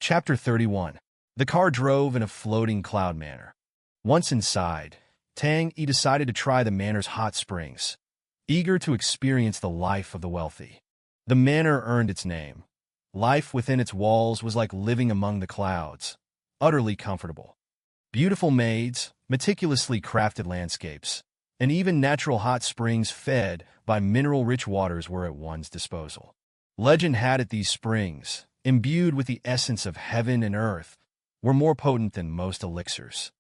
Chapter 31. The car drove in a floating cloud manor. Once inside, Tang Yi decided to try the manor's hot springs, eager to experience the life of the wealthy. The manor earned its name. Life within its walls was like living among the clouds, utterly comfortable. Beautiful maids, meticulously crafted landscapes, and even natural hot springs fed by mineral-rich waters were at one's disposal. Legend had it these springs, imbued with the essence of heaven and earth, were more potent than most elixirs.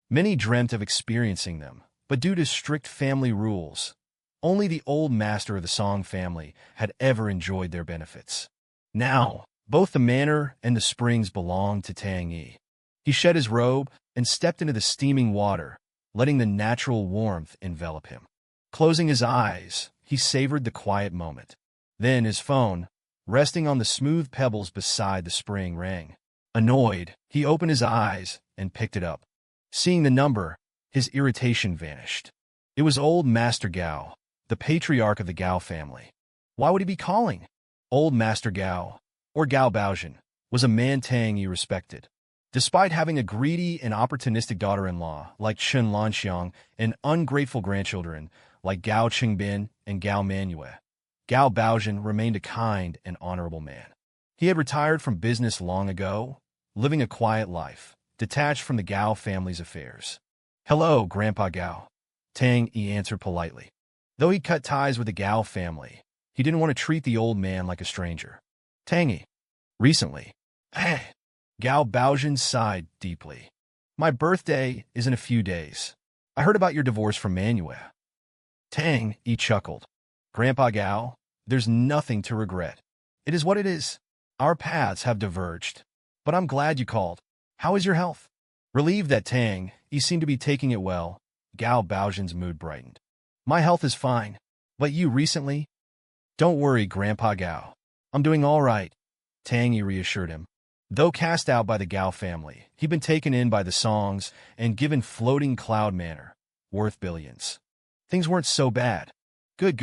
Many dreamt of experiencing them, but due to strict family rules, only the old master of the Song family had ever enjoyed their benefits. Now, both the manor and the springs belonged to Tang Yi. He shed his robe and stepped into the steaming water, letting the natural warmth envelop him. Closing his eyes, he savored the quiet moment. Then his phone, resting on the smooth pebbles beside the spring, rang. Annoyed, he opened his eyes and picked it up. Seeing the number, his irritation vanished. It was old Master Gao, the patriarch of the Gao family. Why would he be calling? Old Master Gao, or Gao Baozhen, was a man Tang Yi respected. Despite having a greedy and opportunistic daughter-in-law like Chen Lanxiang and ungrateful grandchildren like Gao Qingbin and Gao Manyue, Gao Baozhen remained a kind and honorable man. He had retired from business long ago, living a quiet life, detached from the Gao family's affairs. "Hello, Grandpa Gao," Tang Yi answered politely. Though he cut ties with the Gao family, he didn't want to treat the old man like a stranger. "Tang Yi, recently." Gao Baozhen sighed deeply. "My birthday is in a few days. I heard about your divorce from Manue." Tang Yi chuckled. "Grandpa Gao, there's nothing to regret. It is what it is. Our paths have diverged. But I'm glad you called. How is your health?" Relieved that Tang Yi seemed to be taking it well, Gao Baozhen's mood brightened. "My health is fine. But you recently?" "Don't worry, Grandpa Gao. I'm doing all right," Tang Yi reassured him. Though cast out by the Gao family, he'd been taken in by the Songs and given floating cloud manor, worth billions. Things weren't so bad. Good,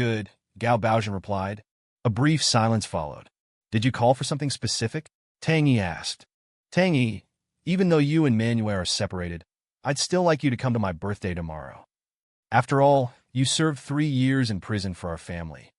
Gao Baozhen replied. A brief silence followed. "Did you call for something specific?" Tang Yi asked. "Tang Yi, even though you and Manue are separated, I'd still like you to come to my birthday tomorrow. After all, you served 3 years in prison for our family.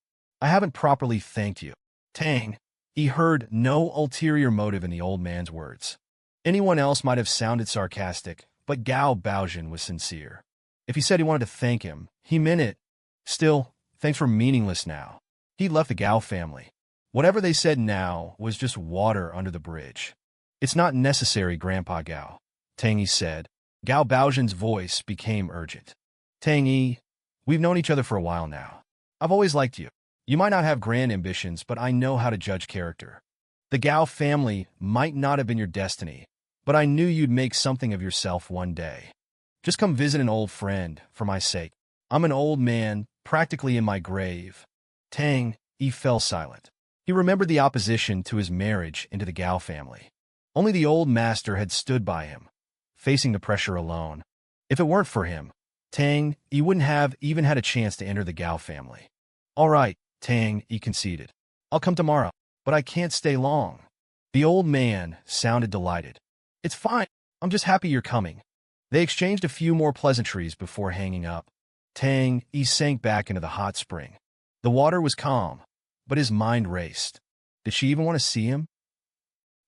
I haven't properly thanked you." Tang Yi heard no ulterior motive in the old man's words. Anyone else might have sounded sarcastic, but Gao Baozhen was sincere. If he said he wanted to thank him, he meant it. Still, thanks were meaningless now. He'd left the Gao family. Whatever they said now was just water under the bridge. "It's not necessary, Grandpa Gao," Tang Yi said. Gao Baozhen's voice became urgent. "Tang Yi, we've known each other for a while now. I've always liked you. You might not have grand ambitions, but I know how to judge character. The Gao family might not have been your destiny, but I knew you'd make something of yourself one day. Just come visit an old friend, for my sake. I'm an old man, practically in my grave." Tang Yi fell silent. He remembered the opposition to his marriage into the Gao family. Only the old master had stood by him, facing the pressure alone. If it weren't for him, Tang Yi wouldn't have even had a chance to enter the Gao family. "All right," Tang Yi conceded. "I'll come tomorrow, but I can't stay long." The old man sounded delighted. "It's fine. I'm just happy you're coming." They exchanged a few more pleasantries before hanging up. Tang Yi sank back into the hot spring. The water was calm, but his mind raced. Did she even want to see him?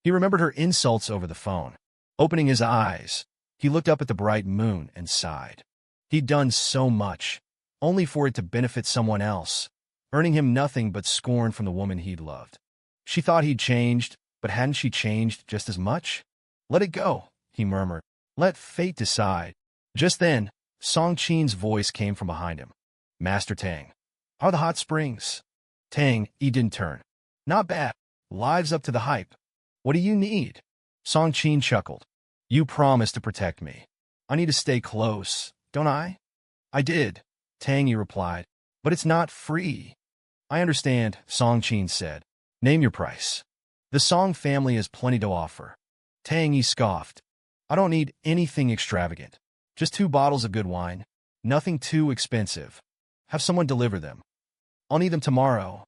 He remembered her insults over the phone. Opening his eyes, he looked up at the bright moon and sighed. He'd done so much, only for it to benefit someone else, earning him nothing but scorn from the woman he'd loved. She thought he'd changed, but hadn't she changed just as much? "Let it go," he murmured. "Let fate decide." Just then, Song Qin's voice came from behind him. "Master Tang, how are the hot springs?" Tang Yi didn't turn. "Not bad. Lives up to the hype. What do you need?" Song Qin chuckled. "You promised to protect me. I need to stay close, don't I?" "I did," Tang Yi replied, "but it's not free." "I understand," Song Qin said. "Name your price." "The Song family has plenty to offer." Tang Yi scoffed. "I don't need anything extravagant. Just 2 bottles of good wine. Nothing too expensive. Have someone deliver them. I'll need them tomorrow."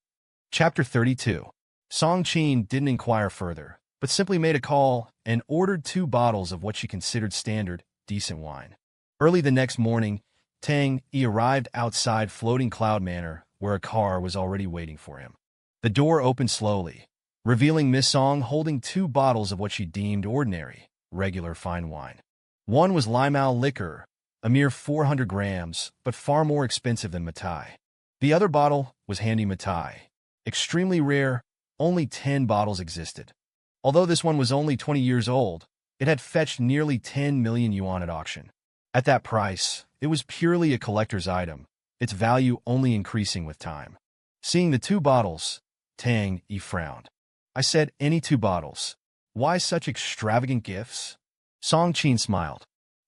Chapter 32. Song Qin didn't inquire further, but simply made a call and ordered 2 bottles of what she considered standard, decent wine. Early the next morning, Tang Yi arrived outside Floating Cloud Manor, where a car was already waiting for him. The door opened slowly, revealing Miss Song holding 2 bottles of what she deemed ordinary, regular fine wine. One was Limao liquor, a mere 400 grams, but far more expensive than Matai. The other bottle was Handy Matai. Extremely rare, only 10 bottles existed. Although this one was only 20 years old, it had fetched nearly 10 million yuan at auction. At that price, it was purely a collector's item, its value only increasing with time. Seeing the 2 bottles, Tang Yi frowned. I said any 2 bottles. Why such extravagant gifts? Song Qin smiled.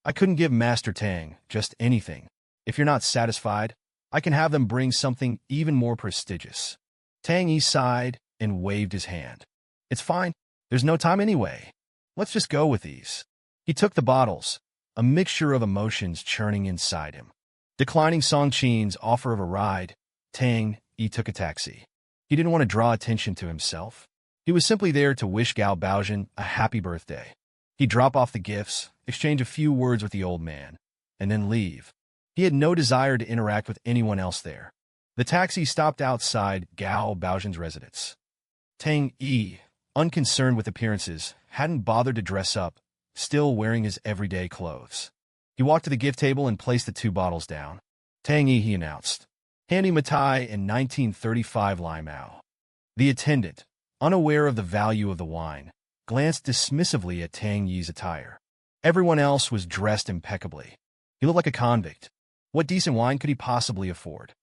I couldn't give Master Tang just anything. If you're not satisfied, I can have them bring something even more prestigious. Tang Yi sighed and waved his hand. It's fine. There's no time anyway. Let's just go with these. He took the bottles, a mixture of emotions churning inside him. Declining Song Qin's offer of a ride, Tang Yi took a taxi. He didn't want to draw attention to himself. He was simply there to wish Gao Baozhen a happy birthday. He'd drop off the gifts, exchange a few words with the old man, and then leave. He had no desire to interact with anyone else there. The taxi stopped outside Gao Baozhen's residence. Tang Yi, unconcerned with appearances, hadn't bothered to dress up, still wearing his everyday clothes. He walked to the gift table and placed the 2 bottles down. Tang Yi, he announced. Handy Matai and 1935 Limao. The attendant, unaware of the value of the wine, glanced dismissively at Tang Yi's attire. Everyone else was dressed impeccably. He looked like a convict. What decent wine could he possibly afford?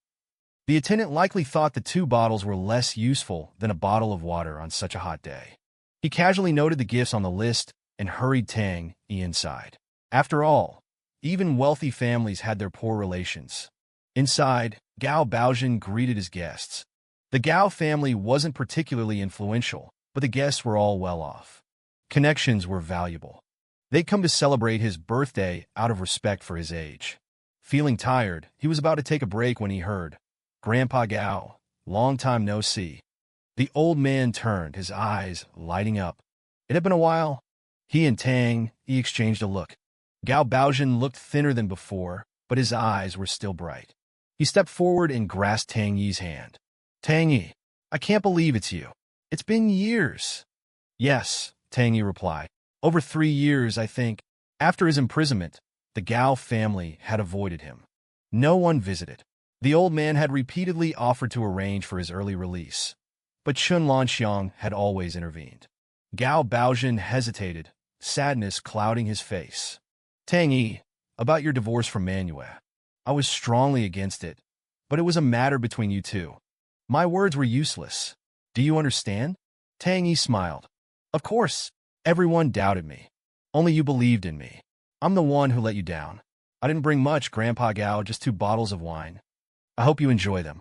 The attendant likely thought the 2 bottles were less useful than a bottle of water on such a hot day. He casually noted the gifts on the list and hurried Tang Yi inside. After all, even wealthy families had their poor relations. Inside, Gao Baozhen greeted his guests. The Gao family wasn't particularly influential, but the guests were all well off. Connections were valuable. They'd come to celebrate his birthday out of respect for his age. Feeling tired, he was about to take a break when he heard, Grandpa Gao, long time no see. The old man turned, his eyes lighting up. It had been a while. He and Tang Yi exchanged a look. Gao Baozhen looked thinner than before, but his eyes were still bright. He stepped forward and grasped Tang Yi's hand. Tang Yi, I can't believe it's you. It's been years. Yes, Tang Yi replied. Over 3 years, I think. After his imprisonment, the Gao family had avoided him. No one visited. The old man had repeatedly offered to arrange for his early release, but Chun Lanxiang had always intervened. Gao Baozhen hesitated, sadness clouding his face. Tang Yi, about your divorce from Manyue. I was strongly against it, but it was a matter between you 2. My words were useless. Do you understand? Tang Yi smiled. Of course. Everyone doubted me. Only you believed in me. I'm the one who let you down. I didn't bring much, Grandpa Gao, just 2 bottles of wine. I hope you enjoy them.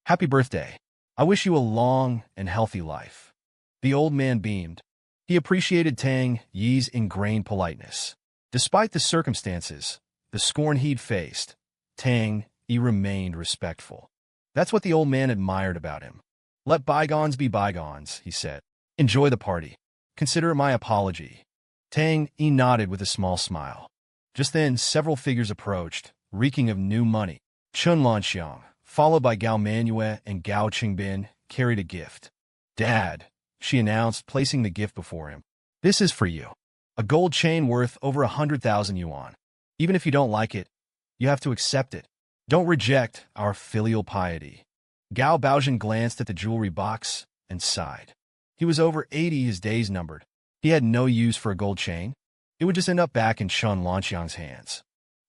Happy birthday. I wish you a long and healthy life. The old man beamed. He appreciated Tang Yi's ingrained politeness. Despite the circumstances, the scorn he'd faced, Tang Yi remained respectful. That's what the old man admired about him. Let bygones be bygones, he said. Enjoy the party. Consider it my apology. Tang Yi nodded with a small smile. Just then, several figures approached, reeking of new money. Chun Lanxiang, followed by Gao Manyue and Gao Qingbin, carried a gift. Dad, she announced, placing the gift before him. This is for you. A gold chain worth over 100,000 yuan. Even if you don't like it, you have to accept it. Don't reject our filial piety. Gao Baozhen glanced at the jewelry box and sighed. He was over 80, his days numbered. He had no use for a gold chain. It would just end up back in Chun Lanxiang's hands.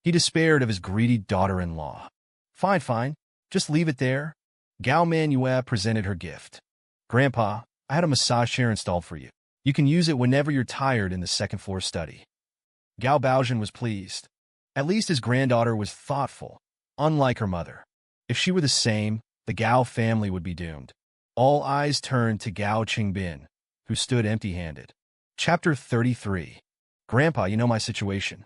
He despaired of his greedy daughter-in-law. Fine. Just leave it there. Gao Manyue presented her gift. Grandpa, I had a massage chair installed for you. You can use it whenever you're tired in the second-floor study. Gao Baozhen was pleased. At least his granddaughter was thoughtful, unlike her mother. If she were the same, the Gao family would be doomed. All eyes turned to Gao Qingbin, who stood empty-handed. Chapter 33. Grandpa, you know my situation.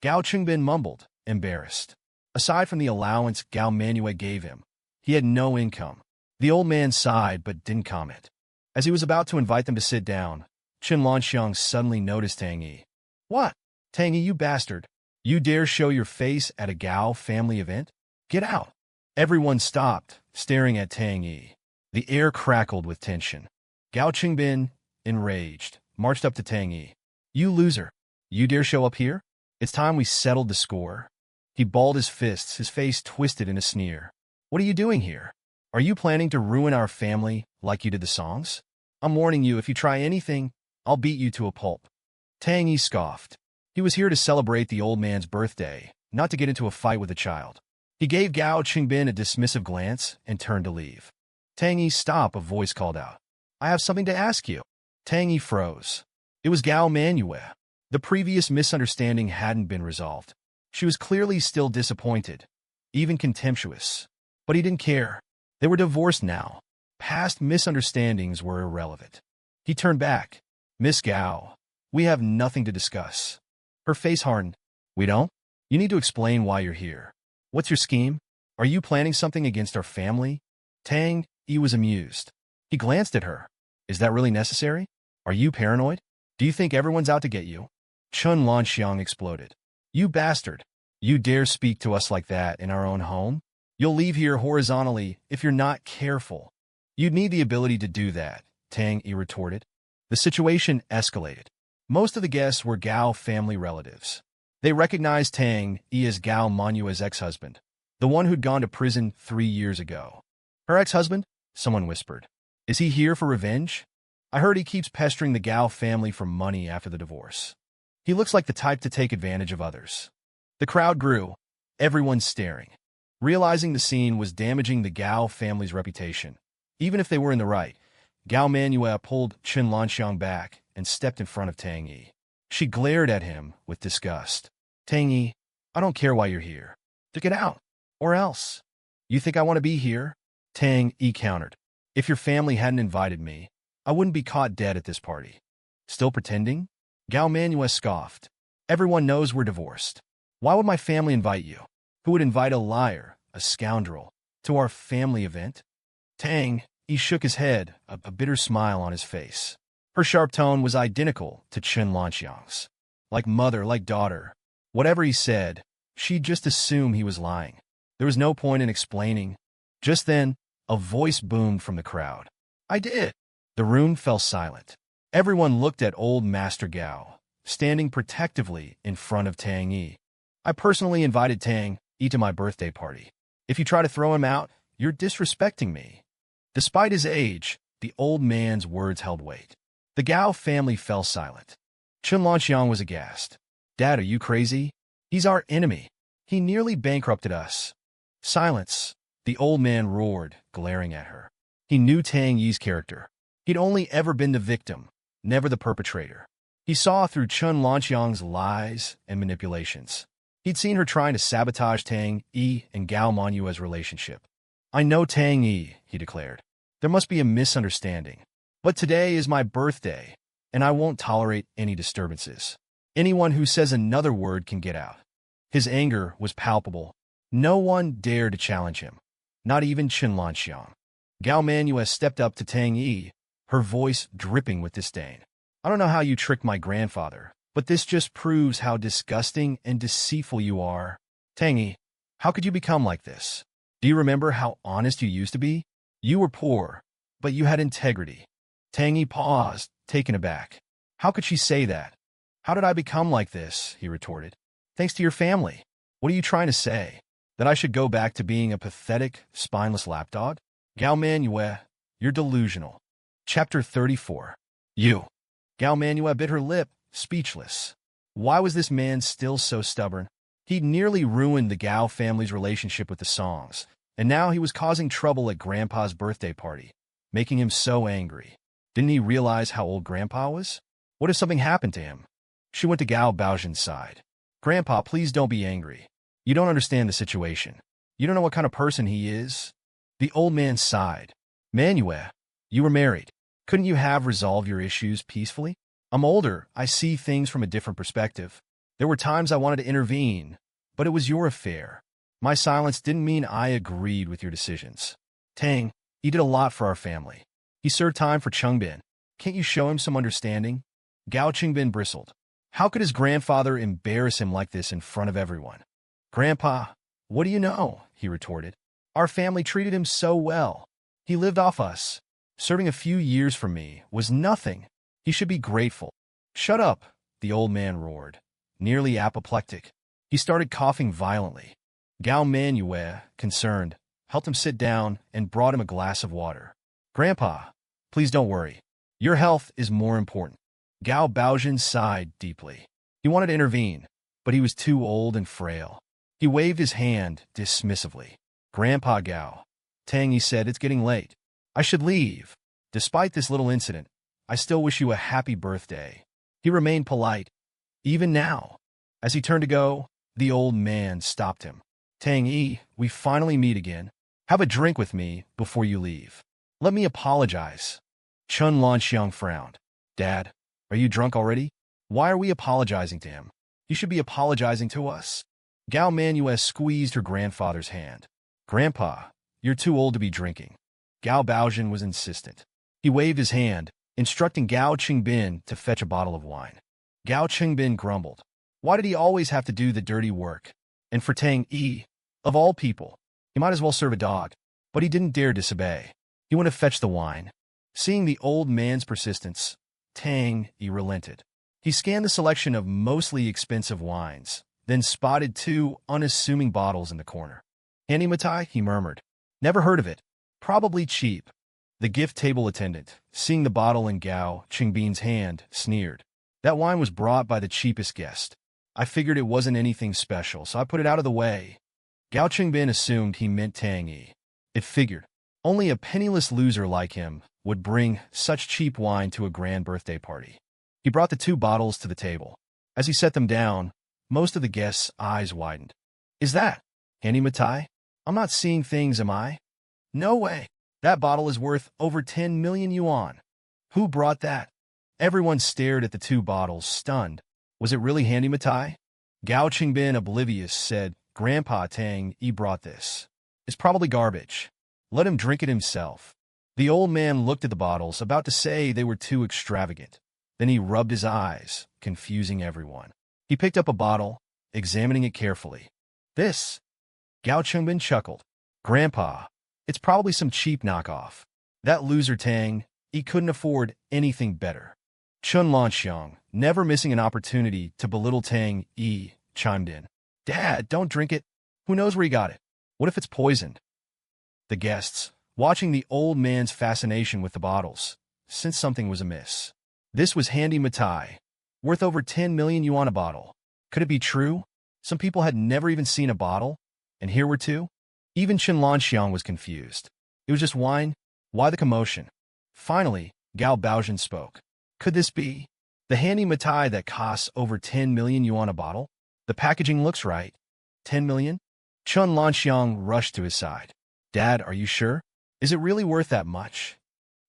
Gao Qingbin mumbled, embarrassed. Aside from the allowance Gao Manyue gave him, he had no income. The old man sighed but didn't comment. As he was about to invite them to sit down, Chen Lanxiang suddenly noticed Tang Yi. What? Tang Yi, you bastard. You dare show your face at a Gao family event? Get out. Everyone stopped, staring at Tang Yi. The air crackled with tension. Gao Qingbin, enraged, marched up to Tang Yi. You loser. You dare show up here? It's time we settled the score. He balled his fists, his face twisted in a sneer. What are you doing here? Are you planning to ruin our family like you did the songs? I'm warning you, if you try anything, I'll beat you to a pulp. Tang Yi scoffed. He was here to celebrate the old man's birthday, not to get into a fight with a child. He gave Gao Qingbin a dismissive glance and turned to leave. Tang Yi, stop, a voice called out. I have something to ask you. Tang Yi froze. It was Gao Manyue. The previous misunderstanding hadn't been resolved. She was clearly still disappointed, even contemptuous. But he didn't care. They were divorced now. Past misunderstandings were irrelevant. He turned back. Miss Gao, we have nothing to discuss. Her face hardened. We don't? You need to explain why you're here. What's your scheme? Are you planning something against our family? Tang Yi was amused. He glanced at her. Is that really necessary? Are you paranoid? Do you think everyone's out to get you? Chen Lanxiang exploded. You bastard. You dare speak to us like that in our own home? You'll leave here horizontally if you're not careful. You'd need the ability to do that, Tang Yi retorted. The situation escalated. Most of the guests were Gao family relatives. They recognized Tang Yi as Gao Manyue's ex-husband, the one who'd gone to prison 3 years ago. Her ex-husband? Someone whispered. Is he here for revenge? I heard he keeps pestering the Gao family for money after the divorce. He looks like the type to take advantage of others. The crowd grew, everyone staring. Realizing the scene was damaging the Gao family's reputation, even if they were in the right, Gao Manyue pulled Chen Lanxiang back and stepped in front of Tang Yi. She glared at him with disgust. Tang Yi, I don't care why you're here. To get out. Or else. You think I want to be here? Tang Yi countered. If your family hadn't invited me, I wouldn't be caught dead at this party. Still pretending? Gao Manyue scoffed. Everyone knows we're divorced. Why would my family invite you? Who would invite a liar, a scoundrel, to our family event? Tang Yi shook his head, a bitter smile on his face. Her sharp tone was identical to Chen Lanxiang's. Like mother, like daughter. Whatever he said, she'd just assume he was lying. There was no point in explaining. Just then, a voice boomed from the crowd. I did. The room fell silent. Everyone looked at old Master Gao, standing protectively in front of Tang Yi. I personally invited Tang Yi to my birthday party. If you try to throw him out, you're disrespecting me. Despite his age, the old man's words held weight. The Gao family fell silent. Chen Lanxiang was aghast. Dad, are you crazy? He's our enemy. He nearly bankrupted us. Silence, the old man roared, glaring at her. He knew Tang Yi's character. He'd only ever been the victim, never the perpetrator. He saw through Chen Lanxiang's lies and manipulations. He'd seen her trying to sabotage Tang Yi and Gao Manyue's relationship. I know Tang Yi, he declared. There must be a misunderstanding. But today is my birthday, and I won't tolerate any disturbances. Anyone who says another word can get out. His anger was palpable. No one dared to challenge him, not even Chen Lanxiang. Gao Manyue stepped up to Tang Yi, her voice dripping with disdain. I don't know how you tricked my grandfather, but this just proves how disgusting and deceitful you are. Tang Yi, how could you become like this? Do you remember how honest you used to be? You were poor, but you had integrity. Tang Yi paused, taken aback. How could she say that? How did I become like this? He retorted. Thanks to your family. What are you trying to say? That I should go back to being a pathetic, spineless lapdog? Gao Manyue, you're delusional. Chapter 34. You. Gao Manyue bit her lip, speechless. Why was this man still so stubborn? He'd nearly ruined the Gao family's relationship with the songs, and now he was causing trouble at Grandpa's birthday party, making him so angry. Didn't he realize how old Grandpa was? What if something happened to him? She went to Gao Baozhen's side. Grandpa, please don't be angry. You don't understand the situation. You don't know what kind of person he is. The old man sighed. Manyue, you were married. Couldn't you have resolved your issues peacefully? I'm older. I see things from a different perspective. There were times I wanted to intervene, but it was your affair. My silence didn't mean I agreed with your decisions. Tang, he did a lot for our family. He served time for Chungbin. Can't you show him some understanding? Gao Qingbin bristled. How could his grandfather embarrass him like this in front of everyone? Grandpa, what do you know? He retorted. Our family treated him so well. He lived off us. Serving a few years for me was nothing. He should be grateful. Shut up, the old man roared, nearly apoplectic. He started coughing violently. Gao Manyue, concerned, helped him sit down and brought him a glass of water. Grandpa, please don't worry. Your health is more important. Gao Baozhen sighed deeply. He wanted to intervene, but he was too old and frail. He waved his hand dismissively. Grandpa Gao, Tang Yi said, it's getting late. I should leave. Despite this little incident, I still wish you a happy birthday. He remained polite, even now. As he turned to go, the old man stopped him. Tang Yi, we finally meet again. Have a drink with me before you leave. Let me apologize. Chun Lanxiang frowned. Dad, are you drunk already? Why are we apologizing to him? You should be apologizing to us. Gao Manyue squeezed her grandfather's hand. Grandpa, you're too old to be drinking. Gao Baozhen was insistent. He waved his hand, instructing Gao Qingbin to fetch a bottle of wine. Gao Qingbin grumbled. Why did he always have to do the dirty work? And for Tang Yi, of all people, he might as well serve a dog. But he didn't dare disobey. He went to fetch the wine. Seeing the old man's persistence, Tang Yi relented. He scanned the selection of mostly expensive wines, then spotted two unassuming bottles in the corner. Handy Matai, he murmured. Never heard of it. Probably cheap. The gift table attendant, seeing the bottle in Gao Qingbin's hand, sneered. That wine was brought by the cheapest guest. I figured it wasn't anything special, so I put it out of the way. Gao Qingbin assumed he meant Tang Yi. It figured. Only a penniless loser like him would bring such cheap wine to a grand birthday party. He brought the two bottles to the table. As he set them down, most of the guests' eyes widened. Is that Handy Matai? I'm not seeing things, am I? No way. That bottle is worth over 10 million yuan. Who brought that? Everyone stared at the two bottles, stunned. Was it really Handy Matai? Gao Qingbin, oblivious, said, Grandpa Tang Yi brought this. It's probably garbage. Let him drink it himself. The old man looked at the bottles, about to say they were too extravagant. Then he rubbed his eyes, confusing everyone. He picked up a bottle, examining it carefully. This? Gao Qingbin chuckled. Grandpa, it's probably some cheap knockoff. That loser Tang Yi couldn't afford anything better. Chun Lanxiang, never missing an opportunity to belittle Tang Yi, chimed in. Dad, don't drink it. Who knows where he got it? What if it's poisoned? The guests, watching the old man's fascination with the bottles, sensed something was amiss. This was Handy Matai, worth over 10 million yuan a bottle. Could it be true? Some people had never even seen a bottle, and here were two? Even Chun Lanxiang was confused. It was just wine. Why the commotion? Finally, Gao Baozhen spoke. Could this be the Handy Matai that costs over 10 million yuan a bottle? The packaging looks right. 10 million? Chun Lanxiang rushed to his side. Dad, are you sure? Is it really worth that much?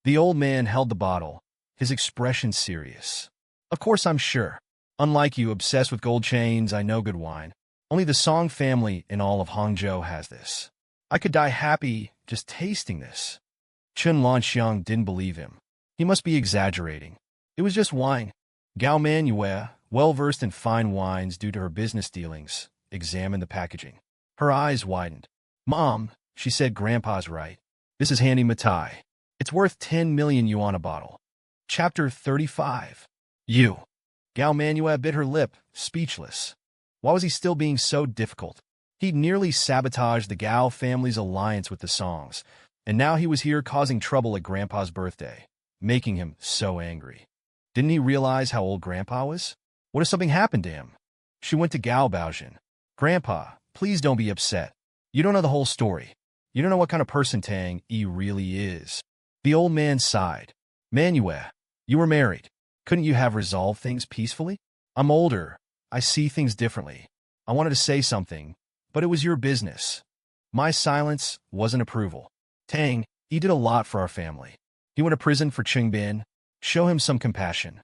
The old man held the bottle, his expression serious. Of course I'm sure. Unlike you, obsessed with gold chains, I know good wine. Only the Song family in all of Hangzhou has this. I could die happy just tasting this. Chun Lanxiang didn't believe him. He must be exaggerating. It was just wine. Gao Manyue, well-versed in fine wines due to her business dealings, examined the packaging. Her eyes widened. Mom, she said, Grandpa's right. This is Handy Matai. It's worth 10 million yuan a bottle. Chapter 35. You. Gao Manyue bit her lip, speechless. Why was he still being so difficult? He'd nearly sabotaged the Gao family's alliance with the Songs, and now he was here causing trouble at Grandpa's birthday, making him so angry. Didn't he realize how old Grandpa was? What if something happened to him? She went to Gao Baozhen. Grandpa, please don't be upset. You don't know the whole story. You don't know what kind of person Tang Yi really is. The old man sighed. Manyue, you were married. Couldn't you have resolved things peacefully? I'm older. I see things differently. I wanted to say something, but it was your business. My silence wasn't approval. Tang Yi did a lot for our family. He went to prison for Qingbin. Show him some compassion.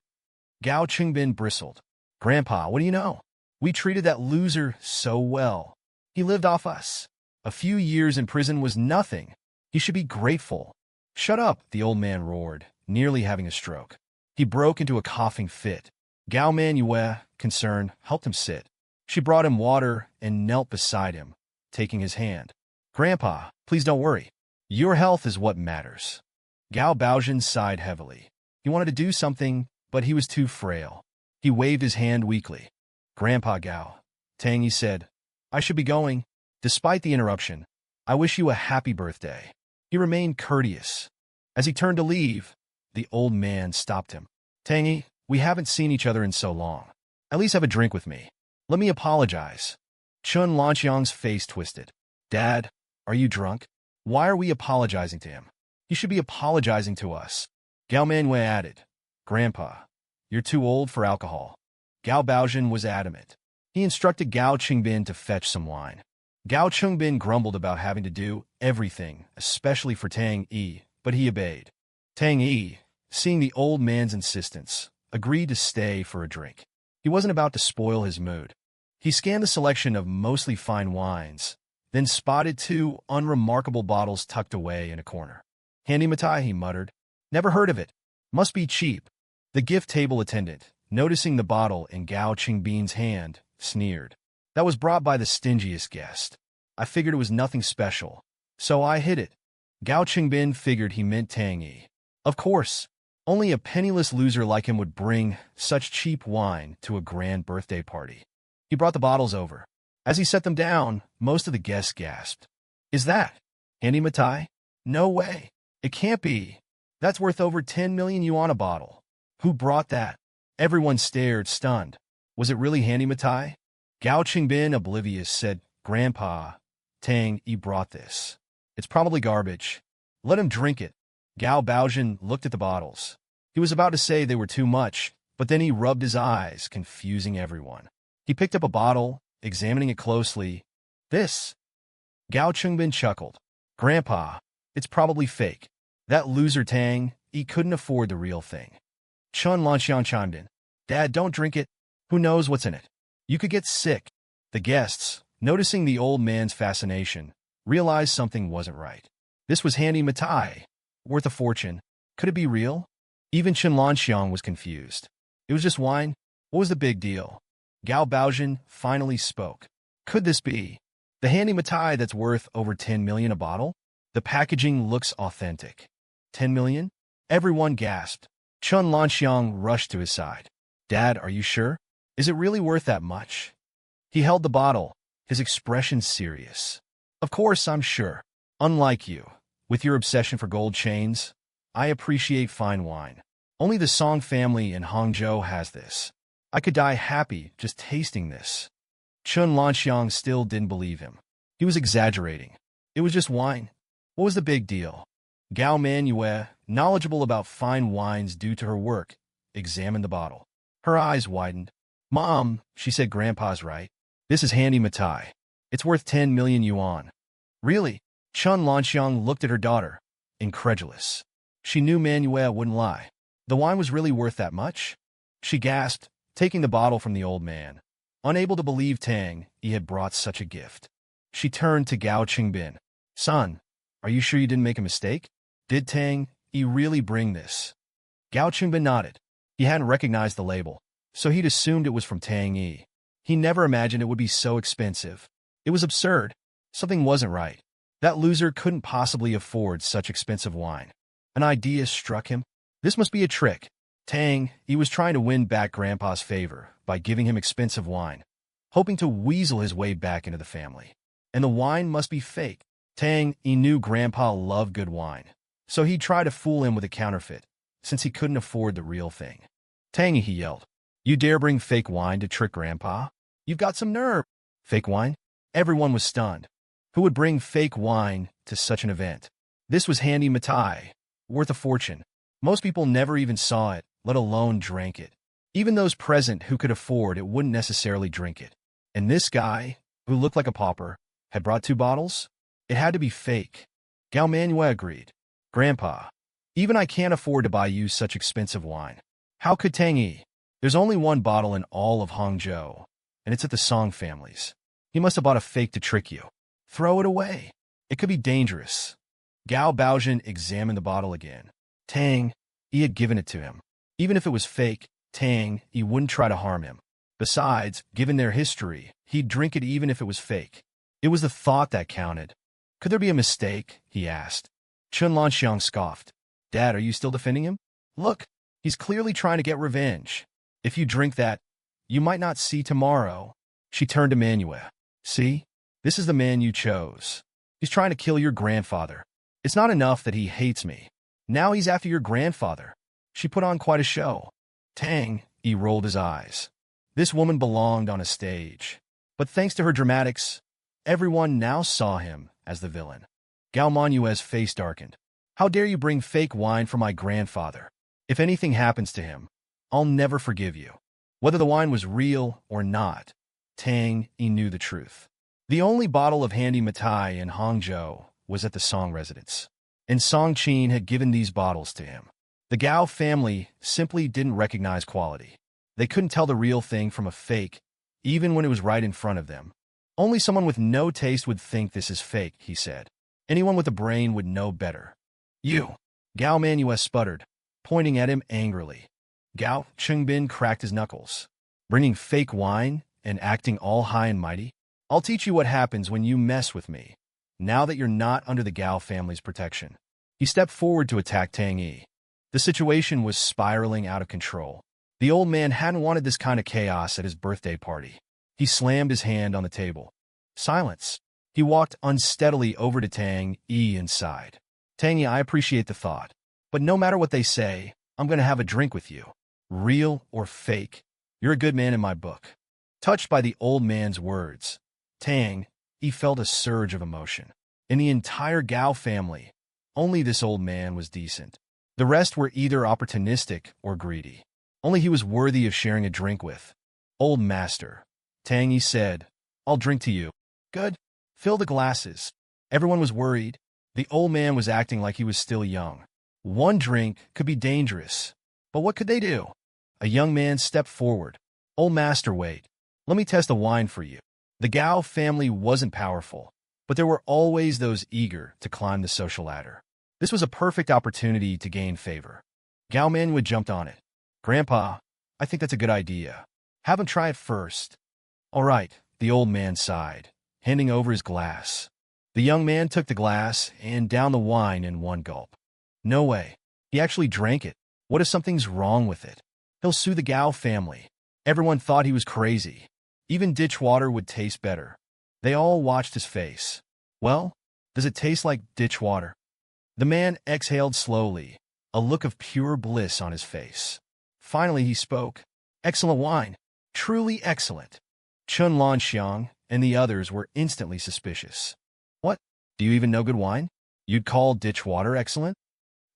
Gao Qingbin bristled. Grandpa, what do you know? We treated that loser so well. He lived off us. A few years in prison was nothing. He should be grateful. Shut up, the old man roared, nearly having a stroke. He broke into a coughing fit. Gao Manyue, concerned, helped him sit. She brought him water and knelt beside him, taking his hand. "Grandpa, please don't worry. Your health is what matters." Gao Baozhen sighed heavily. He wanted to do something, but he was too frail. He waved his hand weakly. "Grandpa Gao," Tang Yi said, "I should be going." Despite the interruption, "I wish you a happy birthday." He remained courteous. As he turned to leave, the old man stopped him. "Tang Yi, we haven't seen each other in so long. At least have a drink with me. Let me apologize." Chun Lanxiang's face twisted. "Dad, are you drunk? Why are we apologizing to him? He should be apologizing to us." Gao Manyue added, "Grandpa, you're too old for alcohol." Gao Baozhen was adamant. He instructed Gao Qingbin to fetch some wine. Gao Qingbin grumbled about having to do everything, especially for Tang Yi, but he obeyed. Tang Yi, seeing the old man's insistence, agreed to stay for a drink. He wasn't about to spoil his mood. He scanned the selection of mostly fine wines, then spotted two unremarkable bottles tucked away in a corner. "Handy Matai," he muttered. "Never heard of it. Must be cheap." The gift table attendant, noticing the bottle in Gao Qingbin's hand, sneered. "That was brought by the stingiest guest. I figured it was nothing special, so I hid it." Gao Qingbin figured he meant Tang Yi. Of course, only a penniless loser like him would bring such cheap wine to a grand birthday party. He brought the bottles over. As he set them down, most of the guests gasped. "Is that Handy Matai? No way. It can't be. That's worth over 10 million yuan a bottle. Who brought that?" Everyone stared, stunned. Was it really Handy Matai? Gao Qingbin, oblivious, said, "Grandpa, Tang Yi brought this. It's probably garbage. Let him drink it." Gao Baozhen looked at the bottles. He was about to say they were too much, but then he rubbed his eyes, confusing everyone. He picked up a bottle, examining it closely. "This?" Gao Qingbin chuckled. "Grandpa, it's probably fake. That loser Tang Yi couldn't afford the real thing." Chun Lanxiang chimed in. "Dad, don't drink it. Who knows what's in it? You could get sick." The guests, noticing the old man's fascination, realized something wasn't right. This was Handy Matai, worth a fortune. Could it be real? Even Chun Lanxiang was confused. It was just wine. What was the big deal? Gao Baozhen finally spoke. "Could this be the Handy Matai that's worth over 10 million a bottle? The packaging looks authentic." 10 million? Everyone gasped. Chun Lanxiang rushed to his side. "Dad, are you sure? Is it really worth that much?" He held the bottle, his expression serious. "Of course I'm sure. Unlike you, with your obsession for gold chains, I appreciate fine wine. Only the Song family in Hangzhou has this. I could die happy just tasting this." Chun Lanxiang still didn't believe him. He was exaggerating. It was just wine. What was the big deal? Gao Manyue, knowledgeable about fine wines due to her work, examined the bottle. Her eyes widened. "Mom," she said, "Grandpa's right. This is Handy Matai. It's worth 10 million yuan." "Really?" Chun Lanxiang looked at her daughter, incredulous. She knew Manuel wouldn't lie. The wine was really worth that much? She gasped, taking the bottle from the old man, unable to believe Tang Yi had brought such a gift. She turned to Gao Qingbin. "Son, are you sure you didn't make a mistake? Did Tang Yi really bring this?" Gao Qingbin nodded. He hadn't recognized the label, so he'd assumed it was from Tang Yi. He never imagined it would be so expensive. It was absurd. Something wasn't right. That loser couldn't possibly afford such expensive wine. An idea struck him. This must be a trick. Tang Yi was trying to win back Grandpa's favor by giving him expensive wine, hoping to weasel his way back into the family. And the wine must be fake. Tang Yi knew Grandpa loved good wine, so he'd try to fool him with a counterfeit, since he couldn't afford the real thing. "Tang Yi," he yelled, "you dare bring fake wine to trick Grandpa? You've got some nerve." Fake wine? Everyone was stunned. Who would bring fake wine to such an event? This was Handy Matai, worth a fortune. Most people never even saw it, let alone drank it. Even those present who could afford it wouldn't necessarily drink it. And this guy, who looked like a pauper, had brought 2 bottles? It had to be fake. Gao Manyue agreed. "Grandpa, even I can't afford to buy you such expensive wine. How could Tang Yi? There's only 1 bottle in all of Hangzhou, and it's at the Song family's. He must have bought a fake to trick you. Throw it away. It could be dangerous." Gao Baozhen examined the bottle again. Tang Yi had given it to him. Even if it was fake, Tang Yi wouldn't try to harm him. Besides, given their history, he'd drink it even if it was fake. It was the thought that counted. Could there be a mistake? He asked. Chun Lanxiang scoffed. Dad, are you still defending him? Look, he's clearly trying to get revenge. If you drink that, you might not see tomorrow. She turned to Manyue. See? This is the man you chose. He's trying to kill your grandfather. It's not enough that he hates me. Now he's after your grandfather. She put on quite a show. Tang Yi rolled his eyes. This woman belonged on a stage. But thanks to her dramatics, everyone now saw him as the villain. Gao Manyue's face darkened. How dare you bring fake wine for my grandfather? If anything happens to him, I'll never forgive you. Whether the wine was real or not, Tang Yi knew the truth. The only bottle of handy Matai in Hangzhou was at the Song residence, and Song Qin had given these bottles to him. The Gao family simply didn't recognize quality. They couldn't tell the real thing from a fake, even when it was right in front of them. Only someone with no taste would think this is fake, he said. Anyone with a brain would know better. You! Gao Manyue sputtered, pointing at him angrily. Gao Chengbin cracked his knuckles. Bringing fake wine and acting all high and mighty? I'll teach you what happens when you mess with me, now that you're not under the Gao family's protection. He stepped forward to attack Tang Yi. The situation was spiraling out of control. The old man hadn't wanted this kind of chaos at his birthday party. He slammed his hand on the table. Silence. He walked unsteadily over to Tang Yi and sighed. Tang Yi, I appreciate the thought, but no matter what they say, I'm going to have a drink with you. Real or fake, you're a good man in my book. Touched by the old man's words, Tang Yi felt a surge of emotion. In the entire Gao family, only this old man was decent. The rest were either opportunistic or greedy. Only he was worthy of sharing a drink with. Old master, Tang Yi said, I'll drink to you. Good. Fill the glasses. Everyone was worried. The old man was acting like he was still young. One drink could be dangerous. But what could they do? A young man stepped forward. Old master, wait. Let me test the wine for you. The Gao family wasn't powerful, but there were always those eager to climb the social ladder. This was a perfect opportunity to gain favor. Gao Manyue jumped on it. Grandpa, I think that's a good idea. Have him try it first. All right, the old man sighed, handing over his glass. The young man took the glass and downed the wine in one gulp. No way. He actually drank it. What if something's wrong with it? He'll sue the Gao family. Everyone thought he was crazy. Even ditch water would taste better. They all watched his face. Well, does it taste like ditch water? The man exhaled slowly, a look of pure bliss on his face. Finally he spoke. Excellent wine. Truly excellent. Chun Lanxiang and the others were instantly suspicious. What? Do you even know good wine? You'd call ditch water excellent?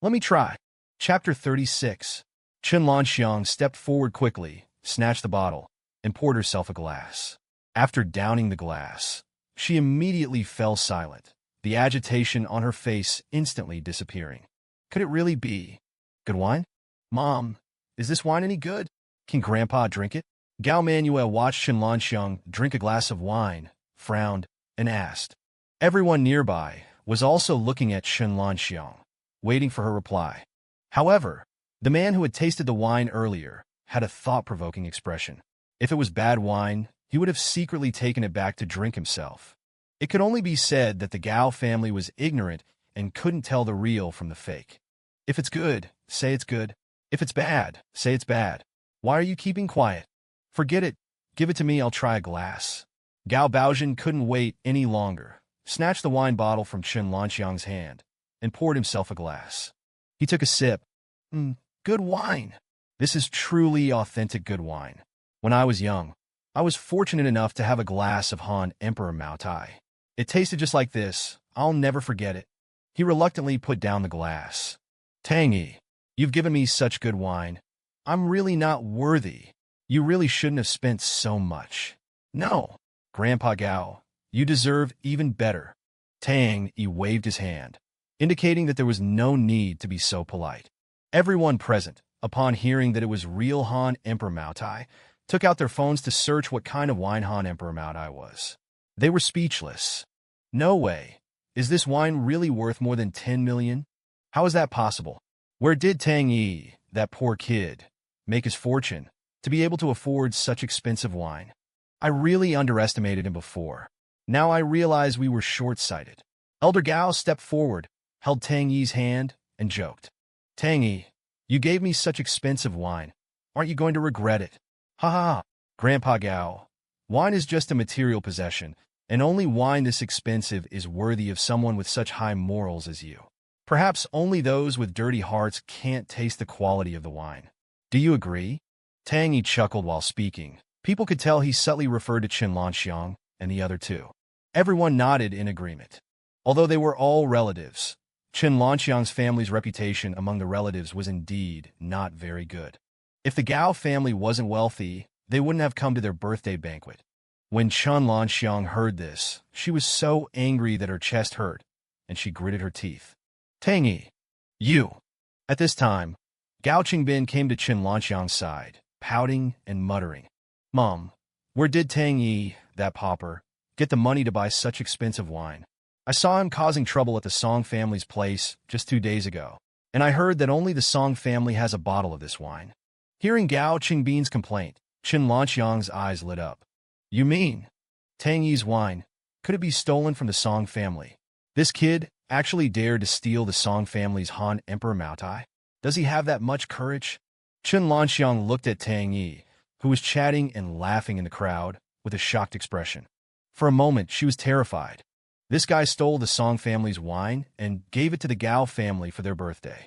Let me try. Chapter 36. Chun Lanxiang stepped forward quickly, snatched the bottle, and poured herself a glass. After downing the glass, she immediately fell silent, the agitation on her face instantly disappearing. Could it really be good wine? Mom, is this wine any good? Can Grandpa drink it? Gao Manyue watched Chun Lanxiang drink a glass of wine, frowned, and asked. Everyone nearby was also looking at Chun Lanxiang, waiting for her reply. However, the man who had tasted the wine earlier had a thought-provoking expression. If it was bad wine, he would have secretly taken it back to drink himself. It could only be said that the Gao family was ignorant and couldn't tell the real from the fake. If it's good, say it's good. If it's bad, say it's bad. Why are you keeping quiet? Forget it. Give it to me, I'll try a glass. Gao Baozhen couldn't wait any longer, snatched the wine bottle from Chun Lanxiang's hand, and poured himself a glass. He took a sip. Good wine. This is truly authentic good wine. When I was young, I was fortunate enough to have a glass of Han Emperor Maotai. It tasted just like this. I'll never forget it. He reluctantly put down the glass. Tang Yi, you've given me such good wine. I'm really not worthy. You really shouldn't have spent so much. No, Grandpa Gao, you deserve even better. Tang Yi waved his hand, indicating that there was no need to be so polite. Everyone present, upon hearing that it was real Han Emperor Maotai, took out their phones to search what kind of wine Han Emperor Maotai was. They were speechless. No way. Is this wine really worth more than 10 million? How is that possible? Where did Tang Yi, that poor kid, make his fortune, to be able to afford such expensive wine. I really underestimated him before. Now I realize we were short-sighted. Elder Gao stepped forward, held Tang Yi's hand, and joked. Tang Yi, you gave me such expensive wine. Aren't you going to regret it? Ha ha ha. Grandpa Gao, wine is just a material possession, and only wine this expensive is worthy of someone with such high morals as you. Perhaps only those with dirty hearts can't taste the quality of the wine. Do you agree? Tang Yi chuckled while speaking. People could tell he subtly referred to Chen Lanxiang and the other two. Everyone nodded in agreement. Although they were all relatives, Chen Lanxiang's family's reputation among the relatives was indeed not very good. If the Gao family wasn't wealthy, they wouldn't have come to their birthday banquet. When Chen Lanxiang heard this, she was so angry that her chest hurt, and she gritted her teeth. Tang Yi, you! At this time, Gao Qingbin came to Chen Lanxiang's side, pouting and muttering. Mom, where did Tang Yi, that pauper, get the money to buy such expensive wine? I saw him causing trouble at the Song family's place just 2 days ago, and I heard that only the Song family has a bottle of this wine. Hearing Gao Qingbin's complaint, Chen Lanxiang's eyes lit up. You mean Tang Yi's wine? Could it be stolen from the Song family? This kid actually dared to steal the Song family's Han Emperor Maotai? Does he have that much courage? Chen Lanxiang looked at Tang Yi, who was chatting and laughing in the crowd, with a shocked expression. For a moment, she was terrified. This guy stole the Song family's wine and gave it to the Gao family for their birthday.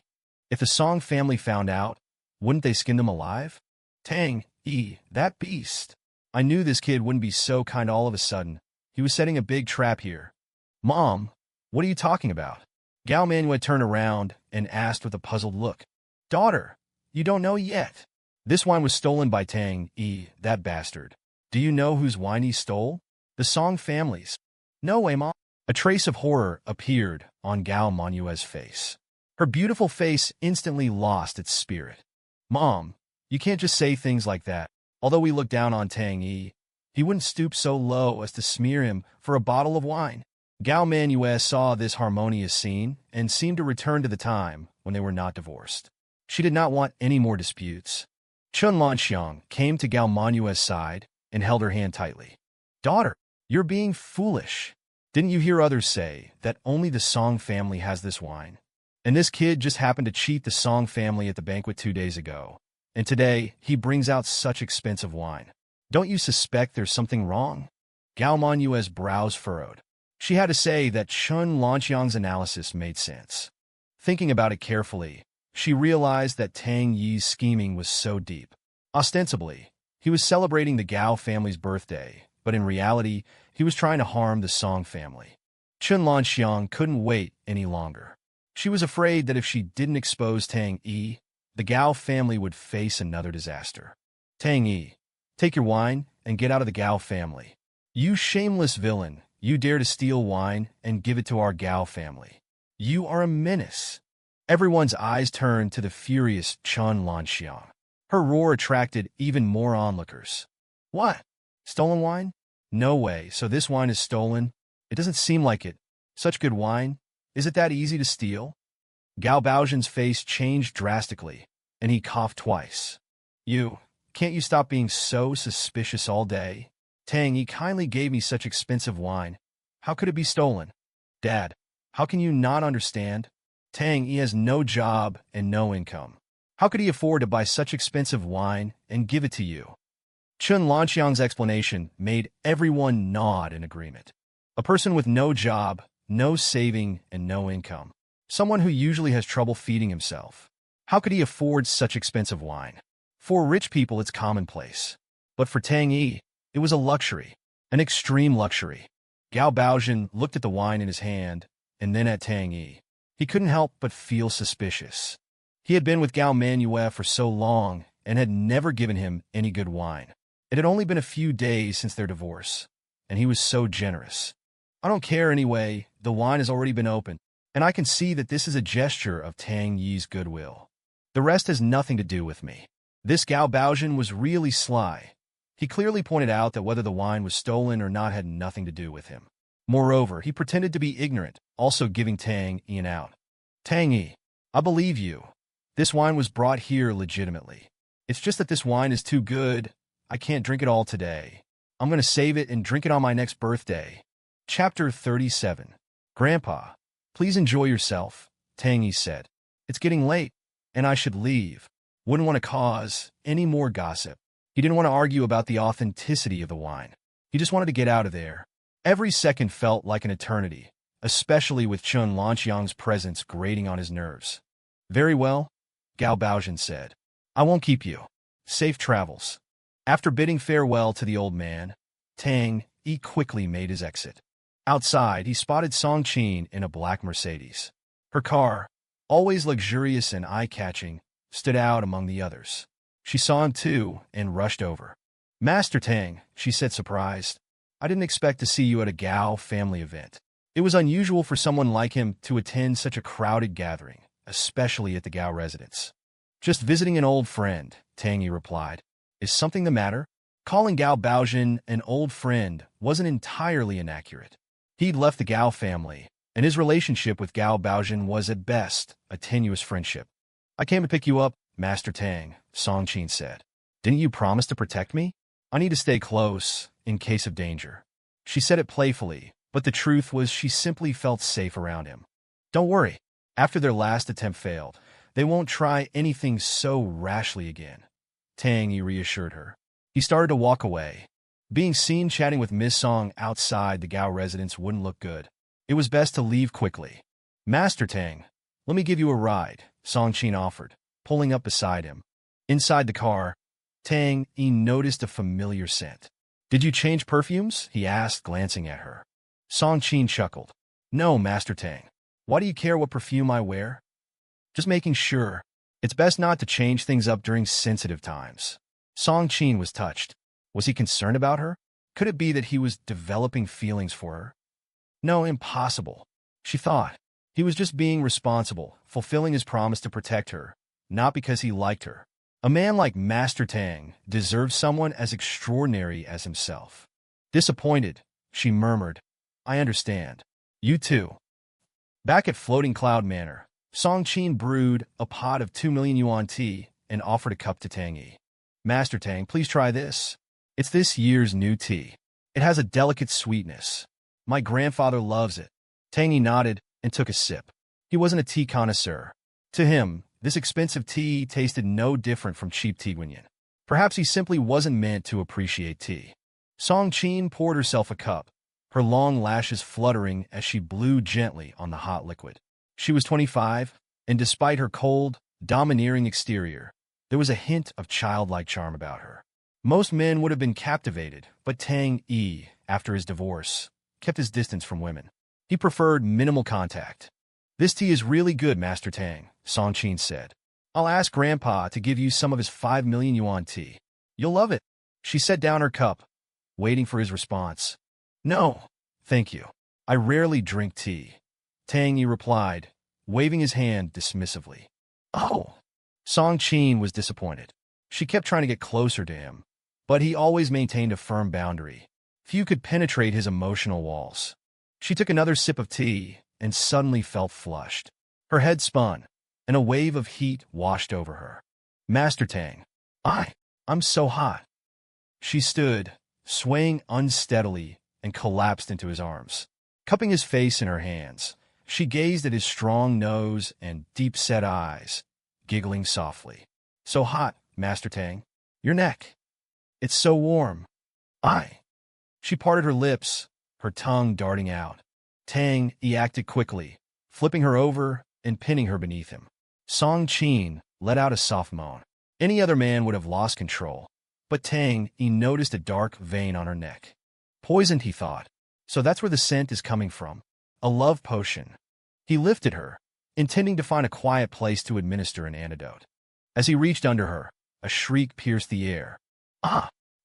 If the Song family found out, wouldn't they skin them alive? Tang Yi, that beast. I knew this kid wouldn't be so kind all of a sudden. He was setting a big trap here. Mom, what are you talking about? Gao Manyue turned around and asked with a puzzled look. Daughter, you don't know yet. This wine was stolen by Tang Yi, that bastard. Do you know whose wine he stole? The Song family's. No way, Mom. A trace of horror appeared on Gao Manyue's face. Her beautiful face instantly lost its spirit. Mom, you can't just say things like that. Although we look down on Tang Yi, he wouldn't stoop so low as to smear him for a bottle of wine. Gao Manyue saw this harmonious scene and seemed to return to the time when they were not divorced. She did not want any more disputes. Chen Lanxiang came to Gao Manyue's side and held her hand tightly. Daughter, you're being foolish. Didn't you hear others say that only the Song family has this wine? And this kid just happened to cheat the Song family at the banquet 2 days ago. And today, he brings out such expensive wine. Don't you suspect there's something wrong? Gao Manyue's brows furrowed. She had to say that Chen Lanxiang's analysis made sense. Thinking about it carefully, she realized that Tang Yi's scheming was so deep. Ostensibly, he was celebrating the Gao family's birthday, but in reality, he was trying to harm the Song family. Chen Lanxiang couldn't wait any longer. She was afraid that if she didn't expose Tang Yi, the Gao family would face another disaster. Tang Yi, take your wine and get out of the Gao family. You shameless villain, you dare to steal wine and give it to our Gao family. You are a menace. Everyone's eyes turned to the furious Chen Lanxiang. Her roar attracted even more onlookers. What? Stolen wine? No way, so this wine is stolen? It doesn't seem like it. Such good wine? Is it that easy to steal? Gao Baozhen's face changed drastically, and he coughed twice. Can't you stop being so suspicious all day? Tang Yi kindly gave me such expensive wine. How could it be stolen? Dad, how can you not understand? Tang Yi has no job and no income. How could he afford to buy such expensive wine and give it to you? Chen Lanxiang's explanation made everyone nod in agreement. A person with no job, no saving, and no income. Someone who usually has trouble feeding himself. How could he afford such expensive wine? For rich people, it's commonplace. But for Tang Yi, it was a luxury, an extreme luxury. Gao Baozhen looked at the wine in his hand and then at Tang Yi. He couldn't help but feel suspicious. He had been with Gao Manyue for so long and had never given him any good wine. It had only been a few days since their divorce, and he was so generous. I don't care anyway, the wine has already been opened, and I can see that this is a gesture of Tang Yi's goodwill. The rest has nothing to do with me. This Gao Baozhen was really sly. He clearly pointed out that whether the wine was stolen or not had nothing to do with him. Moreover, he pretended to be ignorant, also giving Tang Yi an out. Tang Yi, I believe you. This wine was brought here legitimately. It's just that this wine is too good. I can't drink it all today. I'm going to save it and drink it on my next birthday. Chapter 37. Grandpa, please enjoy yourself, Tang Yi said. It's getting late, and I should leave. Wouldn't want to cause any more gossip. He didn't want to argue about the authenticity of the wine. He just wanted to get out of there. Every second felt like an eternity, especially with Chun Lanqiang's presence grating on his nerves. Very well, Gao Baozhen said. I won't keep you. Safe travels. After bidding farewell to the old man, Tang Yi quickly made his exit. Outside, he spotted Song Qin in a black Mercedes. Her car, always luxurious and eye-catching, stood out among the others. She saw him too and rushed over. Master Tang, she said surprised. I didn't expect to see you at a Gao family event. It was unusual for someone like him to attend such a crowded gathering, especially at the Gao residence. Just visiting an old friend, Tang Yi replied. Is something the matter? Calling Gao Baozhen an old friend wasn't entirely inaccurate. He'd left the Gao family, and his relationship with Gao Baozhen was at best a tenuous friendship. I came to pick you up, Master Tang, Song Qin said. Didn't you promise to protect me? I need to stay close, in case of danger. She said it playfully, but the truth was she simply felt safe around him. Don't worry. After their last attempt failed, they won't try anything so rashly again. Tang Yi reassured her. He started to walk away. Being seen chatting with Miss Song outside the Gao residence wouldn't look good. It was best to leave quickly. Master Tang, let me give you a ride, Song Qin offered, pulling up beside him. Inside the car, Tang Yi noticed a familiar scent. Did you change perfumes? He asked, glancing at her. Song Qin chuckled. No, Master Tang. Why do you care what perfume I wear? Just making sure. It's best not to change things up during sensitive times. Song Qin was touched. Was he concerned about her? Could it be that he was developing feelings for her? No, impossible, she thought. He was just being responsible, fulfilling his promise to protect her, not because he liked her. A man like Master Tang deserved someone as extraordinary as himself. Disappointed, she murmured, I understand. You too. Back at Floating Cloud Manor, Song Qin brewed a pot of 2 million yuan tea and offered a cup to Tang Yi. Master Tang, please try this. It's this year's new tea. It has a delicate sweetness. My grandfather loves it. Tang Yi nodded and took a sip. He wasn't a tea connoisseur. To him, this expensive tea tasted no different from cheap Tiguanyin. Perhaps he simply wasn't meant to appreciate tea. Song Qin poured herself a cup, her long lashes fluttering as she blew gently on the hot liquid. She was 25, and despite her cold, domineering exterior, there was a hint of childlike charm about her. Most men would have been captivated, but Tang Yi, after his divorce, kept his distance from women. He preferred minimal contact. This tea is really good, Master Tang, Song Qin said. I'll ask Grandpa to give you some of his 5 million yuan tea. You'll love it. She set down her cup, waiting for his response. No, thank you. I rarely drink tea, Tang Yi replied, waving his hand dismissively. Oh. Song Qin was disappointed. She kept trying to get closer to him, but he always maintained a firm boundary. Few could penetrate his emotional walls. She took another sip of tea and suddenly felt flushed. Her head spun, and a wave of heat washed over her. Master Tang, I'm so hot. She stood, swaying unsteadily, and collapsed into his arms. Cupping his face in her hands, she gazed at his strong nose and deep-set eyes, giggling softly. So hot, Master Tang. Your neck. It's so warm. She parted her lips, her tongue darting out. Tang Yi acted quickly, flipping her over and pinning her beneath him. Song Qin let out a soft moan. Any other man would have lost control, but Tang Yi noticed a dark vein on her neck. Poisoned, he thought. So that's where the scent is coming from. A love potion. He lifted her, intending to find a quiet place to administer an antidote. As he reached under her, a shriek pierced the air.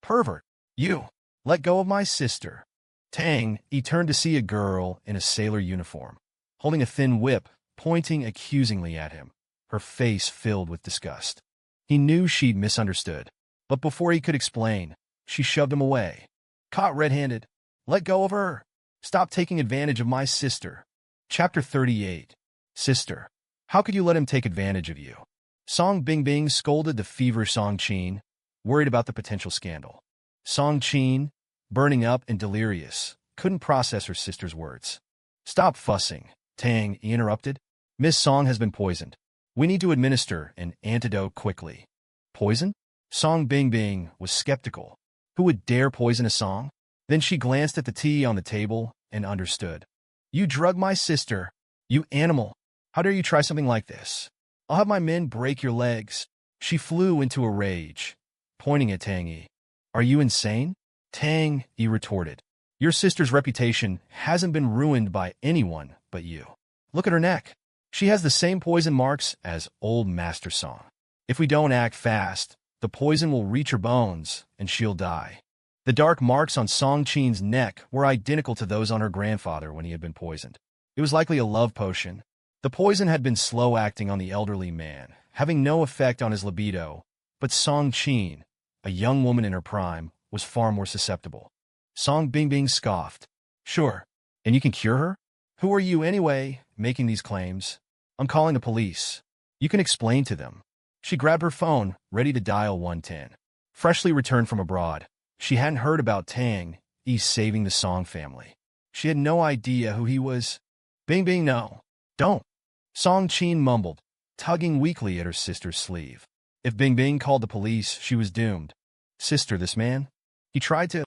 Pervert! You! Let go of my sister! Tang Yi turned to see a girl in a sailor uniform, holding a thin whip, pointing accusingly at him, her face filled with disgust. He knew she'd misunderstood, but before he could explain, she shoved him away. Caught red-handed. Let go of her! Stop taking advantage of my sister. Chapter 38. Sister. How could you let him take advantage of you? Song Bingbing scolded the feverish Song Qin, worried about the potential scandal. Song Qin, burning up and delirious, couldn't process her sister's words. Stop fussing, Tang Yi interrupted. Miss Song has been poisoned. We need to administer an antidote quickly. Poison? Song Bingbing was skeptical. Who would dare poison a Song? Then she glanced at the tea on the table and understood. You drugged my sister. You animal. How dare you try something like this? I'll have my men break your legs. She flew into a rage, pointing at Tang Yi. Are you insane? Tang Yi retorted. Your sister's reputation hasn't been ruined by anyone but you. Look at her neck. She has the same poison marks as old Master Song. If we don't act fast, the poison will reach her bones and she'll die. The dark marks on Song Qin's neck were identical to those on her grandfather when he had been poisoned. It was likely a love potion. The poison had been slow-acting on the elderly man, having no effect on his libido, but Song Qin, a young woman in her prime, was far more susceptible. Song Bingbing scoffed. Sure, and you can cure her? Who are you anyway, making these claims? I'm calling the police. You can explain to them. She grabbed her phone, ready to dial 110. Freshly returned from abroad, she hadn't heard about Tang Yi saving the Song family. She had no idea who he was. Bingbing, no. Don't. Song Qin mumbled, tugging weakly at her sister's sleeve. If Bingbing called the police, she was doomed. Sister, this man? He tried to...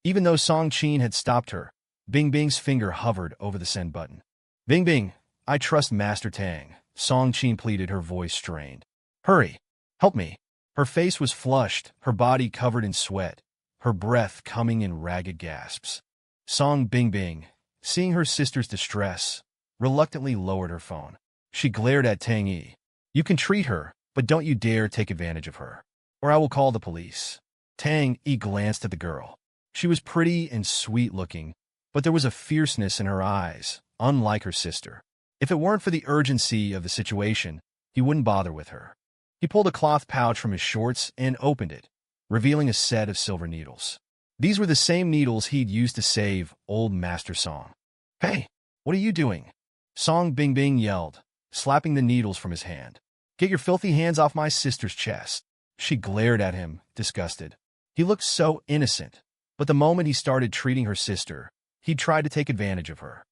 Even though Song Qin had stopped her, Bingbing's finger hovered over the send button. Bingbing, I trust Master Tang, Song Qin pleaded, her voice strained. Hurry. Help me. Her face was flushed, her body covered in sweat, her breath coming in ragged gasps. Song Bingbing, seeing her sister's distress, reluctantly lowered her phone. She glared at Tang Yi. You can treat her, but don't you dare take advantage of her, or I will call the police. Tang Yi glanced at the girl. She was pretty and sweet-looking, but there was a fierceness in her eyes, unlike her sister. If it weren't for the urgency of the situation, he wouldn't bother with her. He pulled a cloth pouch from his shorts and opened it, revealing a set of silver needles. These were the same needles he'd used to save old Master Song. Hey, what are you doing? Song Bingbing yelled, slapping the needles from his hand. Get your filthy hands off my sister's chest. She glared at him, disgusted. He looked so innocent, but the moment he started treating her sister, he tried to take advantage of her.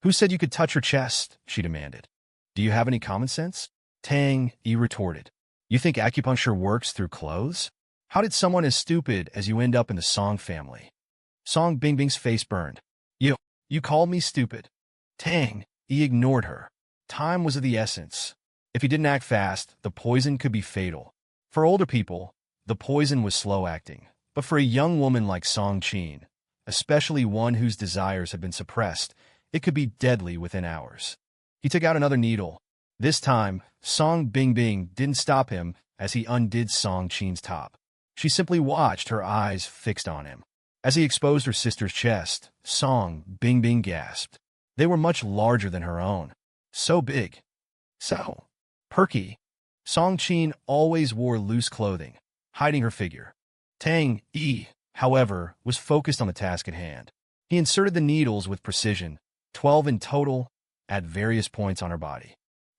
Who said you could touch her chest? She demanded. Do you have any common sense? Tang Yi retorted. You think acupuncture works through clothes? How did someone as stupid as you end up in the Song family? Song Bingbing's face burned. You called me stupid. Tang Yi ignored her. Time was of the essence. If he didn't act fast, the poison could be fatal. For older people, the poison was slow-acting. But for a young woman like Song Qin, especially one whose desires had been suppressed, it could be deadly within hours. He took out another needle. This time, Song Bingbing didn't stop him as he undid Song Qin's top. She simply watched, her eyes fixed on him. As he exposed her sister's chest, Song Bingbing gasped. They were much larger than her own. So big. So perky. Song Qin always wore loose clothing, hiding her figure. Tang Yi, however, was focused on the task at hand. He inserted the needles with precision, 12 in total, at various points on her body.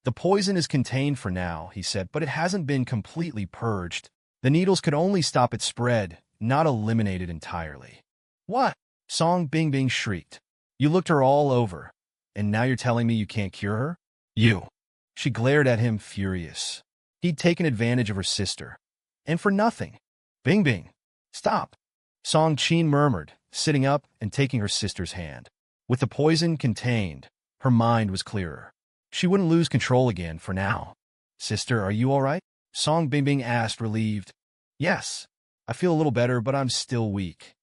The poison is contained for now, he said, but it hasn't been completely purged. The needles could only stop its spread, not eliminate it entirely. What? Song Bingbing shrieked. You looked her all over, and now you're telling me you can't cure her? You. She glared at him, furious. He'd taken advantage of her sister. And for nothing. Bingbing. Stop. Song Qin murmured, sitting up and taking her sister's hand. With the poison contained, her mind was clearer. She wouldn't lose control again for now. Sister, are you all right? Song Bingbing asked, relieved. Yes. I feel a little better, but I'm still weak.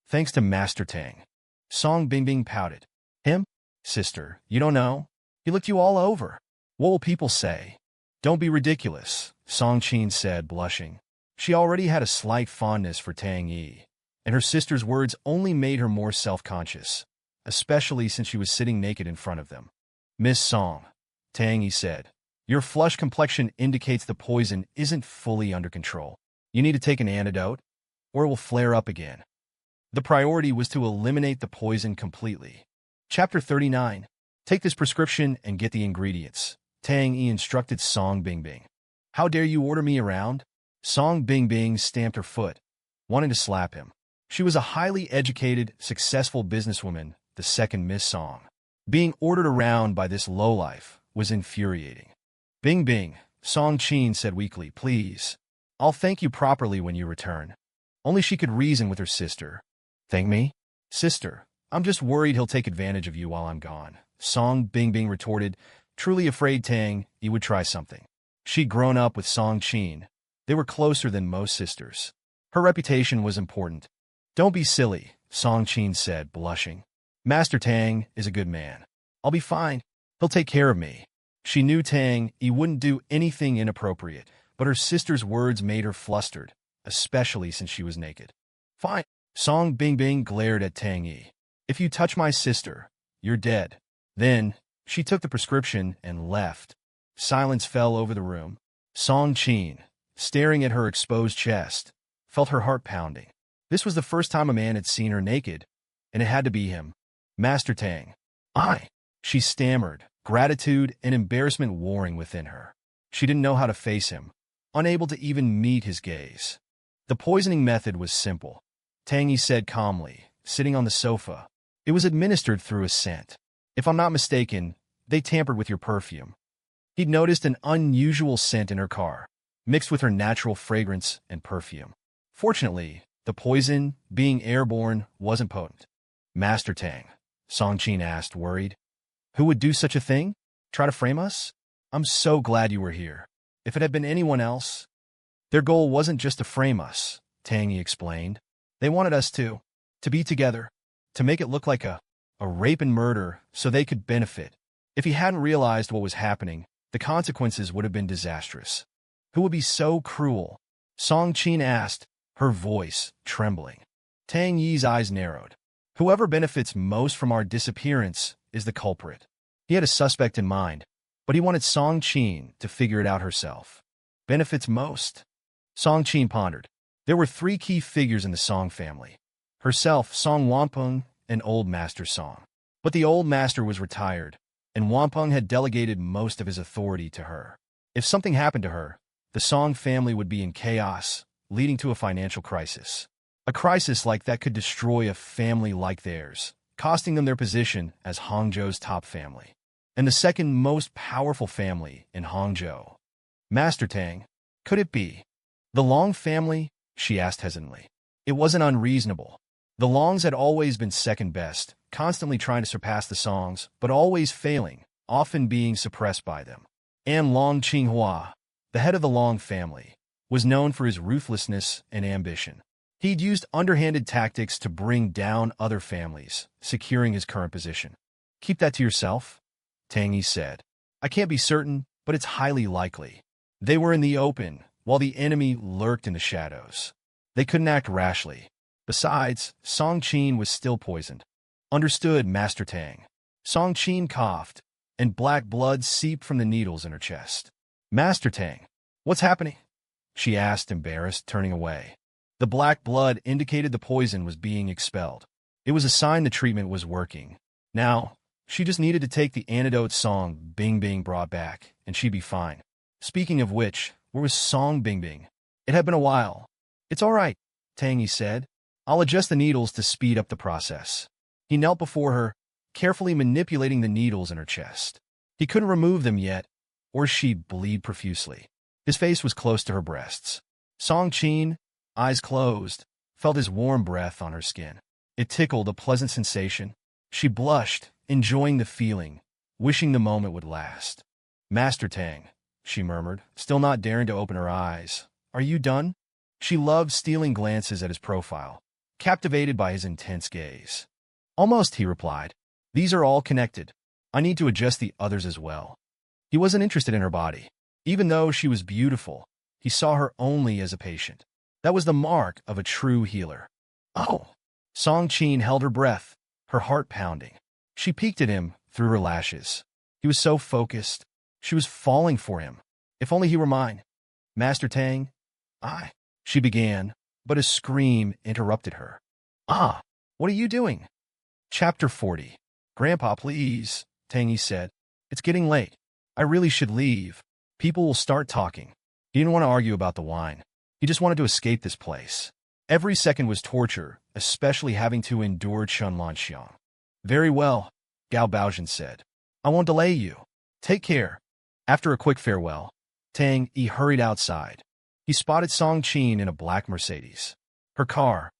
Thanks to Master Tang. Song Bingbing pouted. Him? Sister, you don't know? He looked you all over. What will people say? Don't be ridiculous, Song Qin said, blushing. She already had a slight fondness for Tang Yi, and her sister's words only made her more self-conscious, especially since she was sitting naked in front of them. Miss Song, Tang Yi said, your flush complexion indicates the poison isn't fully under control. You need to take an antidote, or it will flare up again. The priority was to eliminate the poison completely. Chapter 39. Take this prescription and get the ingredients, Tang Yi instructed Song Bingbing. How dare you order me around? Song Bingbing stamped her foot, wanting to slap him. She was a highly educated, successful businesswoman, the second Miss Song. Being ordered around by this lowlife was infuriating. Bingbing, Song Qin said weakly, please. I'll thank you properly when you return. Only she could reason with her sister. Thank me? Sister, I'm just worried he'll take advantage of you while I'm gone. Song Bingbing retorted, truly afraid Tang Yi would try something. She'd grown up with Song Qin. They were closer than most sisters. Her reputation was important. Don't be silly, Song Qin said, blushing. Master Tang is a good man. I'll be fine. He'll take care of me. She knew Tang Yi wouldn't do anything inappropriate, but her sister's words made her flustered, especially since she was naked. Fine. Song Bingbing glared at Tang Yi. If you touch my sister, you're dead. Then, she took the prescription and left. Silence fell over the room. Song Qin, staring at her exposed chest, felt her heart pounding. This was the first time a man had seen her naked, and it had to be him. Master Tang. She stammered, gratitude and embarrassment warring within her. She didn't know how to face him, unable to even meet his gaze. The poisoning method was simple. Tang Yi said calmly, sitting on the sofa. It was administered through a scent. If I'm not mistaken, they tampered with your perfume. He'd noticed an unusual scent in her car, mixed with her natural fragrance and perfume. Fortunately, the poison, being airborne, wasn't potent. Master Tang, Song Qin asked, worried. Who would do such a thing? Try to frame us? I'm so glad you were here. If it had been anyone else... Their goal wasn't just to frame us, Tang Yi explained. They wanted us to be together, to make it look like a rape and murder so they could benefit. If he hadn't realized what was happening, the consequences would have been disastrous. Who would be so cruel? Song Qin asked, her voice trembling. Tang Yi's eyes narrowed. Whoever benefits most from our disappearance is the culprit. He had a suspect in mind, but he wanted Song Qin to figure it out herself. Benefits most? Song Qin pondered. There were 3 key figures in the Song family. Herself, Song Wampeng, and Old Master Song. But the Old Master was retired, and Wampeng had delegated most of his authority to her. If something happened to her, the Song family would be in chaos, leading to a financial crisis. A crisis like that could destroy a family like theirs, costing them their position as Hangzhou's top family, and the second most powerful family in Hangzhou. Master Tang, could it be the Long family? She asked hesitantly. It wasn't unreasonable. The Longs had always been second best, constantly trying to surpass the Songs, but always failing, often being suppressed by them. And Long Qinghua, the head of the Long family, was known for his ruthlessness and ambition. He'd used underhanded tactics to bring down other families, securing his current position. Keep that to yourself, Tang Yi said. I can't be certain, but it's highly likely. They were in the open, while the enemy lurked in the shadows. They couldn't act rashly. Besides, Song Qin was still poisoned. Understood, Master Tang. Song Qin coughed, and black blood seeped from the needles in her chest. Master Tang, what's happening? She asked, embarrassed, turning away. The black blood indicated the poison was being expelled. It was a sign the treatment was working. Now, she just needed to take the antidote Song Bingbing brought back, and she'd be fine. Speaking of which, where was Song Bingbing? It had been a while. It's all right, Tang Yi said. I'll adjust the needles to speed up the process. He knelt before her, carefully manipulating the needles in her chest. He couldn't remove them yet, or she'd bleed profusely. His face was close to her breasts. Song Qin, eyes closed, felt his warm breath on her skin. It tickled, a pleasant sensation. She blushed, enjoying the feeling, wishing the moment would last. Master Tang, she murmured, still not daring to open her eyes. Are you done? She loved stealing glances at his profile, captivated by his intense gaze. Almost, he replied. These are all connected. I need to adjust the others as well. He wasn't interested in her body. Even though she was beautiful, he saw her only as a patient. That was the mark of a true healer. Oh! Song Qin held her breath, her heart pounding. She peeked at him through her lashes. He was so focused. She was falling for him. If only he were mine. Master Tang? She began, but a scream interrupted her. What are you doing? Chapter 40. Grandpa, please, Tang Yi said. It's getting late. I really should leave. People will start talking. He didn't want to argue about the wine. He just wanted to escape this place. Every second was torture, especially having to endure Chun Lanxiang. Very well, Gao Baozhen said. I won't delay you. Take care. After a quick farewell, Tang Yi hurried outside. He spotted Song Qin in a black Mercedes. Her car,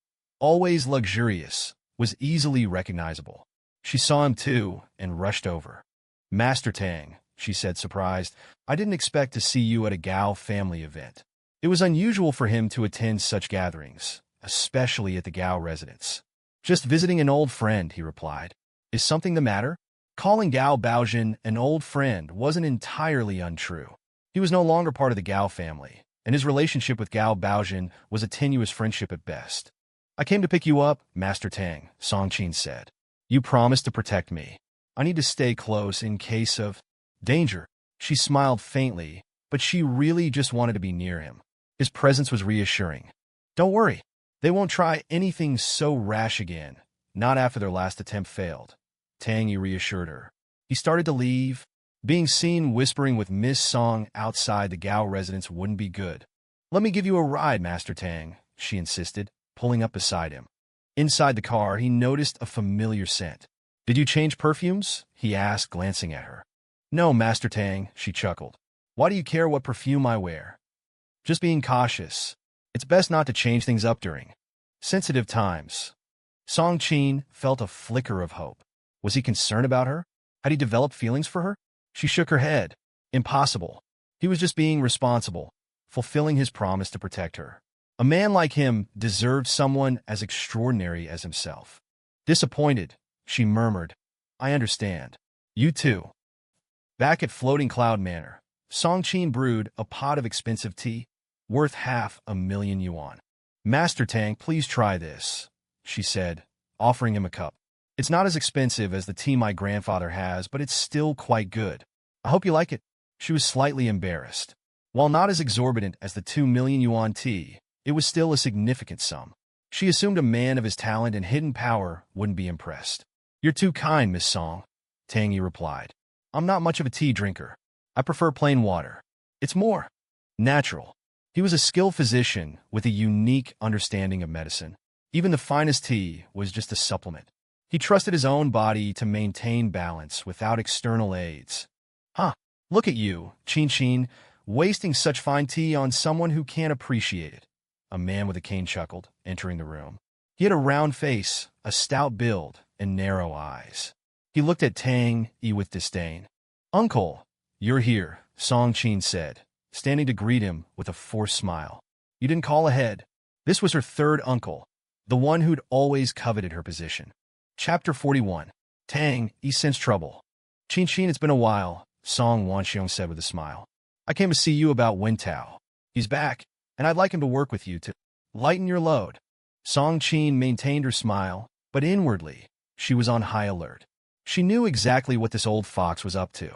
always luxurious, was easily recognizable. She saw him too and rushed over. Master Tang, she said, surprised, I didn't expect to see you at a Gao family event. It was unusual for him to attend such gatherings, especially at the Gao residence. Just visiting an old friend, he replied. Is something the matter? Calling Gao Baozhen an old friend wasn't entirely untrue. He was no longer part of the Gao family, and his relationship with Gao Baozhen was a tenuous friendship at best. I came to pick you up, Master Tang, Song Qin said. You promised to protect me. I need to stay close in case of danger. She smiled faintly, but she really just wanted to be near him. His presence was reassuring. Don't worry. They won't try anything so rash again, not after their last attempt failed. Tang Yi reassured her. He started to leave. Being seen whispering with Miss Song outside the Gao residence wouldn't be good. Let me give you a ride, Master Tang, she insisted, pulling up beside him. Inside the car, he noticed a familiar scent. Did you change perfumes? He asked, glancing at her. No, Master Tang, she chuckled. Why do you care what perfume I wear? Just being cautious. It's best not to change things up during sensitive times. Song Qin felt a flicker of hope. Was he concerned about her? Had he developed feelings for her? She shook her head. Impossible. He was just being responsible, fulfilling his promise to protect her. A man like him deserved someone as extraordinary as himself. Disappointed, she murmured, I understand. You too. Back at Floating Cloud Manor, Song Qin brewed a pot of expensive tea, worth 500,000 yuan. Master Tang, please try this, she said, offering him a cup. It's not as expensive as the tea my grandfather has, but it's still quite good. I hope you like it. She was slightly embarrassed. While not as exorbitant as the 2 million yuan tea, it was still a significant sum. She assumed a man of his talent and hidden power wouldn't be impressed. You're too kind, Miss Song, Tang Yi replied. I'm not much of a tea drinker. I prefer plain water. It's more natural. He was a skilled physician with a unique understanding of medicine. Even the finest tea was just a supplement. He trusted his own body to maintain balance without external aids. Huh, look at you, Qin, wasting such fine tea on someone who can't appreciate it. A man with a cane chuckled, entering the room. He had a round face, a stout build, and narrow eyes. He looked at Tang Yi with disdain. Uncle, you're here, Song Qin said, standing to greet him with a forced smile. You didn't call ahead. This was her third uncle, the one who'd always coveted her position. Chapter 41. Tang Yi sensed trouble. Qin, it's been a while, Song Wanxiong said with a smile. I came to see you about Wen Tao. He's back, and I'd like him to work with you to lighten your load. Song Qin maintained her smile, but inwardly, she was on high alert. She knew exactly what this old fox was up to.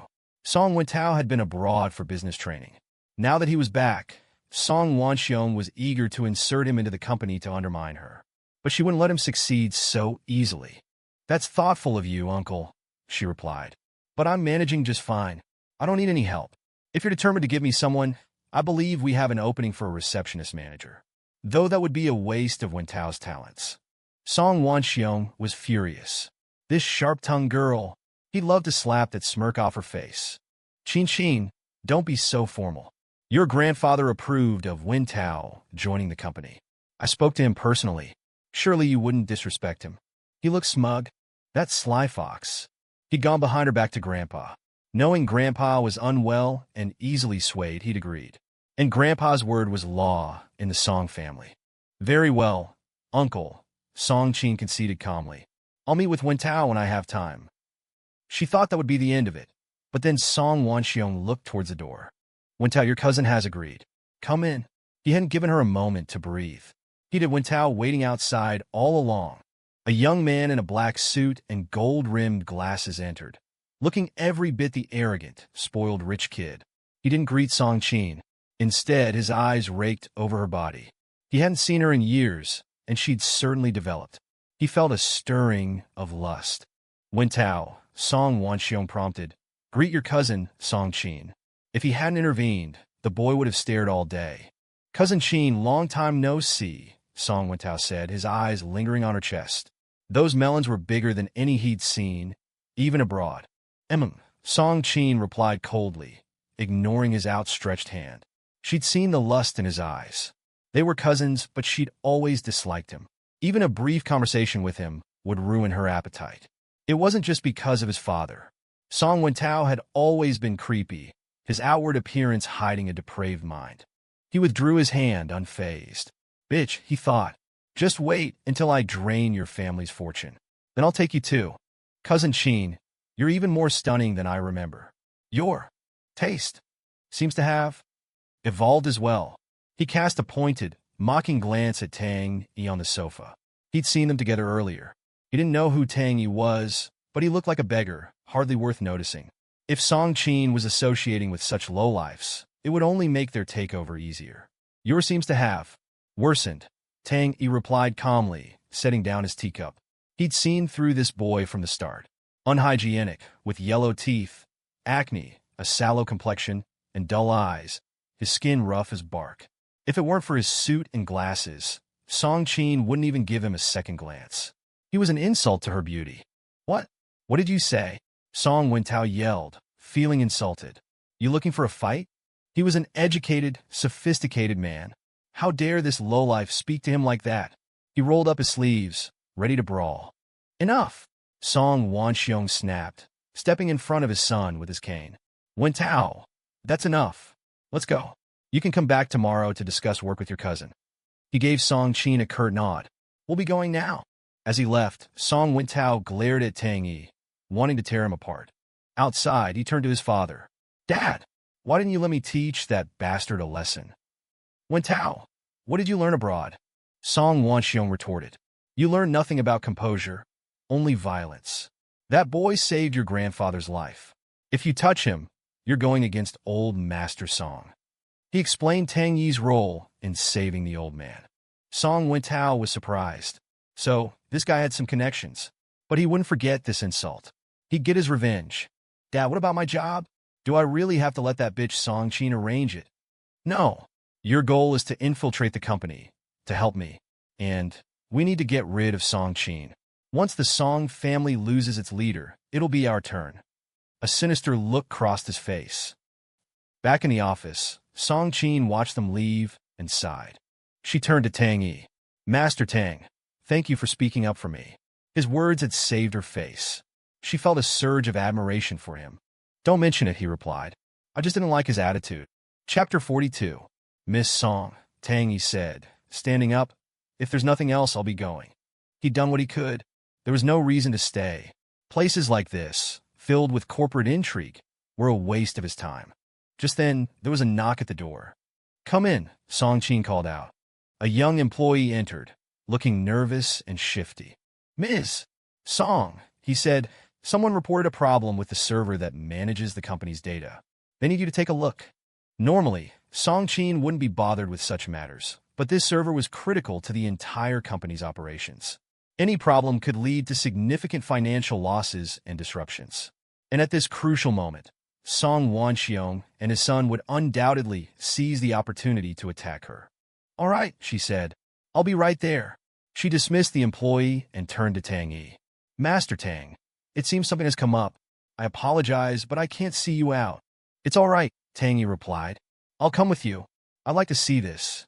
Song Wen Tao had been abroad for business training. Now that he was back, Song Wanxiong was eager to insert him into the company to undermine her. But she wouldn't let him succeed so easily. That's thoughtful of you, uncle, she replied. But I'm managing just fine. I don't need any help. If you're determined to give me someone, I believe we have an opening for a receptionist manager. Though that would be a waste of Wen Tao's talents. Song Wanxiong was furious. This sharp-tongued girl, he loved to slap that smirk off her face. Qin, don't be so formal. Your grandfather approved of Wen Tao joining the company. I spoke to him personally. Surely you wouldn't disrespect him. He looked smug. That sly fox. He'd gone behind her back to Grandpa. Knowing Grandpa was unwell and easily swayed, he'd agreed. And Grandpa's word was law in the Song family. Very well, Uncle, Song Qin conceded calmly. I'll meet with Wen Tao when I have time. She thought that would be the end of it, but then Song Wanxiong looked towards the door. Wen Tao, your cousin has agreed. Come in. He hadn't given her a moment to breathe. He'd had Wen Tao waiting outside all along. A young man in a black suit and gold-rimmed glasses entered, looking every bit the arrogant, spoiled rich kid. He didn't greet Song Qin. Instead, his eyes raked over her body. He hadn't seen her in years, and she'd certainly developed. He felt a stirring of lust. Wen Tao, Song Wanxiong prompted. Greet your cousin, Song Qin. If he hadn't intervened, the boy would have stared all day. "Cousin Chin, long time no see," Song Wentao said, his eyes lingering on her chest. Those melons were bigger than any he'd seen, even abroad. Song Chin replied coldly, ignoring his outstretched hand. She'd seen the lust in his eyes. They were cousins, but she'd always disliked him. Even a brief conversation with him would ruin her appetite. It wasn't just because of his father. Song Wentao had always been creepy, his outward appearance hiding a depraved mind. He withdrew his hand, unfazed. "Bitch," he thought, "just wait until I drain your family's fortune. Then I'll take you too. Cousin Chin, you're even more stunning than I remember. Your taste seems to have evolved as well." He cast a pointed, mocking glance at Tang Yi on the sofa. He'd seen them together earlier. He didn't know who Tang Yi was, but he looked like a beggar, hardly worth noticing. If Song Chin was associating with such lowlifes, it would only make their takeover easier. "Yours seems to have worsened," Tang Yi replied calmly, setting down his teacup. He'd seen through this boy from the start. Unhygienic, with yellow teeth, acne, a sallow complexion, and dull eyes, his skin rough as bark. If it weren't for his suit and glasses, Song Chin wouldn't even give him a second glance. He was an insult to her beauty. What? What did you say?" Song Wentao yelled, feeling insulted. "You looking for a fight?" He was an educated, sophisticated man. How dare this lowlife speak to him like that? He rolled up his sleeves, ready to brawl. "Enough!" Song Wanxiong snapped, stepping in front of his son with his cane. "Wentao, that's enough. Let's go. You can come back tomorrow to discuss work with your cousin." He gave Song Chin a curt nod. "We'll be going now." As he left, Song Wentao glared at Tang Yi, wanting to tear him apart. Outside, he turned to his father. "Dad, why didn't you let me teach that bastard a lesson?" "Wentao, what did you learn abroad?" Song Wanxiong retorted. "You learned nothing about composure, only violence. That boy saved your grandfather's life. If you touch him, you're going against old Master Song." He explained Tang Yi's role in saving the old man. Song Wentao was surprised. So, this guy had some connections. But he wouldn't forget this insult. He'd get his revenge. "Dad, what about my job? Do I really have to let that bitch Song Chin arrange it?" "No. Your goal is to infiltrate the company, to help me. And we need to get rid of Song Chin. Once the Song family loses its leader, it'll be our turn." A sinister look crossed his face. Back in the office, Song Chin watched them leave and sighed. She turned to Tang Yi. "Master Tang, thank you for speaking up for me." His words had saved her face. She felt a surge of admiration for him. "Don't mention it," he replied. "I just didn't like his attitude." Chapter 42. "Miss Song," Tang Yi said, standing up. "If there's nothing else, I'll be going." He'd done what he could. There was no reason to stay. Places like this, filled with corporate intrigue, were a waste of his time. Just then, there was a knock at the door. "Come in," Song Chin called out. A young employee entered, looking nervous and shifty. "Ms. Song," he said, "someone reported a problem with the server that manages the company's data. They need you to take a look." Normally, Song Chin wouldn't be bothered with such matters, but this server was critical to the entire company's operations. Any problem could lead to significant financial losses and disruptions. And at this crucial moment, Song Wanxiong and his son would undoubtedly seize the opportunity to attack her. "All right," she said. "I'll be right there." She dismissed the employee and turned to Tang Yi. "Master Tang, it seems something has come up. I apologize, but I can't see you out." "It's all right," Tang Yi replied. "I'll come with you. I'd like to see this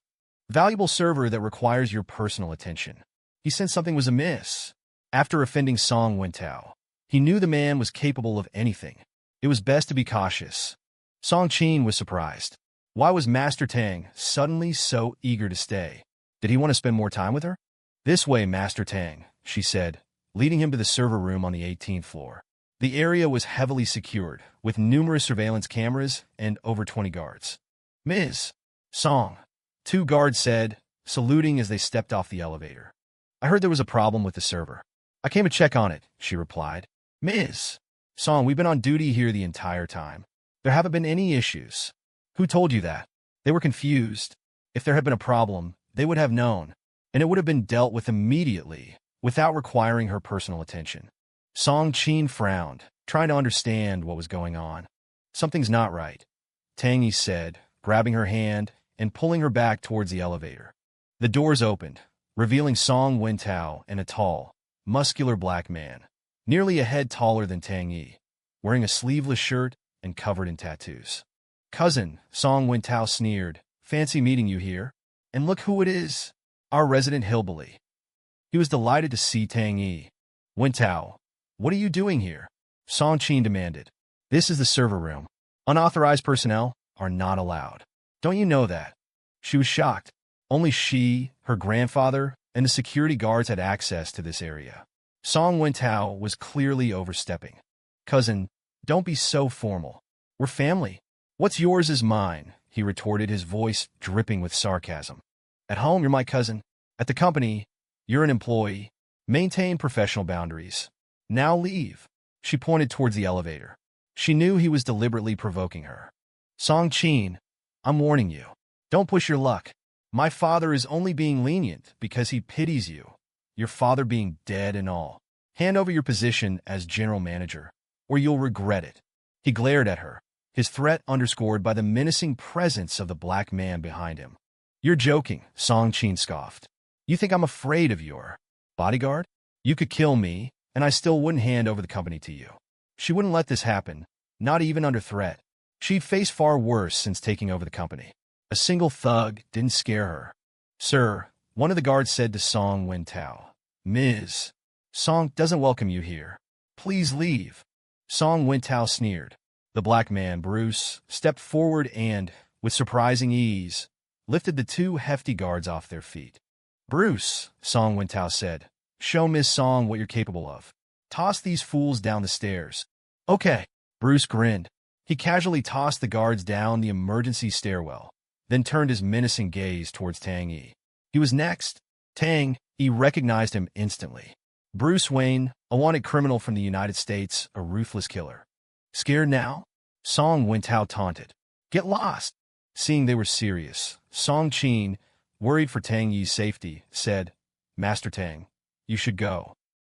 valuable server that requires your personal attention." He sensed something was amiss. After offending Song Wentao, he knew the man was capable of anything. It was best to be cautious. Song Chin was surprised. Why was Master Tang suddenly so eager to stay? Did he want to spend more time with her? "This way, Master Tang," she said, leading him to the server room on the 18th floor. The area was heavily secured, with numerous surveillance cameras and over 20 guards. "Ms. Song," two guards said, saluting as they stepped off the elevator. "I heard there was a problem with the server." "I came to check on it," she replied. "Ms. Song, we've been on duty here the entire time. There haven't been any issues." "Who told you that?" They were confused. If there had been a problem, they would have known, and it would have been dealt with immediately, without requiring her personal attention. Song Chin frowned, trying to understand what was going on. "Something's not right," Tang Yi said, grabbing her hand and pulling her back towards the elevator. The doors opened, revealing Song Wintao and a tall, muscular black man, nearly a head taller than Tang Yi, wearing a sleeveless shirt and covered in tattoos. "Cousin," Song Wintao sneered, "fancy meeting you here. And look who it is, our resident hillbilly." He was delighted to see Tang Yi. "Wintao, what are you doing here?" Song Qin demanded. "This is the server room. Unauthorized personnel are not allowed. Don't you know that?" She was shocked. Only she, her grandfather, and the security guards had access to this area. Song Wintao was clearly overstepping. "Cousin, don't be so formal. We're family. What's yours is mine," he retorted, his voice dripping with sarcasm. "At home, you're my cousin. At the company, you're an employee. Maintain professional boundaries. Now leave." She pointed towards the elevator. She knew he was deliberately provoking her. "Song Qin, I'm warning you. Don't push your luck. My father is only being lenient because he pities you, your father being dead and all. Hand over your position as general manager, or you'll regret it." He glared at her, his threat underscored by the menacing presence of the black man behind him. "You're joking," Song Qin scoffed. "You think I'm afraid of your bodyguard? You could kill me, and I still wouldn't hand over the company to you." She wouldn't let this happen, not even under threat. She'd faced far worse since taking over the company. A single thug didn't scare her. "Sir," one of the guards said to Song Wintao. "Ms. Song doesn't welcome you here. Please leave." Song Wintao sneered. The black man, Bruce, stepped forward and, with surprising ease, lifted the two hefty guards off their feet. "Bruce," Song Wintao said, "show Miss Song what you're capable of. Toss these fools down the stairs." "Okay." Bruce grinned. He casually tossed the guards down the emergency stairwell, then turned his menacing gaze towards Tang Yi. He was next. Tang Yi recognized him instantly. Bruce Wayne, a wanted criminal from the United States, a ruthless killer. "Scared now?" Song Wintao taunted. "Get lost." Seeing they were serious, Song Qin, worried for Tang Yi's safety, said, "Master Tang, you should go."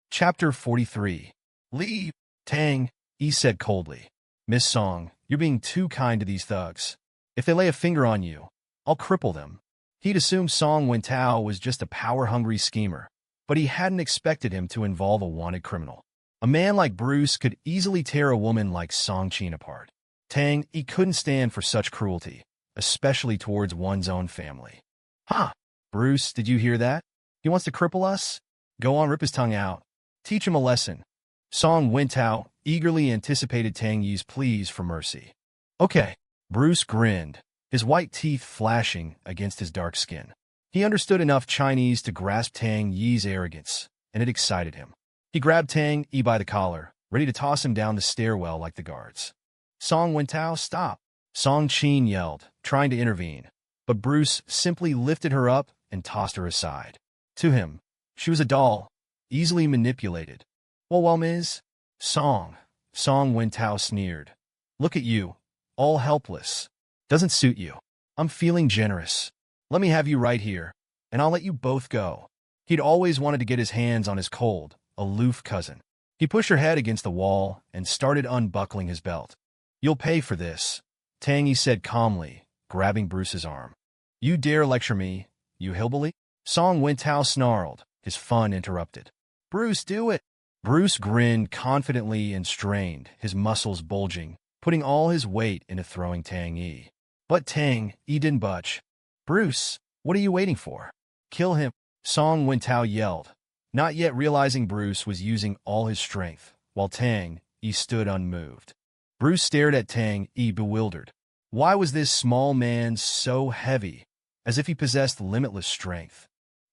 Chapter 43. "Leave." Tang Yi said coldly. "Miss Song, you're being too kind to these thugs. If they lay a finger on you, I'll cripple them." He'd assumed Song Wintao was just a power-hungry schemer, but he hadn't expected him to involve a wanted criminal. A man like Bruce could easily tear a woman like Song Qin apart. Tang Yi couldn't stand for such cruelty, especially towards one's own family. "Huh, Bruce, did you hear that? He wants to cripple us? Go on, rip his tongue out. Teach him a lesson." Song Wintao eagerly anticipated Tang Yi's pleas for mercy. "Okay." Bruce grinned, his white teeth flashing against his dark skin. He understood enough Chinese to grasp Tang Yi's arrogance, and it excited him. He grabbed Tang Yi by the collar, ready to toss him down the stairwell like the guards. "Song Wintao, stop!" Song Qin yelled, trying to intervene, but Bruce simply lifted her up and tossed her aside. To him, she was a doll, easily manipulated. Well, Ms. Song Wintao sneered. "Look at you, all helpless. Doesn't suit you. I'm feeling generous. Let me have you right here, and I'll let you both go." He'd always wanted to get his hands on his cold, aloof cousin. He pushed her head against the wall and started unbuckling his belt. "You'll pay for this," Tang Yi said calmly, grabbing Bruce's arm. "You dare lecture me, you hillbilly?" Song Wintao snarled, his fun interrupted. "Bruce, do it!" Bruce grinned confidently and strained, his muscles bulging, putting all his weight into throwing Tang Yi. But Tang Yi didn't budge. "Bruce, what are you waiting for? Kill him!" Song Wintao yelled, not yet realizing Bruce was using all his strength, while Tang Yi stood unmoved. Bruce stared at Tang Yi bewildered. Why was this small man so heavy, as if he possessed limitless strength?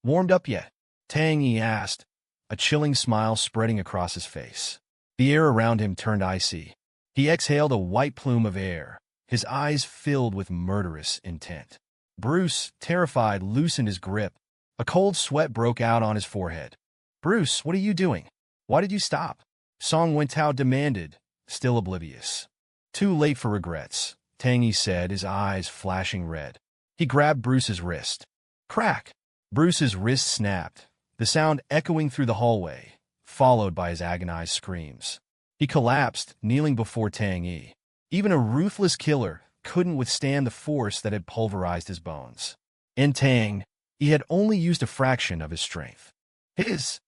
"Warmed up yet?" Tang Yi asked, a chilling smile spreading across his face. The air around him turned icy. He exhaled a white plume of air, his eyes filled with murderous intent. Bruce, terrified, loosened his grip. A cold sweat broke out on his forehead. "Bruce, what are you doing? Why did you stop?" Song Wintao demanded, still oblivious. "Too late for regrets," Tang Yi said, his eyes flashing red. He grabbed Bruce's wrist. Crack! Bruce's wrist snapped, the sound echoing through the hallway, followed by his agonized screams. He collapsed, kneeling before Tang Yi. Even a ruthless killer couldn't withstand the force that had pulverized his bones. In Tang, he had only used a fraction of his strength. His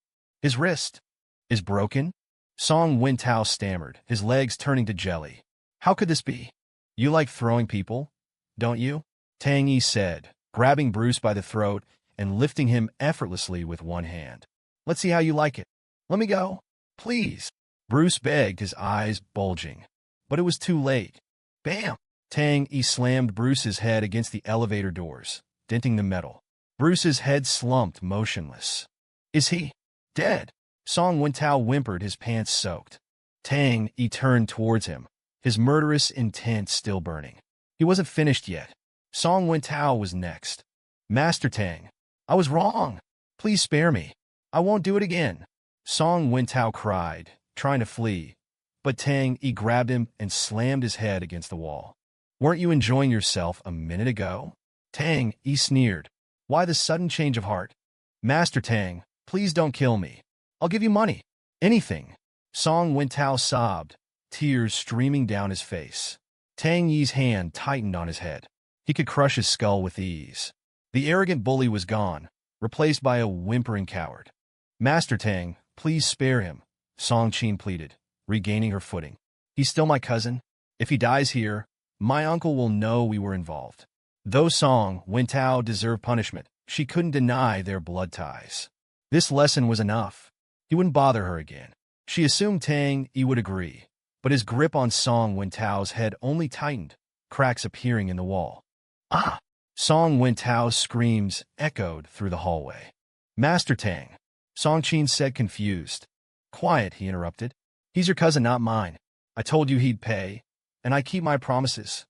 wrist is broken? Song Wintao stammered, his legs turning to jelly. How could this be? You like throwing people, don't you? Tang Yi said, grabbing Bruce by the throat and lifting him effortlessly with one hand. Let's see how you like it. Let me go, please. Bruce begged, his eyes bulging. But it was too late. Bam! Tang Yi slammed Bruce's head against the elevator doors, denting the metal. Bruce's head slumped, motionless. Is he dead? Song Wintao whimpered, his pants soaked. Tang Yi turned towards him, his murderous intent still burning. He wasn't finished yet. Song Wintao was next. Master Tang, I was wrong. Please spare me. I won't do it again. Song Wintao cried, trying to flee, but Tang Yi grabbed him and slammed his head against the wall. Weren't you enjoying yourself a minute ago? Tang Yi sneered. Why the sudden change of heart? Master Tang, please don't kill me. I'll give you money. Anything. Song Wintao sobbed, tears streaming down his face. Tang Yi's hand tightened on his head. He could crush his skull with ease. The arrogant bully was gone, replaced by a whimpering coward. Master Tang, please spare him, Song Qin pleaded, regaining her footing. He's still my cousin. If he dies here, my uncle will know we were involved. Though Song Wintao deserved punishment, she couldn't deny their blood ties. This lesson was enough. He wouldn't bother her again. She assumed Tang Yi would agree, but his grip on Song Wintao's head only tightened, cracks appearing in the wall. Ah! Song Wintao's screams echoed through the hallway. Master Tang, Song Qin said, confused. Quiet, he interrupted. He's your cousin, not mine. I told you he'd pay, and I keep my promises.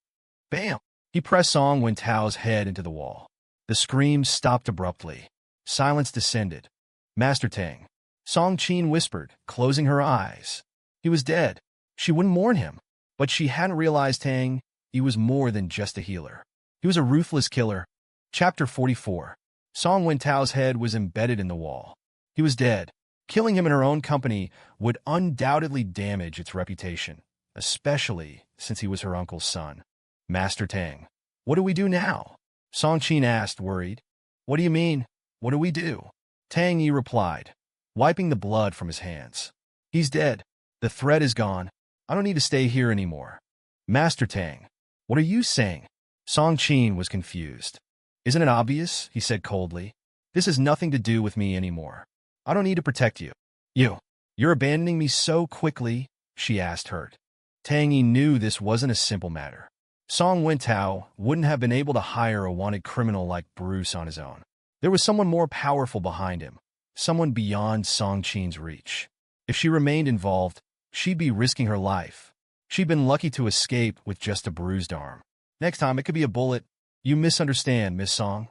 Bam! He pressed Song Wintao's head into the wall. The screams stopped abruptly. Silence descended. Master Tang, Song Qin whispered, closing her eyes. He was dead. She wouldn't mourn him, but she hadn't realized Tang Yi was more than just a healer. He was a ruthless killer. Chapter 44. Song Wintao's head was embedded in the wall. He was dead. Killing him in her own company would undoubtedly damage its reputation, especially since he was her uncle's son. Master Tang, what do we do now? Song Qin asked, worried. What do you mean? What do we do? Tang Yi replied, wiping the blood from his hands. He's dead. The threat is gone. I don't need to stay here anymore. Master Tang, what are you saying? Song Qin was confused. Isn't it obvious? He said coldly. This has nothing to do with me anymore. I don't need to protect you. You're abandoning me so quickly? She asked, hurt. Tang Yi knew this wasn't a simple matter. Song Wintao wouldn't have been able to hire a wanted criminal like Bruce on his own. There was someone more powerful behind him, someone beyond Song Qin's reach. If she remained involved, she'd be risking her life. She'd been lucky to escape with just a bruised arm. Next time, it could be a bullet. You misunderstand, Miss Song,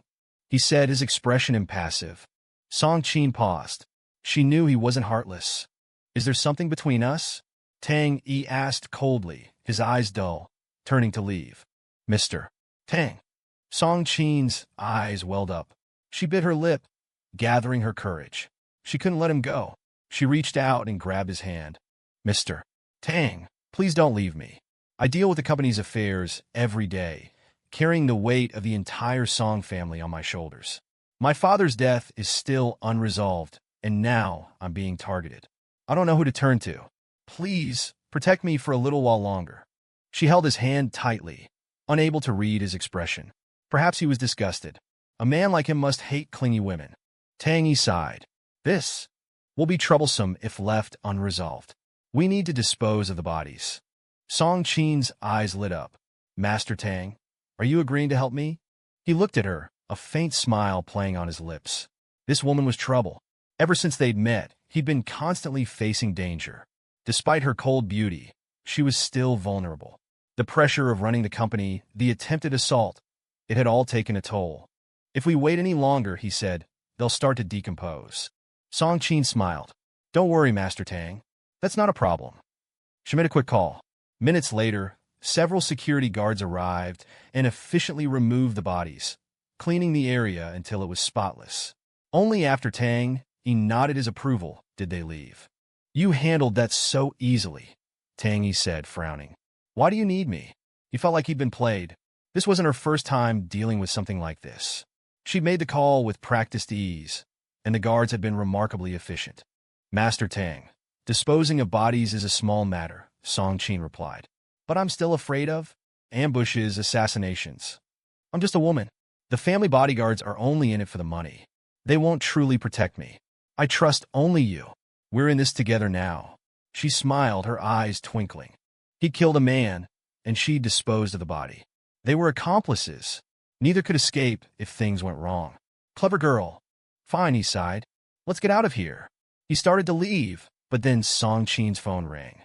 he said, his expression impassive. Song Qin paused. She knew he wasn't heartless. Is there something between us? Tang Yi asked coldly, his eyes dull, turning to leave. Mr. Tang. Song Qin's eyes welled up. She bit her lip, gathering her courage. She couldn't let him go. She reached out and grabbed his hand. Mr. Tang, please don't leave me. I deal with the company's affairs every day, carrying the weight of the entire Song family on my shoulders. My father's death is still unresolved, and now I'm being targeted. I don't know who to turn to. Please, protect me for a little while longer. She held his hand tightly, unable to read his expression. Perhaps he was disgusted. A man like him must hate clingy women. Tang Yi sighed. This will be troublesome if left unresolved. We need to dispose of the bodies. Song Qin's eyes lit up. Master Tang, are you agreeing to help me? He looked at her, a faint smile playing on his lips. This woman was trouble. Ever since they'd met, he'd been constantly facing danger. Despite her cold beauty, she was still vulnerable. The pressure of running the company, the attempted assault, it had all taken a toll. If we wait any longer, he said, they'll start to decompose. Song Qin smiled. Don't worry, Master Tang. That's not a problem. She made a quick call. Minutes later, several security guards arrived and efficiently removed the bodies, cleaning the area until it was spotless. Only after Tang Yi nodded his approval did they leave. You handled that so easily, Tang Yi said, frowning. Why do you need me? He felt like he'd been played. This wasn't her first time dealing with something like this. She'd made the call with practiced ease, and the guards had been remarkably efficient. Master Tang, disposing of bodies is a small matter, Song Qin replied. But I'm still afraid of ambushes, assassinations. I'm just a woman. The family bodyguards are only in it for the money. They won't truly protect me. I trust only you. We're in this together now. She smiled, her eyes twinkling. He killed a man, and she disposed of the body. They were accomplices. Neither could escape if things went wrong. Clever girl. Fine, he sighed. Let's get out of here. He started to leave, but then Song Qin's phone rang.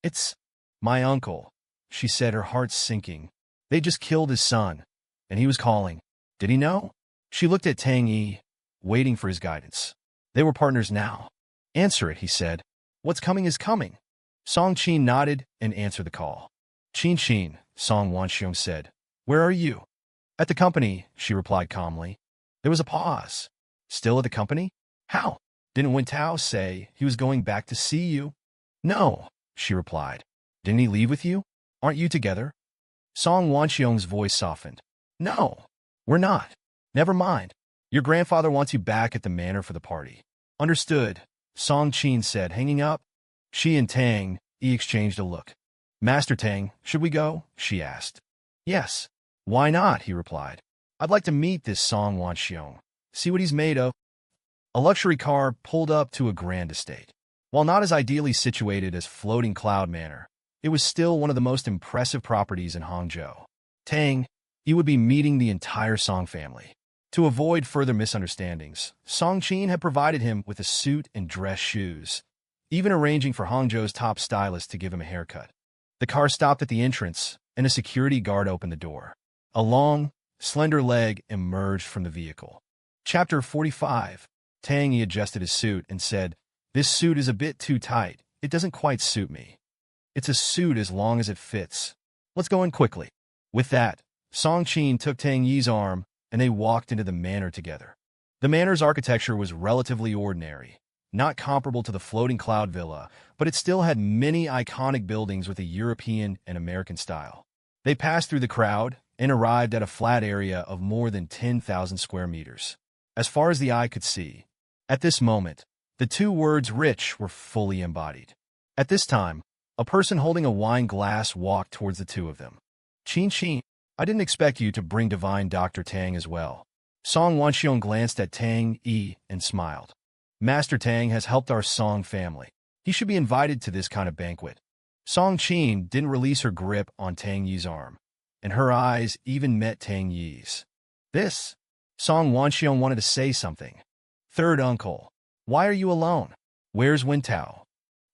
It's my uncle, she said, her heart sinking. They just killed his son, and he was calling. Did he know? She looked at Tang Yi, waiting for his guidance. They were partners now. Answer it, he said. What's coming is coming. Song Qin nodded and answered the call. Qin, Song Wanxiong said. Where are you? At the company, she replied calmly. There was a pause. Still at the company? How? Didn't Wen Tao say he was going back to see you? No, she replied. Didn't he leave with you? Aren't you together? Song Wanxiong's voice softened. No, we're not. Never mind. Your grandfather wants you back at the manor for the party. Understood, Song Qin said, hanging up. She and Tang Yi exchanged a look. Master Tang, should we go? She asked. Yes. Why not? He replied. I'd like to meet this Song Wanxiong. See what he's made of. A luxury car pulled up to a grand estate. While not as ideally situated as Floating Cloud Manor, it was still one of the most impressive properties in Hangzhou. Tang Yi would be meeting the entire Song family. To avoid further misunderstandings, Song Qin had provided him with a suit and dress shoes, even arranging for Hangzhou's top stylist to give him a haircut. The car stopped at the entrance, and a security guard opened the door. A long, slender leg emerged from the vehicle. Chapter 45. Tang Yi adjusted his suit and said, This suit is a bit too tight. It doesn't quite suit me. It's a suit as long as it fits. Let's go in quickly. With that, Song Qin took Tang Yi's arm, and they walked into the manor together. The manor's architecture was relatively ordinary, not comparable to the Floating Cloud Villa, but it still had many iconic buildings with a European and American style. They passed through the crowd and arrived at a flat area of more than 10,000 square meters. As far as the eye could see, at this moment, the two words rich were fully embodied. At this time, a person holding a wine glass walked towards the two of them. Qin, I didn't expect you to bring divine Dr. Tang as well. Song Wanxiong glanced at Tang Yi and smiled. Master Tang has helped our Song family. He should be invited to this kind of banquet. Song Qin didn't release her grip on Tang Yi's arm, and her eyes even met Tang Yi's. This? Song Wanxiong wanted to say something. Third uncle, why are you alone? Where's Wen Tao?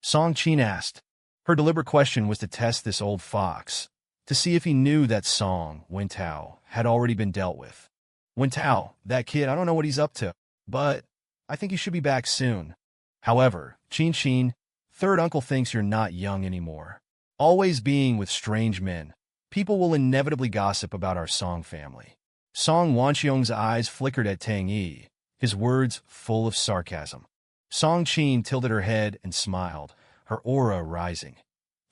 Song Qin asked. Her deliberate question was to test this old fox, to see if he knew that Song Wen Tao had already been dealt with. Wen Tao, that kid, I don't know what he's up to, but I think he should be back soon. However, Qin, third uncle thinks you're not young anymore. Always being with strange men, people will inevitably gossip about our Song family. Song Wanxiong's eyes flickered at Tang Yi, his words full of sarcasm. Song Qin tilted her head and smiled, her aura rising.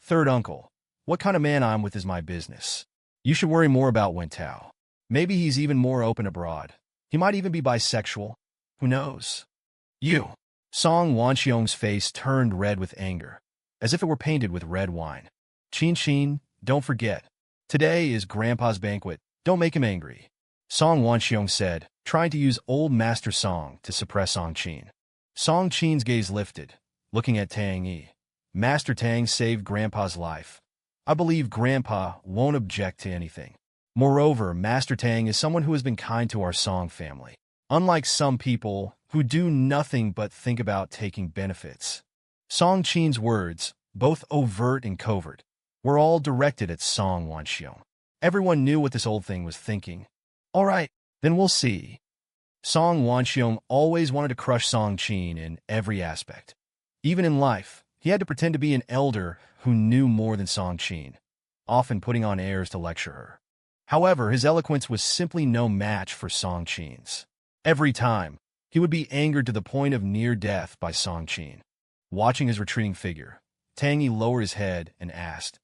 Third uncle, what kind of man I'm with is my business. You should worry more about Wen Tao. Maybe he's even more open abroad. He might even be bisexual. Who knows? You. Song Wanxiong's face turned red with anger, as if it were painted with red wine. Qin, don't forget. Today is Grandpa's banquet. Don't make him angry. Song Wanxiong said, trying to use old Master Song to suppress Song Qin. Song Qin's gaze lifted, looking at Tang Yi. Master Tang saved Grandpa's life. I believe Grandpa won't object to anything. Moreover, Master Tang is someone who has been kind to our Song family, unlike some people who do nothing but think about taking benefits. Song Qin's words, both overt and covert, were all directed at Song Wanxiong. Everyone knew what this old thing was thinking. All right, then we'll see. Song Wanxiong always wanted to crush Song Qin in every aspect. Even in life, he had to pretend to be an elder who knew more than Song Qin, often putting on airs to lecture her. However, his eloquence was simply no match for Song Qin's. Every time, he would be angered to the point of near death by Song Qin. Watching his retreating figure, Tang Yi lowered his head and asked,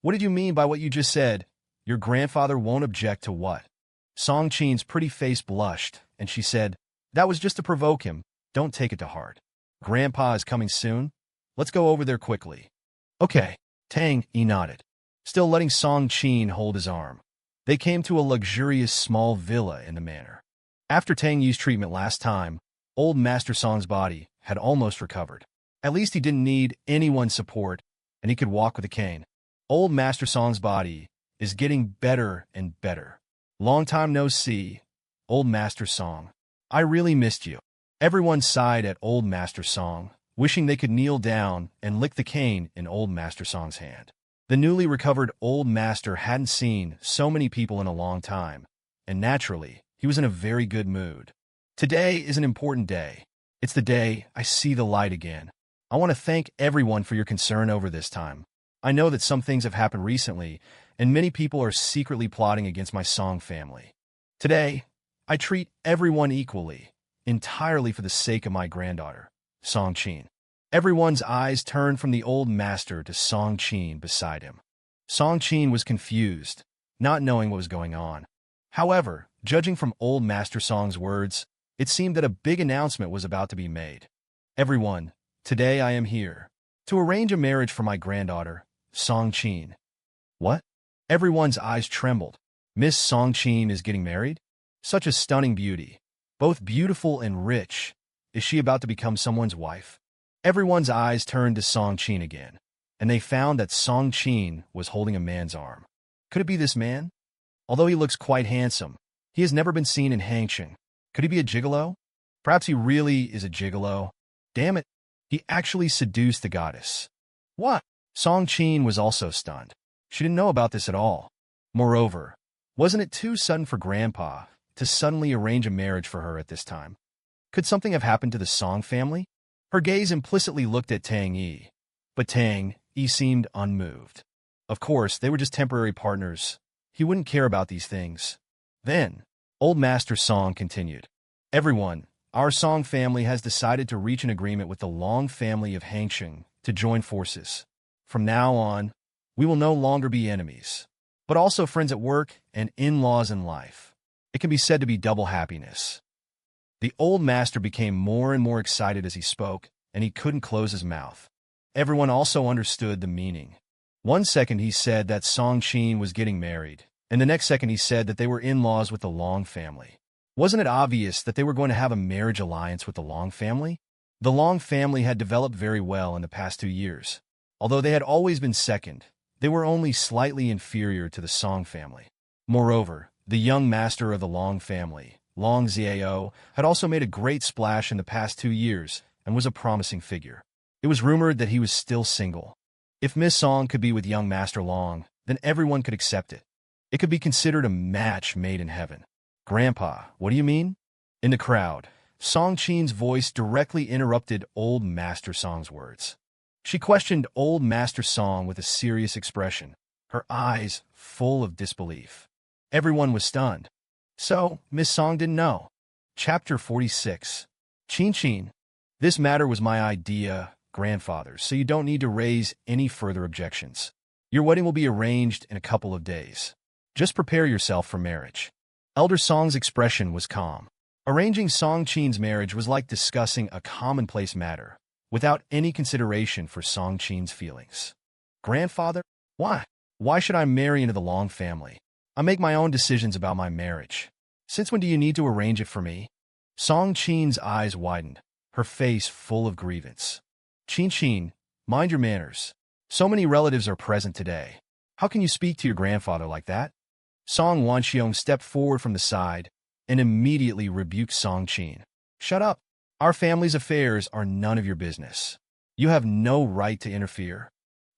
What did you mean by what you just said? Your grandfather won't object to what? Song Qin's pretty face blushed, and she said, that was just to provoke him. Don't take it to heart. Grandpa is coming soon. Let's go over there quickly. Okay. Tang Yi nodded, still letting Song Qin hold his arm. They came to a luxurious small villa in the manor. After Tang Yi's treatment last time, old Master Song's body had almost recovered. At least he didn't need anyone's support, and he could walk with a cane. Old Master Song's body is getting better and better. Long time no see, old Master Song. I really missed you. Everyone sighed at old Master Song, wishing they could kneel down and lick the cane in old Master Song's hand. The newly recovered old master hadn't seen so many people in a long time, and naturally, he was in a very good mood. Today is an important day. It's the day I see the light again. I want to thank everyone for your concern over this time. I know that some things have happened recently, and many people are secretly plotting against my Song family. Today, I treat everyone equally, entirely for the sake of my granddaughter, Song Qin. Everyone's eyes turned from the old master to Song Qin beside him. Song Qin was confused, not knowing what was going on. However, judging from old Master Song's words, it seemed that a big announcement was about to be made. Everyone, today I am here to arrange a marriage for my granddaughter, Song Qin. What? Everyone's eyes trembled. Miss Song Qin is getting married? Such a stunning beauty. Both beautiful and rich. Is she about to become someone's wife? Everyone's eyes turned to Song Qin again, and they found that Song Qin was holding a man's arm. Could it be this man? Although he looks quite handsome, he has never been seen in Hangsheng. Could he be a gigolo? Perhaps he really is a gigolo. Damn it, he actually seduced the goddess. What? Song Qin was also stunned. She didn't know about this at all. Moreover, wasn't it too sudden for Grandpa to suddenly arrange a marriage for her at this time? Could something have happened to the Song family? Her gaze implicitly looked at Tang Yi, but Tang Yi seemed unmoved. Of course, they were just temporary partners. He wouldn't care about these things. Then, old Master Song continued. Everyone, our Song family has decided to reach an agreement with the Long family of Hangsheng to join forces. From now on, we will no longer be enemies, but also friends at work and in-laws in life. It can be said to be double happiness. The old master became more and more excited as he spoke, and he couldn't close his mouth. Everyone also understood the meaning. One second he said that Song Qin was getting married, and the next second he said that they were in-laws with the Long family. Wasn't it obvious that they were going to have a marriage alliance with the Long family? The Long family had developed very well in the past 2 years. Although they had always been second, they were only slightly inferior to the Song family. Moreover, the young master of the Long family, Long Xiao, had also made a great splash in the past 2 years and was a promising figure. It was rumored that he was still single. If Miss Song could be with young Master Long, then everyone could accept it. It could be considered a match made in heaven. Grandpa, what do you mean? In the crowd, Song Qin's voice directly interrupted old Master Song's words. She questioned old Master Song with a serious expression, her eyes full of disbelief. Everyone was stunned. So, Miss Song didn't know. Chapter 46. Qin. This matter was my idea, grandfather, so you don't need to raise any further objections. Your wedding will be arranged in a couple of days. Just prepare yourself for marriage. Elder Song's expression was calm. Arranging Song Qin's marriage was like discussing a commonplace matter, without any consideration for Song Qin's feelings. Grandfather? Why? Why should I marry into the Long family? I make my own decisions about my marriage. Since when do you need to arrange it for me? Song Qin's eyes widened, her face full of grievance. Qin, mind your manners. So many relatives are present today. How can you speak to your grandfather like that? Song Wanxiong stepped forward from the side and immediately rebuked Song Qin. Shut up. Our family's affairs are none of your business. You have no right to interfere.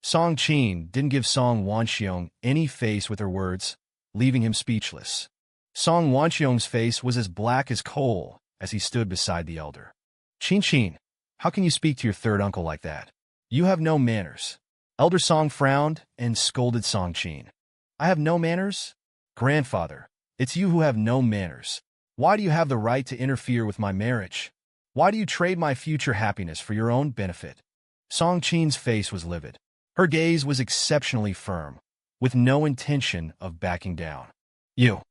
Song Qin didn't give Song Wanxiong any face with her words, leaving him speechless. Song Wanxiong's face was as black as coal as he stood beside the elder. Qin, how can you speak to your third uncle like that? You have no manners. Elder Song frowned and scolded Song Qin. I have no manners? Grandfather, it's you who have no manners. Why do you have the right to interfere with my marriage? Why do you trade my future happiness for your own benefit? Song Qin's face was livid. Her gaze was exceptionally firm. with no intention of backing down. You.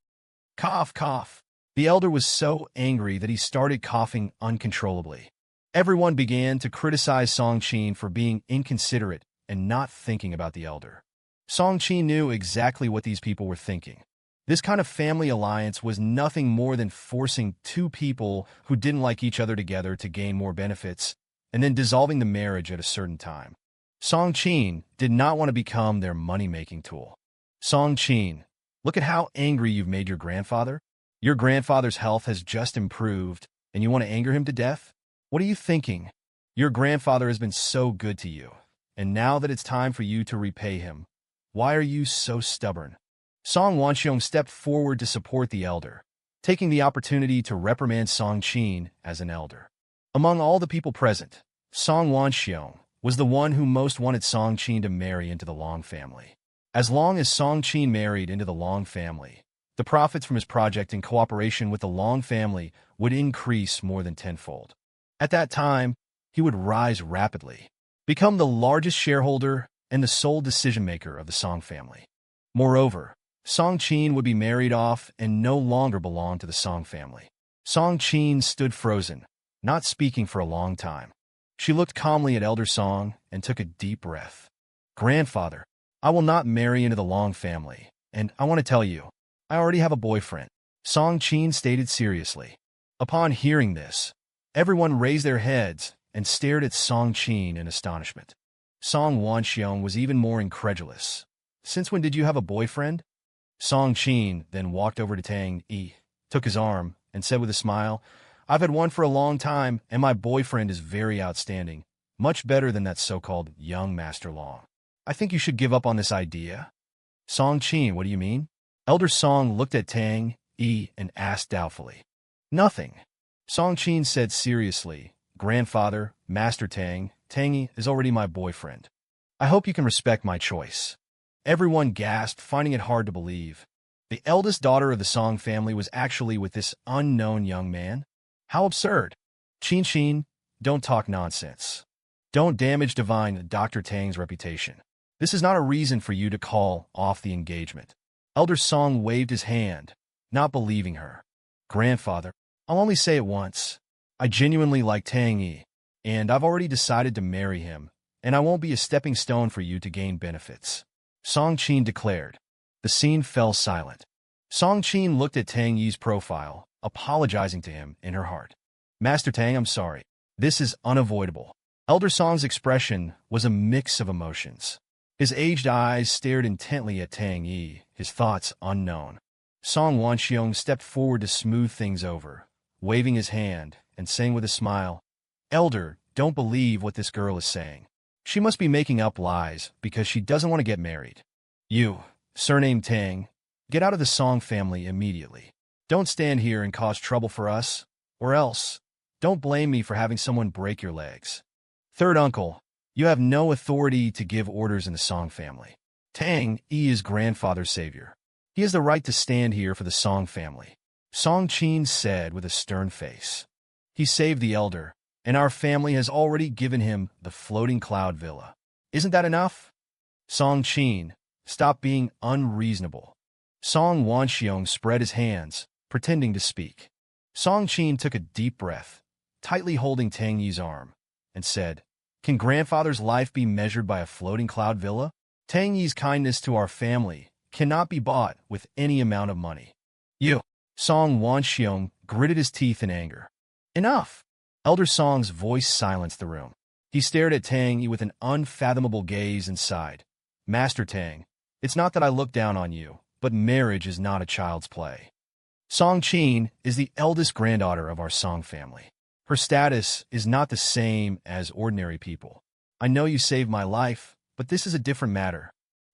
Cough, cough. The elder was so angry that he started coughing uncontrollably. Everyone began to criticize Song Qin for being inconsiderate and not thinking about the elder. Song Qin knew exactly what these people were thinking. This kind of family alliance was nothing more than forcing two people who didn't like each other together to gain more benefits, and then dissolving the marriage at a certain time. Song Qin did not want to become their money-making tool. Song Qin, look at how angry you've made your grandfather. Your grandfather's health has just improved, and you want to anger him to death? What are you thinking? Your grandfather has been so good to you, and now that it's time for you to repay him, why are you so stubborn? Song Wanxiong stepped forward to support the elder, taking the opportunity to reprimand Song Qin as an elder. Among all the people present, Song Wanxiong was the one who most wanted Song Qin to marry into the Long family. As long as Song Qin married into the Long family, the profits from his project in cooperation with the Long family would increase more than tenfold. At that time, he would rise rapidly, become the largest shareholder and the sole decision-maker of the Song family. Moreover, Song Qin would be married off and no longer belong to the Song family. Song Qin stood frozen, not speaking for a long time. She looked calmly at Elder Song and took a deep breath. Grandfather, I will not marry into the Long family, and I want to tell you, I already have a boyfriend, Song Qin stated seriously. Upon hearing this, everyone raised their heads and stared at Song Qin in astonishment. Song Wanxiong was even more incredulous. Since when did you have a boyfriend? Song Qin then walked over to Tang Yi, took his arm, and said with a smile, I've had one for a long time, and my boyfriend is very outstanding, much better than that so-called young Master Long. I think you should give up on this idea. Song Qin, what do you mean? Elder Song looked at Tang Yi and asked doubtfully. Nothing. Song Qin said seriously, Grandfather, Master Tang Yi is already my boyfriend. I hope you can respect my choice. Everyone gasped, finding it hard to believe. The eldest daughter of the Song family was actually with this unknown young man? How absurd. Qin, don't talk nonsense. Don't damage divine Dr. Tang's reputation. This is not a reason for you to call off the engagement. Elder Song waved his hand, not believing her. Grandfather, I'll only say it once. I genuinely like Tang Yi, and I've already decided to marry him, and I won't be a stepping stone for you to gain benefits. Song Qin declared. The scene fell silent. Song Qin looked at Tang Yi's profile, apologizing to him in her heart. Master Tang, I'm sorry. This is unavoidable. Elder Song's expression was a mix of emotions. His aged eyes stared intently at Tang Yi, his thoughts unknown. Song Wanxiong stepped forward to smooth things over, waving his hand and saying with a smile, Elder, don't believe what this girl is saying. She must be making up lies because she doesn't want to get married. You, surnamed Tang, get out of the Song family immediately. Don't stand here and cause trouble for us, or else, don't blame me for having someone break your legs. Third uncle, you have no authority to give orders in the Song family. Tang Yi is grandfather's savior. He has the right to stand here for the Song family. Song Qin said with a stern face. He saved the elder, and our family has already given him the floating cloud villa. Isn't that enough? Song Qin, stop being unreasonable. Song Wanxiong spread his hands, pretending to speak. Song Qin took a deep breath, tightly holding Tang Yi's arm, and said, Can grandfather's life be measured by a floating cloud villa? Tang Yi's kindness to our family cannot be bought with any amount of money. You, Song Wanxiong gritted his teeth in anger. Enough! Elder Song's voice silenced the room. He stared at Tang Yi with an unfathomable gaze and sighed. Master Tang, it's not that I look down on you, but marriage is not a child's play. Song Qin is the eldest granddaughter of our Song family. Her status is not the same as ordinary people. I know you saved my life, but this is a different matter.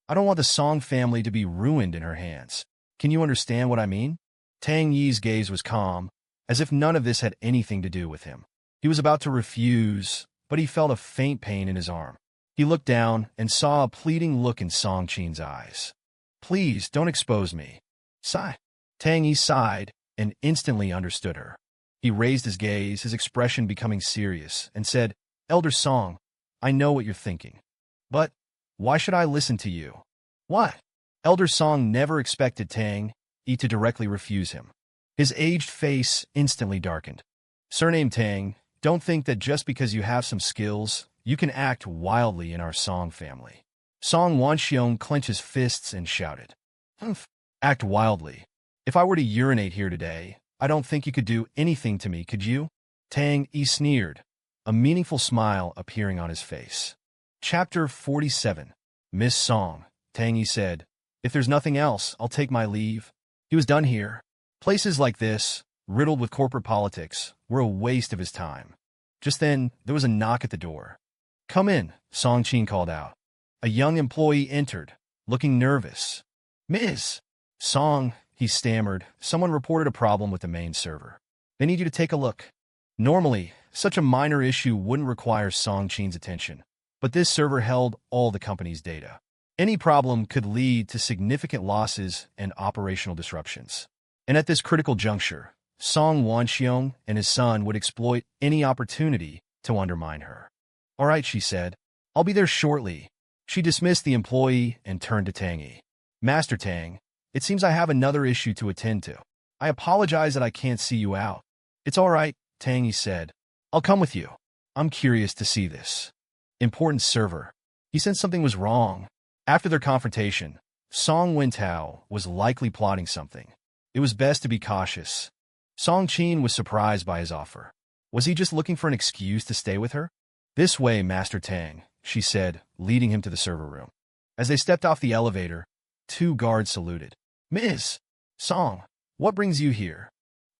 I don't want the Song family to be ruined in her hands. Can you understand what I mean? Tang Yi's gaze was calm, as if none of this had anything to do with him. He was about to refuse, but he felt a faint pain in his arm. He looked down and saw a pleading look in Song Qin's eyes. Please, don't expose me. Sigh. Tang Yi sighed and instantly understood her. He raised his gaze, his expression becoming serious, and said, Elder Song, I know what you're thinking. But why should I listen to you? What? Elder Song never expected Tang Yi to directly refuse him. His aged face instantly darkened. Surname Tang, don't think that just because you have some skills, you can act wildly in our Song family. Song Wanxiong clenches fists and shouted. Humph. Act wildly. If I were to urinate here today, I don't think you could do anything to me, could you? Tang Yi sneered, a meaningful smile appearing on his face. Chapter 47. Miss Song, Tang Yi said. If there's nothing else, I'll take my leave. He was done here. Places like this, riddled with corporate politics, were a waste of his time. Just then, there was a knock at the door. Come in, Song Qin called out. A young employee entered, looking nervous. Ms. Song, he stammered, someone reported a problem with the main server. They need you to take a look. Normally, such a minor issue wouldn't require Song Qin's attention, but this server held all the company's data. Any problem could lead to significant losses and operational disruptions. And at this critical juncture, Song Wanxiong and his son would exploit any opportunity to undermine her. All right, she said. I'll be there shortly. She dismissed the employee and turned to Tang Yi. Master Tang, it seems I have another issue to attend to. I apologize that I can't see you out. It's all right, Tang Yi said. I'll come with you. I'm curious to see this important server. He sensed something was wrong. After their confrontation, Song Wintao was likely plotting something. It was best to be cautious. Song Qin was surprised by his offer. Was he just looking for an excuse to stay with her? This way, Master Tang, she said, leading him to the server room. As they stepped off the elevator, 2 guards saluted. Ms. Song, what brings you here?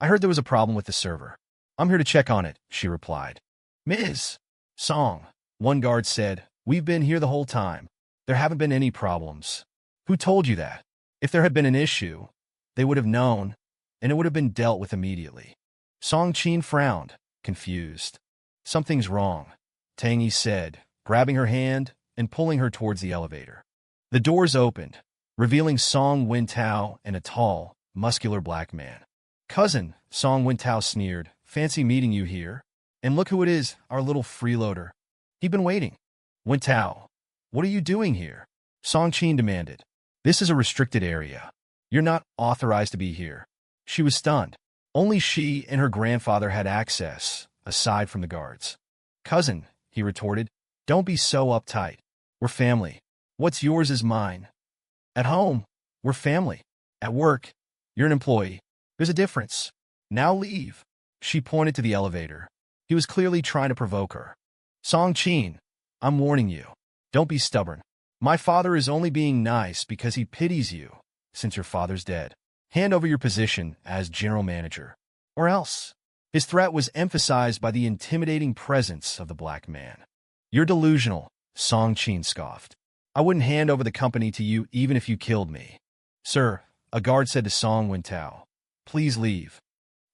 I heard there was a problem with the server. I'm here to check on it, she replied. Ms. Song, one guard said, we've been here the whole time. There haven't been any problems. Who told you that? If there had been an issue, they would have known, and it would have been dealt with immediately. Song Qin frowned, confused. Something's wrong, Tang Yi said, grabbing her hand and pulling her towards the elevator. The doors opened, revealing Song Wintao and a tall, muscular black man. Cousin, Song Wintao sneered, fancy meeting you here. And look who it is, our little freeloader. He'd been waiting. Wintao, what are you doing here? Song Qin demanded. This is a restricted area. You're not authorized to be here. She was stunned. Only she and her grandfather had access, aside from the guards. Cousin, he retorted, don't be so uptight. We're family. What's yours is mine. At home, we're family. At work, you're an employee. There's a difference. Now leave. She pointed to the elevator. He was clearly trying to provoke her. Song Qin, I'm warning you. Don't be stubborn. My father is only being nice because he pities you, since your father's dead. Hand over your position as general manager. Or else. His threat was emphasized by the intimidating presence of the black man. You're delusional, Song Qin scoffed. I wouldn't hand over the company to you even if you killed me. Sir, a guard said to Song Wintao. Please leave.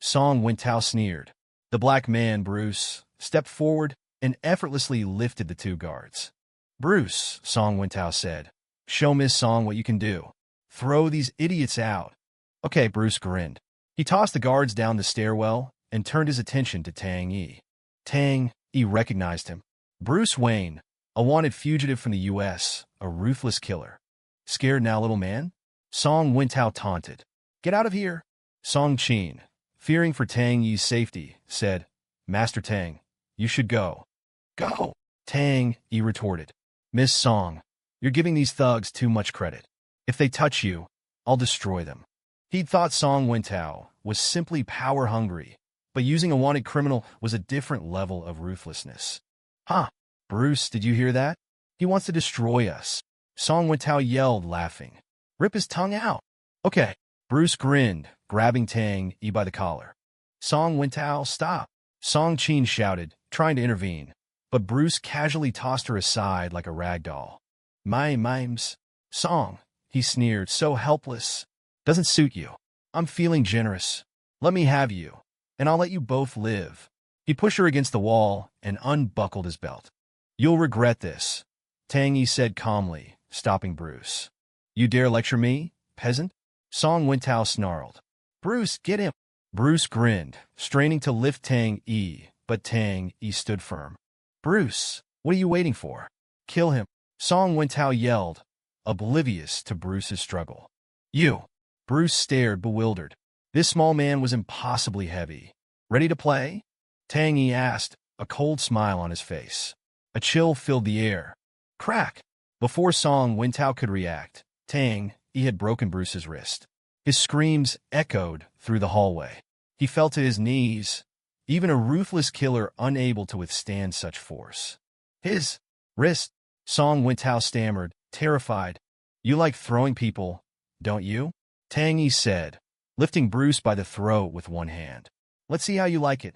Song Wintao sneered. The black man, Bruce, stepped forward and effortlessly lifted the 2 guards. Bruce, Song Wintao said, show Miss Song what you can do. Throw these idiots out. Okay, Bruce grinned. He tossed the guards down the stairwell and turned his attention to Tang Yi. Tang Yi recognized him. Bruce Wayne, a wanted fugitive from the U.S., a ruthless killer. Scared now, little man? Song Wintao taunted. Get out of here. Song Qin, fearing for Tang Yi's safety, said, Master Tang, you should go. Go, Tang Yi retorted. Miss Song, you're giving these thugs too much credit. If they touch you, I'll destroy them. He'd thought Song Wintao was simply power-hungry, but using a wanted criminal was a different level of ruthlessness. Huh, Bruce, did you hear that? He wants to destroy us. Song Wintao yelled, laughing. Rip his tongue out. Okay. Bruce grinned, grabbing Tang Yi by the collar. Song Wintao, stop. Song Qin shouted, trying to intervene, but Bruce casually tossed her aside like a rag doll. My mimes. Song, he sneered, so helpless. Doesn't suit you. I'm feeling generous. Let me have you, and I'll let you both live. He pushed her against the wall and unbuckled his belt. You'll regret this, Tang Yi said calmly, stopping Bruce. You dare lecture me, peasant? Song Wintao snarled. Bruce, get him. Bruce grinned, straining to lift Tang Yi, but Tang Yi stood firm. Bruce, what are you waiting for? Kill him. Song Wintao yelled, oblivious to Bruce's struggle. You. Bruce stared, bewildered. This small man was impossibly heavy. Ready to play? Tang Yi asked, a cold smile on his face. A chill filled the air. Crack! Before Song Wintao could react, Tang Yi had broken Bruce's wrist. His screams echoed through the hallway. He fell to his knees, even a ruthless killer unable to withstand such force. His wrist, Song Wintao stammered, terrified. You like throwing people, don't you? Tang Yi said, lifting Bruce by the throat with one hand. Let's see how you like it.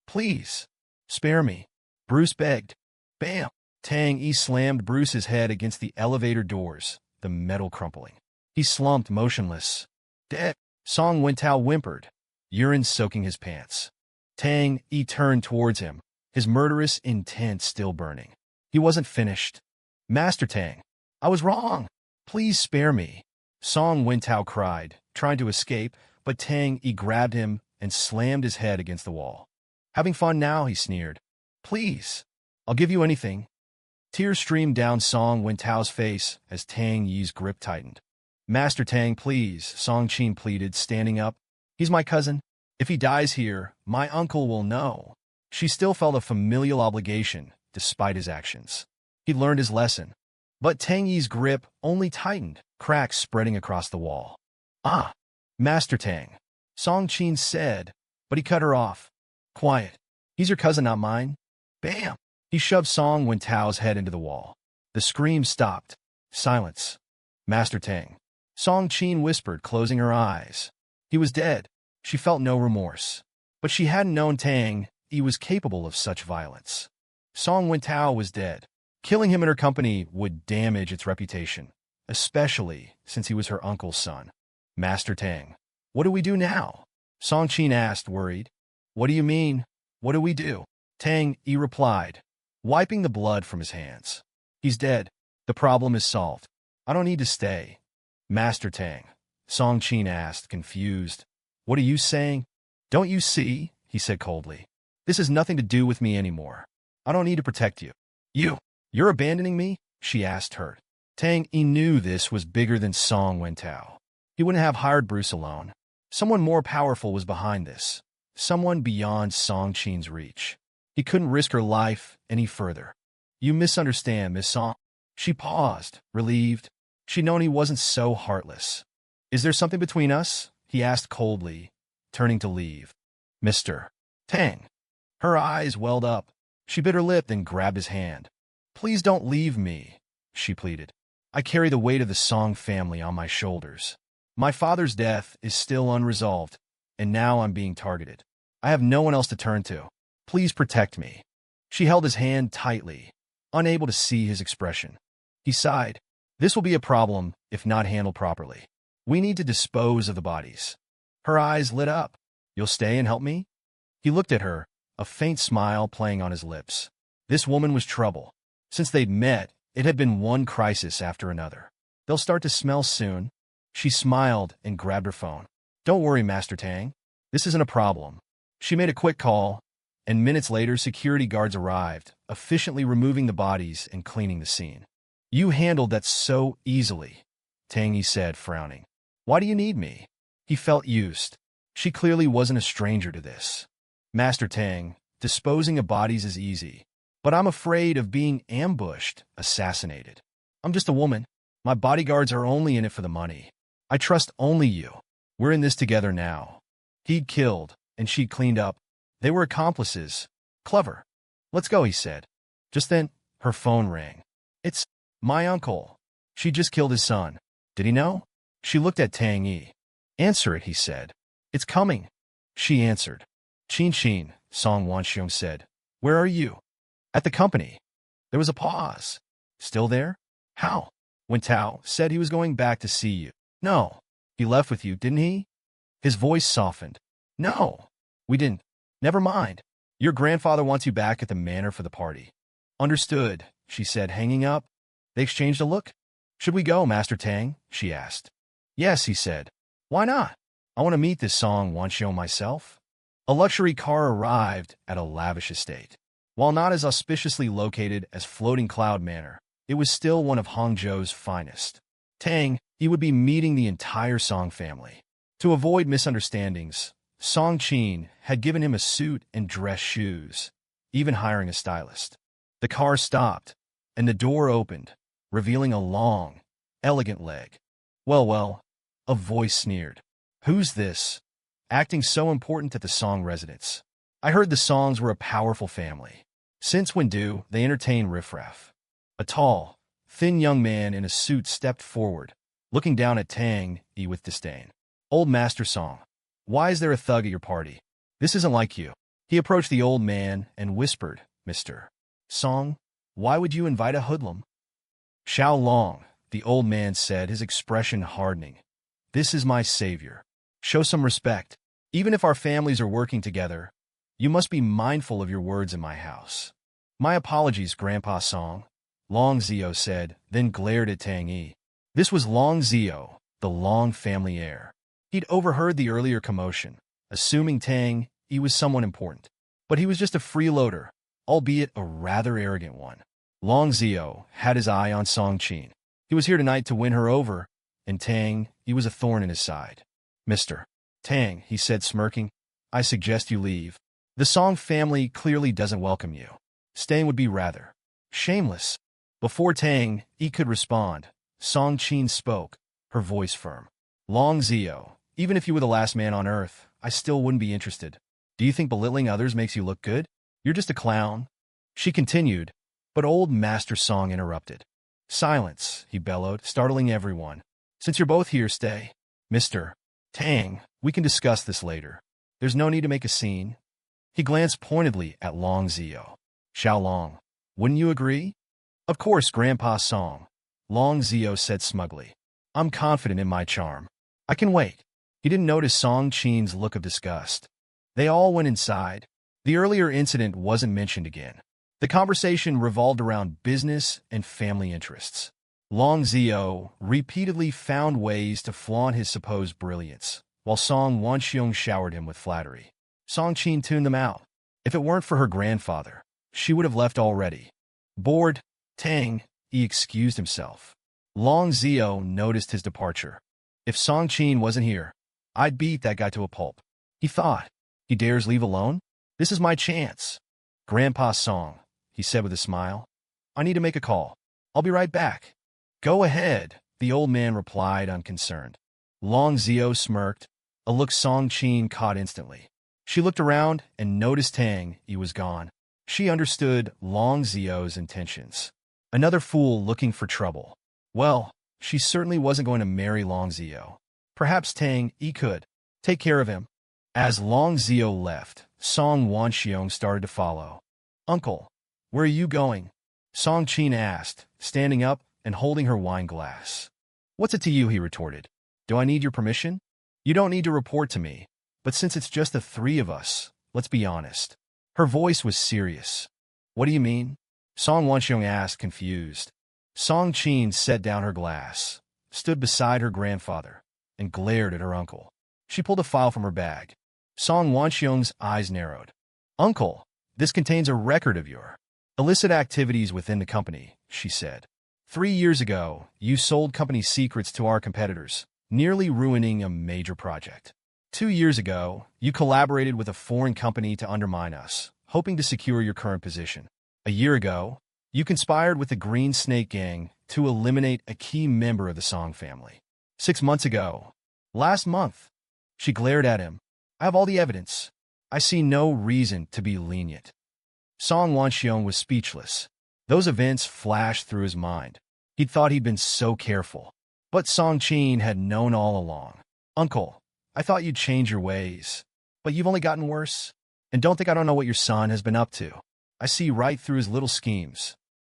Please, spare me. Bruce begged. Bam! Tang Yi slammed Bruce's head against the elevator doors, the metal crumpling. He slumped motionless. Dead. Song Wintao whimpered, urine soaking his pants. Tang Yi turned towards him, his murderous intent still burning. He wasn't finished. Master Tang, I was wrong. Please spare me. Song Wintao cried, trying to escape, but Tang Yi grabbed him and slammed his head against the wall. Having fun now, he sneered. Please, I'll give you anything. Tears streamed down Song Wintao's face as Tang Yi's grip tightened. Master Tang, please, Song Qin pleaded, standing up. He's my cousin. If he dies here, my uncle will know. She still felt a familial obligation, despite his actions. He'd learned his lesson. But Tang Yi's grip only tightened, cracks spreading across the wall. Ah, Master Tang, Song Qin said, but he cut her off. Quiet. He's your cousin, not mine. Bam! He shoved Song Wintao's head into the wall. The scream stopped. Silence. Master Tang. Song Qin whispered, closing her eyes. He was dead. She felt no remorse. But she hadn't known Tang Yi was capable of such violence. Song Wintao was dead. Killing him in her company would damage its reputation, especially since he was her uncle's son. Master Tang. What do we do now? Song Qin asked, worried. What do you mean? What do we do? Tang Yi replied, wiping the blood from his hands. He's dead. The problem is solved. I don't need to stay. Master Tang. Song Qin asked, confused. What are you saying? Don't you see? He said coldly. This has nothing to do with me anymore. I don't need to protect you. You're abandoning me? She asked, hurt. Tang Yi knew this was bigger than Song Wintao. He wouldn't have hired Bruce alone. Someone more powerful was behind this. Someone beyond Song Qin's reach. He couldn't risk her life any further. You misunderstand, Miss Song. She paused, relieved. She'd known he wasn't so heartless. Is there something between us? He asked coldly, turning to leave. Mr. Tang. Her eyes welled up. She bit her lip, then grabbed his hand. Please don't leave me, she pleaded. I carry the weight of the Song family on my shoulders. My father's death is still unresolved, and now I'm being targeted. I have no one else to turn to. Please protect me. She held his hand tightly, unable to see his expression. He sighed. This will be a problem if not handled properly. We need to dispose of the bodies. Her eyes lit up. You'll stay and help me? He looked at her, a faint smile playing on his lips. This woman was trouble. Since they'd met, it had been one crisis after another. They'll start to smell soon. She smiled and grabbed her phone. Don't worry, Master Tang. This isn't a problem. She made a quick call, and minutes later security guards arrived, efficiently removing the bodies and cleaning the scene. You handled that so easily, Tang Yi said, frowning. Why do you need me? He felt used. She clearly wasn't a stranger to this. Master Tang, disposing of bodies is easy, but I'm afraid of being ambushed, assassinated. I'm just a woman. My bodyguards are only in it for the money. I trust only you. We're in this together now. He'd killed, and she'd cleaned up. They were accomplices. Clever. Let's go, he said. Just then, her phone rang. It's my uncle. She just killed his son. Did he know? She looked at Tang Yi. Answer it, he said. It's coming. She answered. Qin, Song Wanxiong said. Where are you? At the company. There was a pause. Still there? How? Wintao said he was going back to see you. No. He left with you, didn't he? His voice softened. No. We didn't. Never mind. Your grandfather wants you back at the manor for the party. Understood, she said, hanging up. They exchanged a look. Should we go, Master Tang? She asked. Yes, he said. Why not? I want to meet this Song Wanxiong myself. A luxury car arrived at a lavish estate. While not as auspiciously located as Floating Cloud Manor, it was still one of Hangzhou's finest. Tang Yi would be meeting the entire Song family. To avoid misunderstandings, Song Qin had given him a suit and dress shoes, even hiring a stylist. The car stopped, and the door opened, revealing a long, elegant leg. Well, a voice sneered. Who's this? Acting so important at the Song residence. I heard the Songs were a powerful family. Since when do they entertain riffraff? A tall, thin young man in a suit stepped forward, looking down at Tang Yi with disdain. Old Master Song, why is there a thug at your party? This isn't like you. He approached the old man and whispered, Mr. Song, why would you invite a hoodlum? Xiao Long, the old man said, his expression hardening. This is my savior. Show some respect. Even if our families are working together, you must be mindful of your words in my house. My apologies, Grandpa Song, Long Zio said, then glared at Tang Yi. This was Long Zio, the Long family heir. He'd overheard the earlier commotion, assuming Tang Yi was someone important. But he was just a freeloader, albeit a rather arrogant one. Long Zio had his eye on Song Qin. He was here tonight to win her over, and Tang Yi was a thorn in his side. Mr. Tang, he said, smirking, I suggest you leave. The Song family clearly doesn't welcome you. Staying would be rather shameless. Before Tang Yi could respond, Song Qin spoke, her voice firm. Long Zio, even if you were the last man on earth, I still wouldn't be interested. Do you think belittling others makes you look good? You're just a clown. She continued, but old Master Song interrupted. Silence, he bellowed, startling everyone. Since you're both here, stay. Mr. Tang, we can discuss this later. There's no need to make a scene. He glanced pointedly at Long Zio. Xiao Long, wouldn't you agree? Of course, Grandpa Song, Long Zio said smugly. I'm confident in my charm. I can wait. He didn't notice Song Qin's look of disgust. They all went inside. The earlier incident wasn't mentioned again. The conversation revolved around business and family interests. Long Zio repeatedly found ways to flaunt his supposed brilliance, while Song Wanxiong showered him with flattery. Song Qin tuned them out. If it weren't for her grandfather, she would have left already. Bored, Tang Yi excused himself. Long Zio noticed his departure. If Song Qin wasn't here, I'd beat that guy to a pulp. He thought. He dares leave alone? This is my chance. Grandpa Song, he said with a smile. I need to make a call. I'll be right back. Go ahead, the old man replied, unconcerned. Long Zio smirked, a look Song Qin caught instantly. She looked around and noticed Tang Yi was gone. She understood Long Zio's intentions. Another fool looking for trouble. Well, she certainly wasn't going to marry Long Zio. Perhaps Tang Yi could take care of him. As Long Zio left, Song Wanxiong started to follow. Uncle, where are you going? Song Qin asked, standing up and holding her wine glass. What's it to you, he retorted. Do I need your permission? You don't need to report to me, but since it's just the three of us, let's be honest. Her voice was serious. What do you mean? Song Wanxiong asked, confused. Song Qin set down her glass, stood beside her grandfather, and glared at her uncle. She pulled a file from her bag. Song Wanxiong's eyes narrowed. Uncle, this contains a record of your illicit activities within the company, she said. 3 years ago, you sold company secrets to our competitors, nearly ruining a major project. 2 years ago, you collaborated with a foreign company to undermine us, hoping to secure your current position. A year ago, you conspired with the Green Snake Gang to eliminate a key member of the Song family. 6 months ago, last month, she glared at him. I have all the evidence. I see no reason to be lenient. Song Wanxiong was speechless. Those events flashed through his mind. He'd thought he'd been so careful. But Song Qin had known all along. Uncle, I thought you'd change your ways. But you've only gotten worse. And don't think I don't know what your son has been up to. I see right through his little schemes.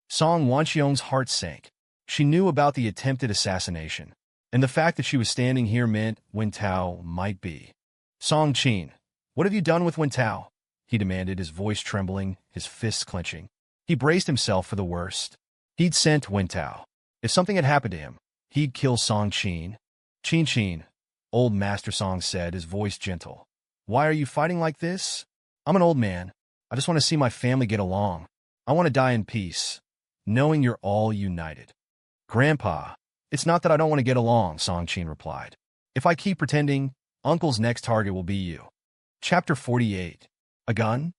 Song Wanxiong's heart sank. She knew about the attempted assassination, and the fact that she was standing here meant Wen Tao might be. Song Qin, what have you done with Wen Tao? He demanded, his voice trembling, his fists clenching. He braced himself for the worst. He'd sent Wen Tao. If something had happened to him, he'd kill Song Qin. Qin, old Master Song said, his voice gentle. Why are you fighting like this? I'm an old man. I just want to see my family get along. I want to die in peace, knowing you're all united. Grandpa, It's not that I don't want to get along, Song Qin replied. If I keep pretending, Uncle's next target will be you. Chapter 48. A gun?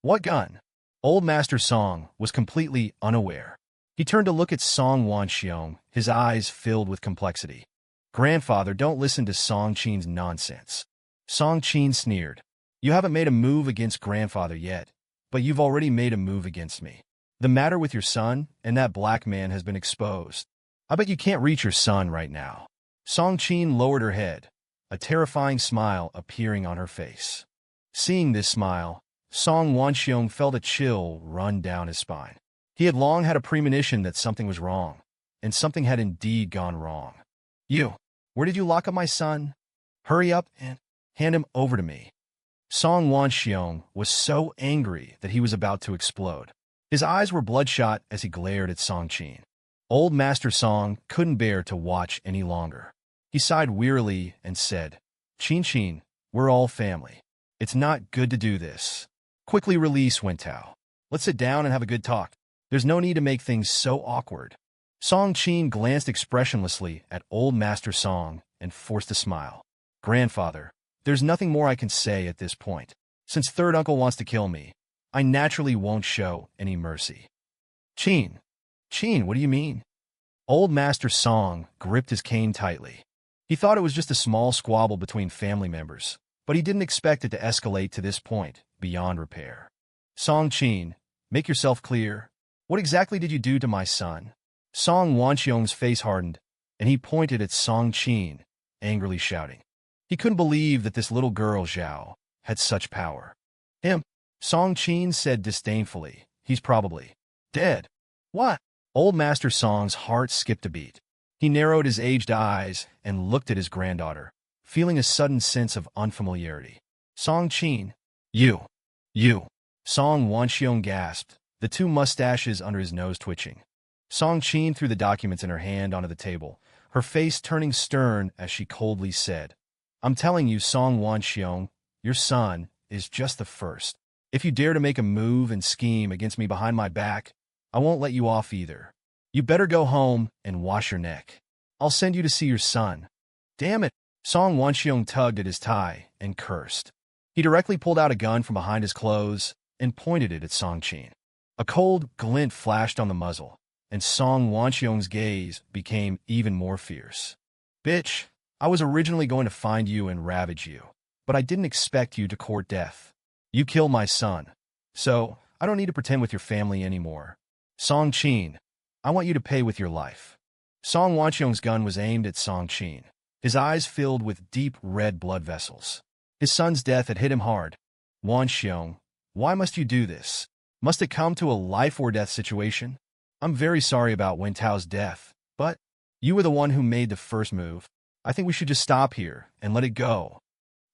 What gun? Old Master Song was completely unaware. He turned to look at Song Wanxiong, his eyes filled with complexity. Grandfather, don't listen to Song Qin's nonsense. Song Qin sneered. You haven't made a move against Grandfather yet, but you've already made a move against me. The matter with your son and that black man has been exposed. I bet you can't reach your son right now. Song Qin lowered her head, a terrifying smile appearing on her face. Seeing this smile, Song Wanxiong felt a chill run down his spine. He had long had a premonition that something was wrong, and something had indeed gone wrong. You, where did you lock up my son? Hurry up and hand him over to me. Song Wanxiong was so angry that he was about to explode. His eyes were bloodshot as he glared at Song Qin. Old Master Song couldn't bear to watch any longer. He sighed wearily and said, Qin, we're all family. It's not good to do this. Quickly release Wentao. Let's sit down and have a good talk. There's no need to make things so awkward. Song Qin glanced expressionlessly at Old Master Song and forced a smile. Grandfather, there's nothing more I can say at this point. Since third uncle wants to kill me, I naturally won't show any mercy. Qin, what do you mean? Old Master Song gripped his cane tightly. He thought it was just a small squabble between family members, but he didn't expect it to escalate to this point, beyond repair. Song Qin, make yourself clear. What exactly did you do to my son? Song Wanxiong's face hardened, and he pointed at Song Qin, angrily shouting. He couldn't believe that this little girl, Zhao, had such power. Him, Song Qin said disdainfully. He's probably dead. What? Old Master Song's heart skipped a beat. He narrowed his aged eyes and looked at his granddaughter, feeling a sudden sense of unfamiliarity. Song Qin, you. Song Wanxiong gasped, the two mustaches under his nose twitching. Song Qin threw the documents in her hand onto the table, her face turning stern as she coldly said, I'm telling you, Song Wanxiong, your son is just the first. If you dare to make a move and scheme against me behind my back, I won't let you off either. You better go home and wash your neck. I'll send you to see your son. Damn it! Song Wanxiong tugged at his tie and cursed. He directly pulled out a gun from behind his clothes and pointed it at Song Qin. A cold glint flashed on the muzzle, and Song Wanxiong's gaze became even more fierce. Bitch, I was originally going to find you and ravage you, but I didn't expect you to court death. You killed my son, so I don't need to pretend with your family anymore. Song Qin, I want you to pay with your life. Song Wanxiong's gun was aimed at Song Qin, his eyes filled with deep red blood vessels. His son's death had hit him hard. Wanxiong, why must you do this? Must it come to a life-or-death situation? I'm very sorry about Wentao's death, but you were the one who made the first move. I think we should just stop here and let it go.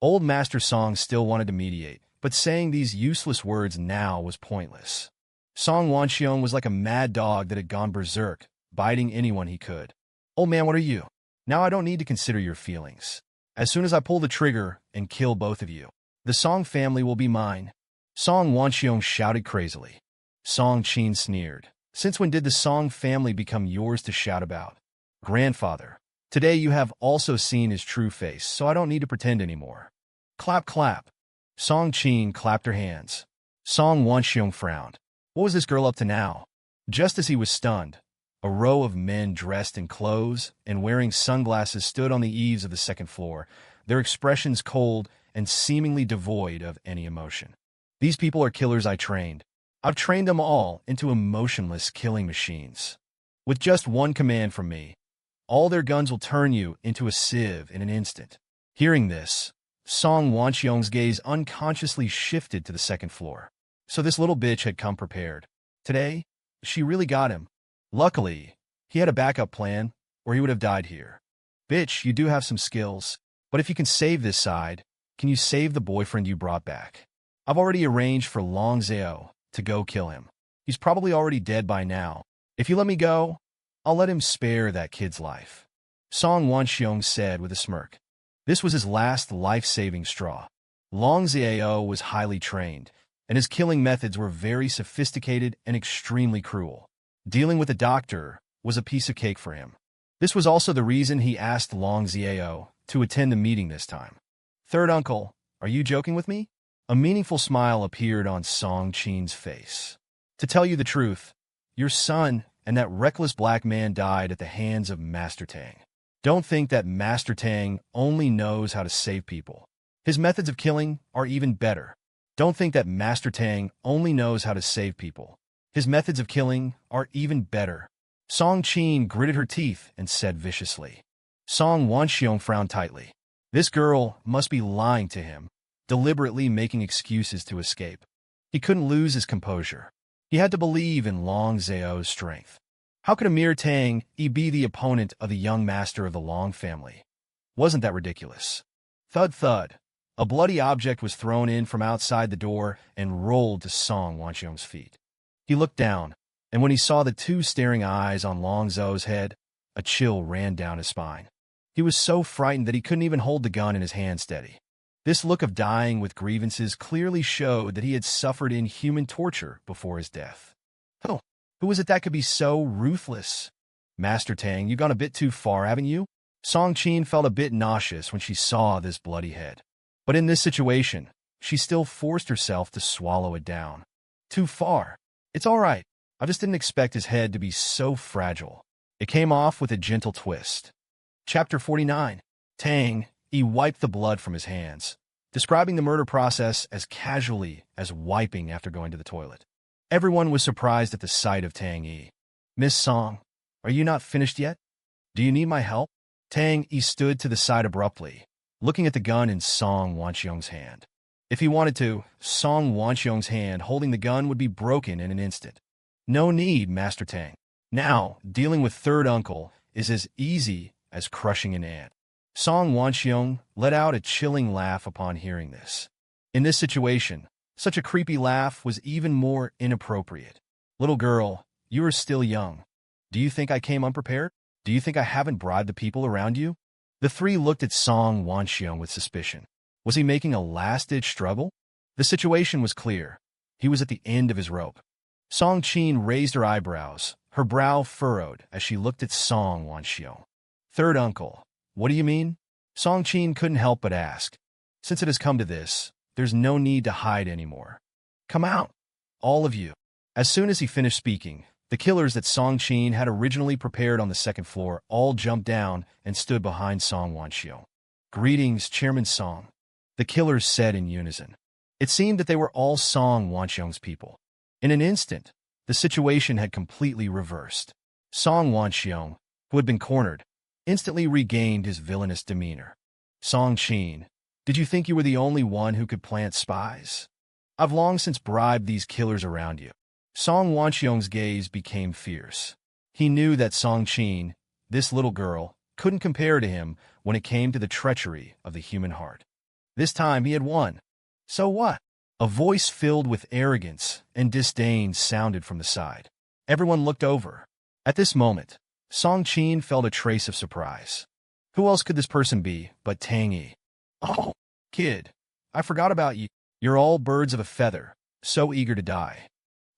Old Master Song still wanted to mediate, but saying these useless words now was pointless. Song Wanxiong was like a mad dog that had gone berserk, biting anyone he could. Old man, what are you? Now I don't need to consider your feelings. As soon as I pull the trigger and kill both of you, the Song family will be mine. Song Wanxiong shouted crazily. Song Qin sneered. Since when did the Song family become yours to shout about? Grandfather, today you have also seen his true face, so I don't need to pretend anymore. Clap, clap. Song Qin clapped her hands. Song Wanxiong frowned. What was this girl up to now? Just as he was stunned, a row of men dressed in clothes and wearing sunglasses stood on the eaves of the second floor, their expressions cold and seemingly devoid of any emotion. These people are killers I trained. I've trained them all into emotionless killing machines. With just one command from me, all their guns will turn you into a sieve in an instant. Hearing this, Song Wanxiong's gaze unconsciously shifted to the second floor. So this little bitch had come prepared. Today, she really got him. Luckily, he had a backup plan, or he would have died here. Bitch, you do have some skills, but if you can save this side, can you save the boyfriend you brought back? I've already arranged for Long Zhao to go kill him. He's probably already dead by now. If you let me go, I'll let him spare that kid's life. Song Wanxiong said with a smirk. This was his last life-saving straw. Long Zhao was highly trained, and his killing methods were very sophisticated and extremely cruel. Dealing with a doctor was a piece of cake for him. This was also the reason he asked Long Xiao to attend the meeting this time. Third uncle, are you joking with me? A meaningful smile appeared on Song Qin's face. To tell you the truth, your son and that reckless black man died at the hands of Master Tang. Don't think that Master Tang only knows how to save people. His methods of killing are even better. Don't think that Master Tang only knows how to save people. His methods of killing are even better. Song Qin gritted her teeth and said viciously. Song Wanxiong frowned tightly. This girl must be lying to him, deliberately making excuses to escape. He couldn't lose his composure. He had to believe in Long Xiao's strength. How could a mere Tang Yi be the opponent of the young master of the Long family? Wasn't that ridiculous? Thud thud. A bloody object was thrown in from outside the door and rolled to Song Wanxiong's feet. He looked down, and when he saw the two staring eyes on Long Zhou's head, a chill ran down his spine. He was so frightened that he couldn't even hold the gun in his hand steady. This look of dying with grievances clearly showed that he had suffered inhuman torture before his death. Oh, who was it that could be so ruthless? Master Tang, you've gone a bit too far, haven't you? Song Qin felt a bit nauseous when she saw this bloody head. But in this situation, she still forced herself to swallow it down. Too far. It's all right. I just didn't expect his head to be so fragile. It came off with a gentle twist. Chapter 49. Tang Yi wiped the blood from his hands, describing the murder process as casually as wiping after going to the toilet. Everyone was surprised at the sight of Tang Yi. Miss Song, are you not finished yet? Do you need my help? Tang Yi stood to the side abruptly, looking at the gun in Song Wanxiong's hand. If he wanted to, Song Wanxiong's hand holding the gun would be broken in an instant. No need, Master Tang. Now, dealing with third uncle is as easy as crushing an ant. Song Wanxiong let out a chilling laugh upon hearing this. In this situation, such a creepy laugh was even more inappropriate. Little girl, you are still young. Do you think I came unprepared? Do you think I haven't bribed the people around you? The three looked at Song Wanxiong with suspicion. Was he making a last-ditch struggle? The situation was clear. He was at the end of his rope. Song Qin raised her eyebrows, her brow furrowed as she looked at Song Wanxiong. Third uncle, what do you mean? Song Qin couldn't help but ask. Since it has come to this, there's no need to hide anymore. Come out, all of you. As soon as he finished speaking, the killers that Song Qin had originally prepared on the second floor all jumped down and stood behind Song Wanxiong. Greetings, Chairman Song, the killers said in unison. It seemed that they were all Song Wanxiong's people. In an instant, the situation had completely reversed. Song Wanxiong, who had been cornered, instantly regained his villainous demeanor. Song Qin, did you think you were the only one who could plant spies? I've long since bribed these killers around you. Song Wanxiong's gaze became fierce. He knew that Song Qin, this little girl, couldn't compare to him when it came to the treachery of the human heart. This time he had won. So what? A voice filled with arrogance and disdain sounded from the side. Everyone looked over. At this moment, Song Qin felt a trace of surprise. Who else could this person be but Tang Yi? Oh, kid, I forgot about you. You're all birds of a feather, so eager to die.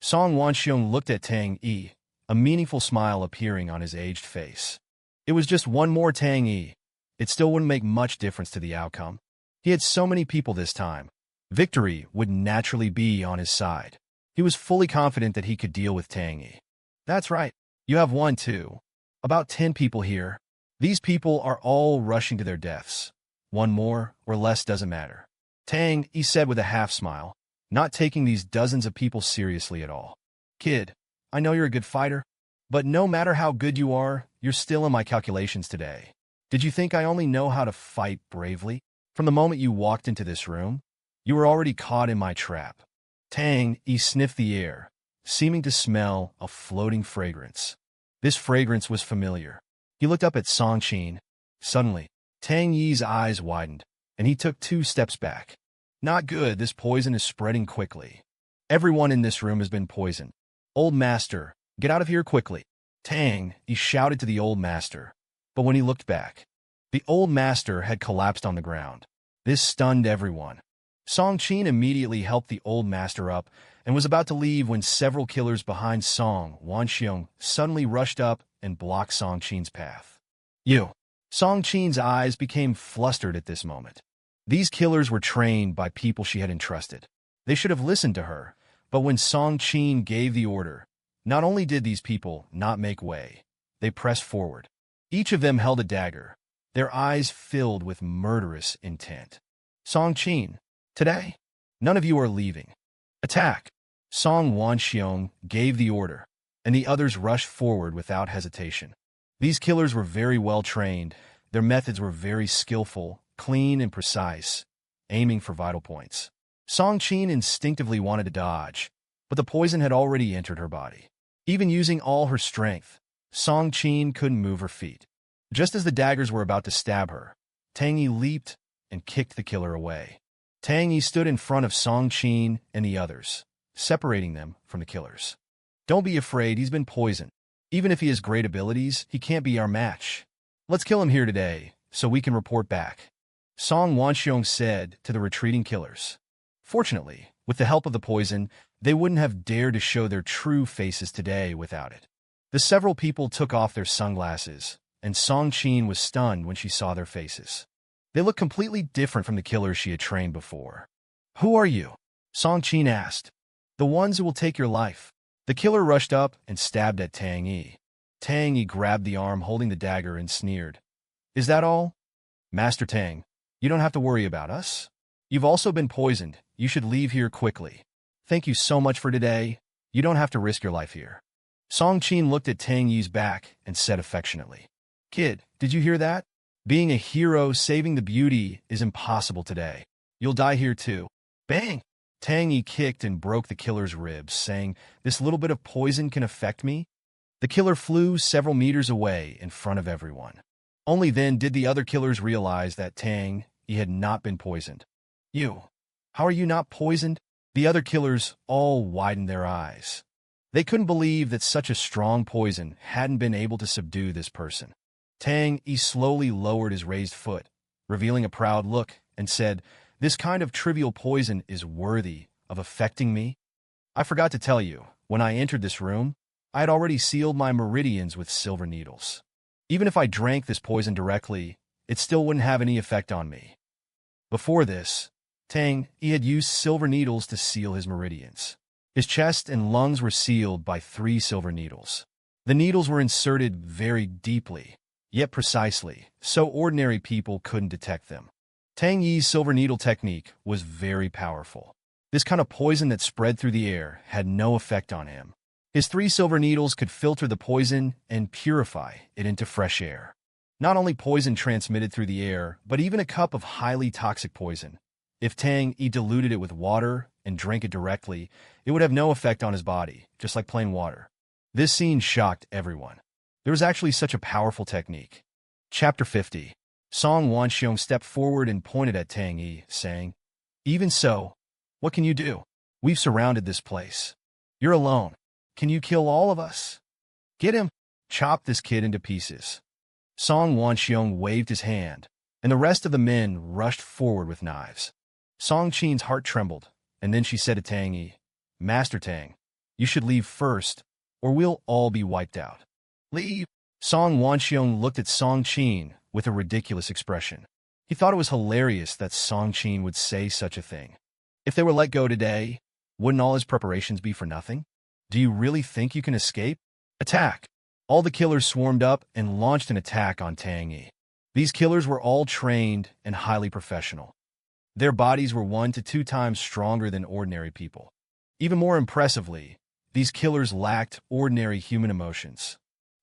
Song Wanxiong looked at Tang Yi, a meaningful smile appearing on his aged face. It was just one more Tang Yi. It still wouldn't make much difference to the outcome. He had so many people this time. Victory would naturally be on his side. He was fully confident that he could deal with Tang Yi. That's right. You have one too. About 10 people here. These people are all rushing to their deaths. One more or less doesn't matter. Tang Yi said with a half-smile, not taking these dozens of people seriously at all. Kid, I know you're a good fighter, but no matter how good you are, you're still in my calculations today. Did you think I only know how to fight bravely? From the moment you walked into this room, you were already caught in my trap. Tang Yi sniffed the air, seeming to smell a floating fragrance. This fragrance was familiar. He looked up at Song Qin. Suddenly, Tang Yi's eyes widened, and he took 2 steps back. Not good, this poison is spreading quickly. Everyone in this room has been poisoned. Old Master, get out of here quickly. Tang Yi shouted to the Old Master, but when he looked back, the Old Master had collapsed on the ground. This stunned everyone. Song Qin immediately helped the Old Master up and was about to leave when several killers behind Song Wanxiong suddenly rushed up and blocked Song Qin's path. You. Song Qin's eyes became flustered at this moment. These killers were trained by people she had entrusted. They should have listened to her, but when Song Qin gave the order, not only did these people not make way, they pressed forward. Each of them held a dagger, their eyes filled with murderous intent. Song Qin, today, none of you are leaving. Attack! Song Wanxiong gave the order, and the others rushed forward without hesitation. These killers were very well trained. Their methods were very skillful, clean, and precise, aiming for vital points. Song Qin instinctively wanted to dodge, but the poison had already entered her body. Even using all her strength, Song Qin couldn't move her feet. Just as the daggers were about to stab her, Tang Yi leaped and kicked the killer away. Tang Yi stood in front of Song Qin and the others, separating them from the killers. Don't be afraid, he's been poisoned. Even if he has great abilities, he can't be our match. Let's kill him here today, so we can report back, Song Wanxiong said to the retreating killers. Fortunately, with the help of the poison, they wouldn't have dared to show their true faces today without it. The several people took off their sunglasses, and Song Qin was stunned when she saw their faces. They looked completely different from the killers she had trained before. Who are you? Song Qin asked. The ones who will take your life. The killer rushed up and stabbed at Tang Yi. Tang Yi grabbed the arm holding the dagger and sneered. Is that all? Master Tang, you don't have to worry about us. You've also been poisoned. You should leave here quickly. Thank you so much for today. You don't have to risk your life here. Song Qin looked at Tang Yi's back and said affectionately. Kid, did you hear that? Being a hero saving the beauty is impossible today. You'll die here too. Bang! Tang Yi kicked and broke the killer's ribs, saying, This little bit of poison can affect me? The killer flew several meters away in front of everyone. Only then did the other killers realize that Tang Yi had not been poisoned. You. How are you not poisoned? The other killers all widened their eyes. They couldn't believe that such a strong poison hadn't been able to subdue this person. Tang Yi slowly lowered his raised foot, revealing a proud look, and said, This kind of trivial poison is worthy of affecting me? I forgot to tell you, when I entered this room, I had already sealed my meridians with silver needles. Even if I drank this poison directly, it still wouldn't have any effect on me. Before this, Tang Yi had used silver needles to seal his meridians. His chest and lungs were sealed by 3 silver needles. The needles were inserted very deeply, yet precisely, so ordinary people couldn't detect them. Tang Yi's silver needle technique was very powerful. This kind of poison that spread through the air had no effect on him. His 3 silver needles could filter the poison and purify it into fresh air. Not only poison transmitted through the air, but even a cup of highly toxic poison. If Tang Yi diluted it with water and drank it directly, it would have no effect on his body, just like plain water. This scene shocked everyone. There was actually such a powerful technique. Chapter 50. Song Wanxiong stepped forward and pointed at Tang Yi, saying, Even so, what can you do? We've surrounded this place. You're alone. Can you kill all of us? Get him! Chop this kid into pieces. Song Wanxiong waved his hand, and the rest of the men rushed forward with knives. Song Qin's heart trembled, and then she said to Tang Yi, Master Tang, you should leave first, or we'll all be wiped out. Leave! Song Wanxiong looked at Song Qin with a ridiculous expression. He thought it was hilarious that Song Qin would say such a thing. If they were let go today, wouldn't all his preparations be for nothing? Do you really think you can escape? Attack! All the killers swarmed up and launched an attack on Tang Yi. These killers were all trained and highly professional. Their bodies were 1 to 2 times stronger than ordinary people. Even more impressively, these killers lacked ordinary human emotions.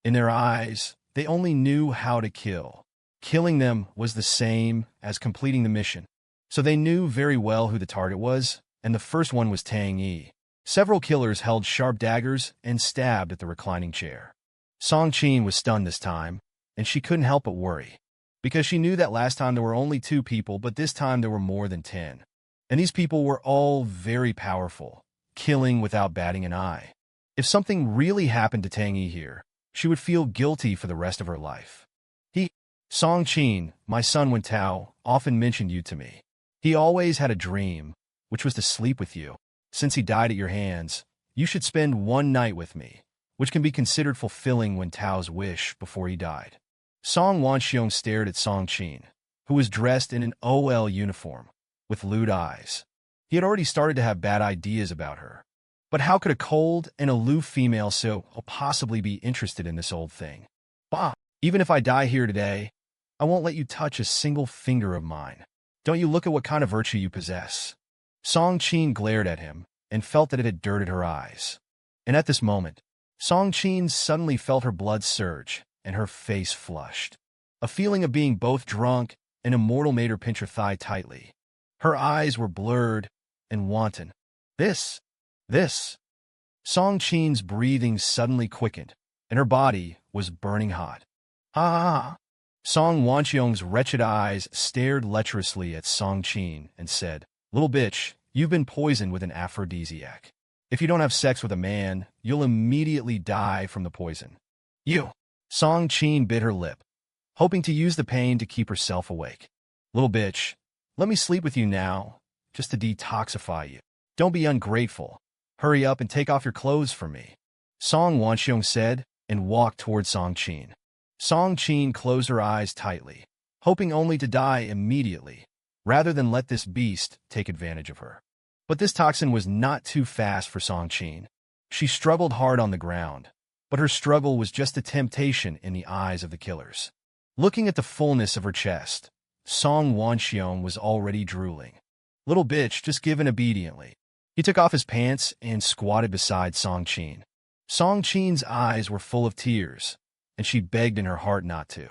In their eyes, they only knew how to kill. Killing them was the same as completing the mission. So they knew very well who the target was, and the first one was Tang Yi. Several killers held sharp daggers and stabbed at the reclining chair. Song Qin was stunned this time, and she couldn't help but worry, because she knew that last time there were only 2 people, but this time there were more than 10. And these people were all very powerful, killing without batting an eye. If something really happened to Tang Yi here, she would feel guilty for the rest of her life. Song Qin, my son Wen Tao, often mentioned you to me. He always had a dream, which was to sleep with you. Since he died at your hands, you should spend 1 night with me, which can be considered fulfilling Wen Tao's wish before he died. Song Wanxiong stared at Song Qin, who was dressed in an OL uniform, with lewd eyes. He had already started to have bad ideas about her. But how could a cold and aloof female so possibly be interested in this old thing? Bah! Even if I die here today, I won't let you touch a single finger of mine. Don't you look at what kind of virtue you possess? Song Qin glared at him and felt that it had dirted her eyes. And at this moment, Song Qin suddenly felt her blood surge and her face flushed. A feeling of being both drunk and immortal made her pinch her thigh tightly. Her eyes were blurred and wanton. This. Song Qin's breathing suddenly quickened, and her body was burning hot. Ah! Song Wanxiong's wretched eyes stared lecherously at Song Qin and said, "Little bitch, you've been poisoned with an aphrodisiac. If you don't have sex with a man, you'll immediately die from the poison." You! Song Qin bit her lip, hoping to use the pain to keep herself awake. "Little bitch, let me sleep with you now, just to detoxify you. Don't be ungrateful. Hurry up and take off your clothes for me," Song Wanxiong said, and walked toward Song Qin. Song Qin closed her eyes tightly, hoping only to die immediately, rather than let this beast take advantage of her. But this toxin was not too fast for Song Qin. She struggled hard on the ground, but her struggle was just a temptation in the eyes of the killers. Looking at the fullness of her chest, Song Wanxiong was already drooling. "Little bitch, just give in obediently." He took off his pants and squatted beside Song Qin. Song Qin's eyes were full of tears, and she begged in her heart not to.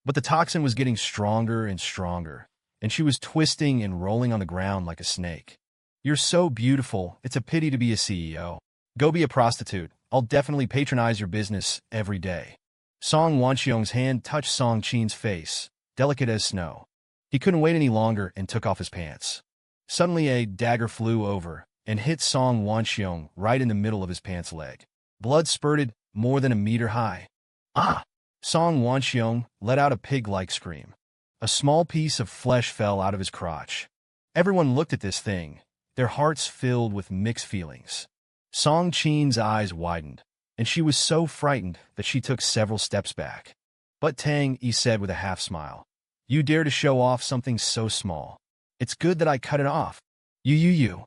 But the toxin was getting stronger and stronger, and she was twisting and rolling on the ground like a snake. "You're so beautiful, it's a pity to be a CEO. Go be a prostitute. I'll definitely patronize your business every day." Song Wanxiong's hand touched Song Qin's face, delicate as snow. He couldn't wait any longer and took off his pants. Suddenly a dagger flew over and hit Song Wanxiong right in the middle of his pants leg. Blood spurted more than a meter high. Ah! Song Wanxiong let out a pig-like scream. A small piece of flesh fell out of his crotch. Everyone looked at this thing, their hearts filled with mixed feelings. Song Qin's eyes widened, and she was so frightened that she took several steps back. "But Tang Yi said with a half-smile, you dare to show off something so small. It's good that I cut it off. You.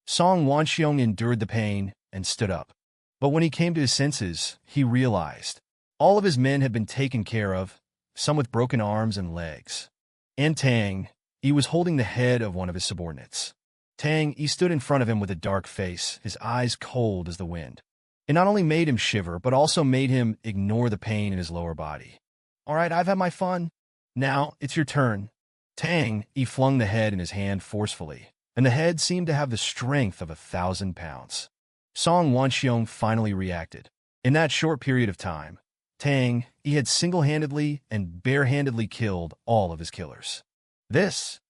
Song Wanxiong endured the pain and stood up. But when he came to his senses, he realized all of his men had been taken care of, some with broken arms and legs. And Tang Yi was holding the head of one of his subordinates. Tang Yi stood in front of him with a dark face, his eyes cold as the wind. It not only made him shiver, but also made him ignore the pain in his lower body. "All right, I've had my fun. Now it's your turn." Tang Yi flung the head in his hand forcefully, and the head seemed to have the strength of 1,000 pounds. Song Wanxiong finally reacted. In that short period of time, Tang Yi had single-handedly and barehandedly killed all of his killers. Is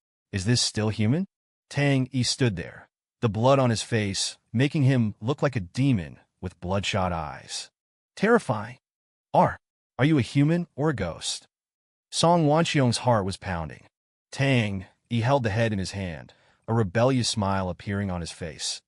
this still human? Tang Yi stood there, the blood on his face making him look like a demon with bloodshot eyes. Terrifying. Are you a human or a ghost? Song Wanxiong's heart was pounding. Tang Yi held the head in his hand, a rebellious smile appearing on his face.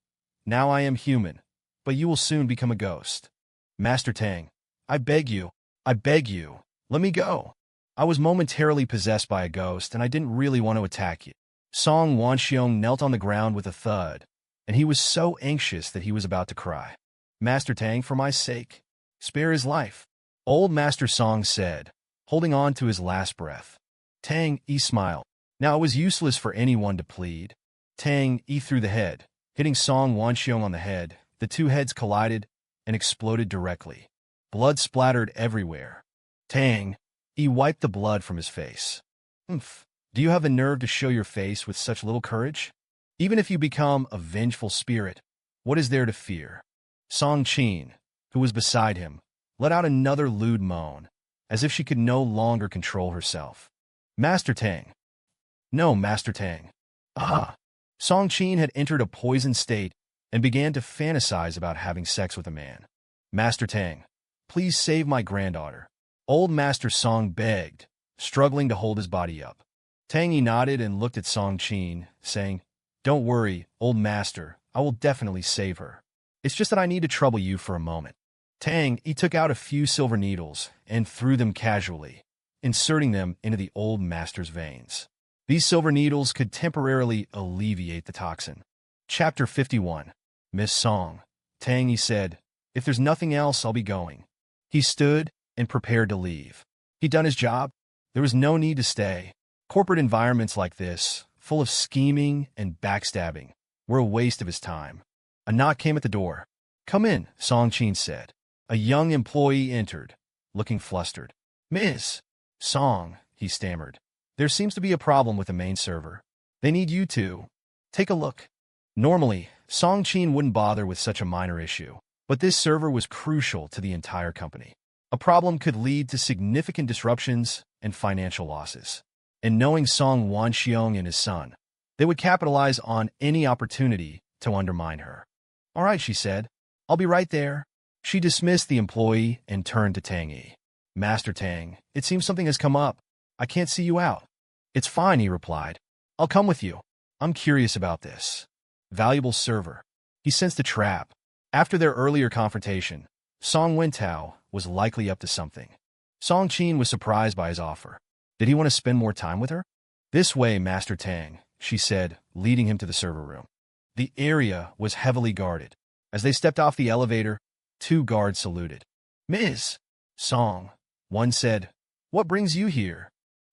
"Now I am human, but you will soon become a ghost. Master Tang, I beg you, let me go. I was momentarily possessed by a ghost, and I didn't really want to attack you." Song Wanxiong knelt on the ground with a thud, and he was so anxious that he was about to cry. "Master Tang, for my sake, spare his life," Old Master Song said, holding on to his last breath. Tang Yi smiled. Now it was useless for anyone to plead. Tang Yi threw the head, hitting Song Wanxiong on the head. The two heads collided and exploded directly. Blood splattered everywhere. Tang Yi wiped the blood from his face. "Umph. Do you have the nerve to show your face with such little courage? Even if you become a vengeful spirit, what is there to fear?" Song Qin, who was beside him, let out another lewd moan, as if she could no longer control herself. "Master Tang." "No, Master Tang." "Ah!" Song Qin had entered a poisoned state and began to fantasize about having sex with a man. "Master Tang, please save my granddaughter," Old Master Song begged, struggling to hold his body up. Tang Yi nodded and looked at Song Qin, saying, "Don't worry, Old Master, I will definitely save her. It's just that I need to trouble you for a moment." Tang Yi took out a few silver needles and threw them casually, inserting them into the old master's veins. These silver needles could temporarily alleviate the toxin. Chapter 51. Miss Song. Tang Yi said, "If there's nothing else, I'll be going." He stood and prepared to leave. He'd done his job. There was no need to stay. Corporate environments like this, full of scheming and backstabbing, were a waste of his time. A knock came at the door. "Come in," Song Qin said. A young employee entered, looking flustered. "Miss Song," he stammered. "There seems to be a problem with the main server. They need you to take a look." Normally, Song Qin wouldn't bother with such a minor issue, but this server was crucial to the entire company. A problem could lead to significant disruptions and financial losses. And knowing Song Wanxiong and his son, they would capitalize on any opportunity to undermine her. "All right," she said. "I'll be right there." She dismissed the employee and turned to Tang Yi. "Master Tang, it seems something has come up. I can't see you out." "It's fine," he replied. "I'll come with you. I'm curious about this valuable server." He sensed a trap. After their earlier confrontation, Song Wentao was likely up to something. Song Qin was surprised by his offer. Did he want to spend more time with her? "This way, Master Tang," she said, leading him to the server room. The area was heavily guarded. As they stepped off the elevator, 2 guards saluted. "Ms. Song," one said, "what brings you here?"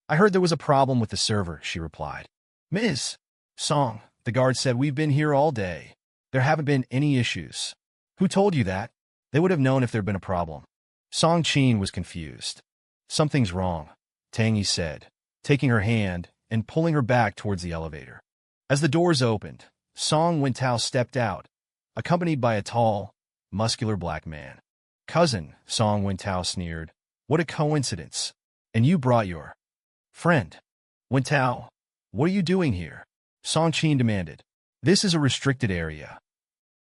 "I heard there was a problem with the server," she replied. "Ms. Song," the guard said, "we've been here all day. There haven't been any issues." "Who told you that?" "They would have known if there'd been a problem." Song Qin was confused. "Something's wrong," Tang Yi said, taking her hand and pulling her back towards the elevator. As the doors opened, Song Wentao stepped out, accompanied by a tall, muscular black man. "Cousin," Song Wentao sneered. "What a coincidence. And you brought your friend." "Wentao, what are you doing here?" Song Qin demanded. "This is a restricted area."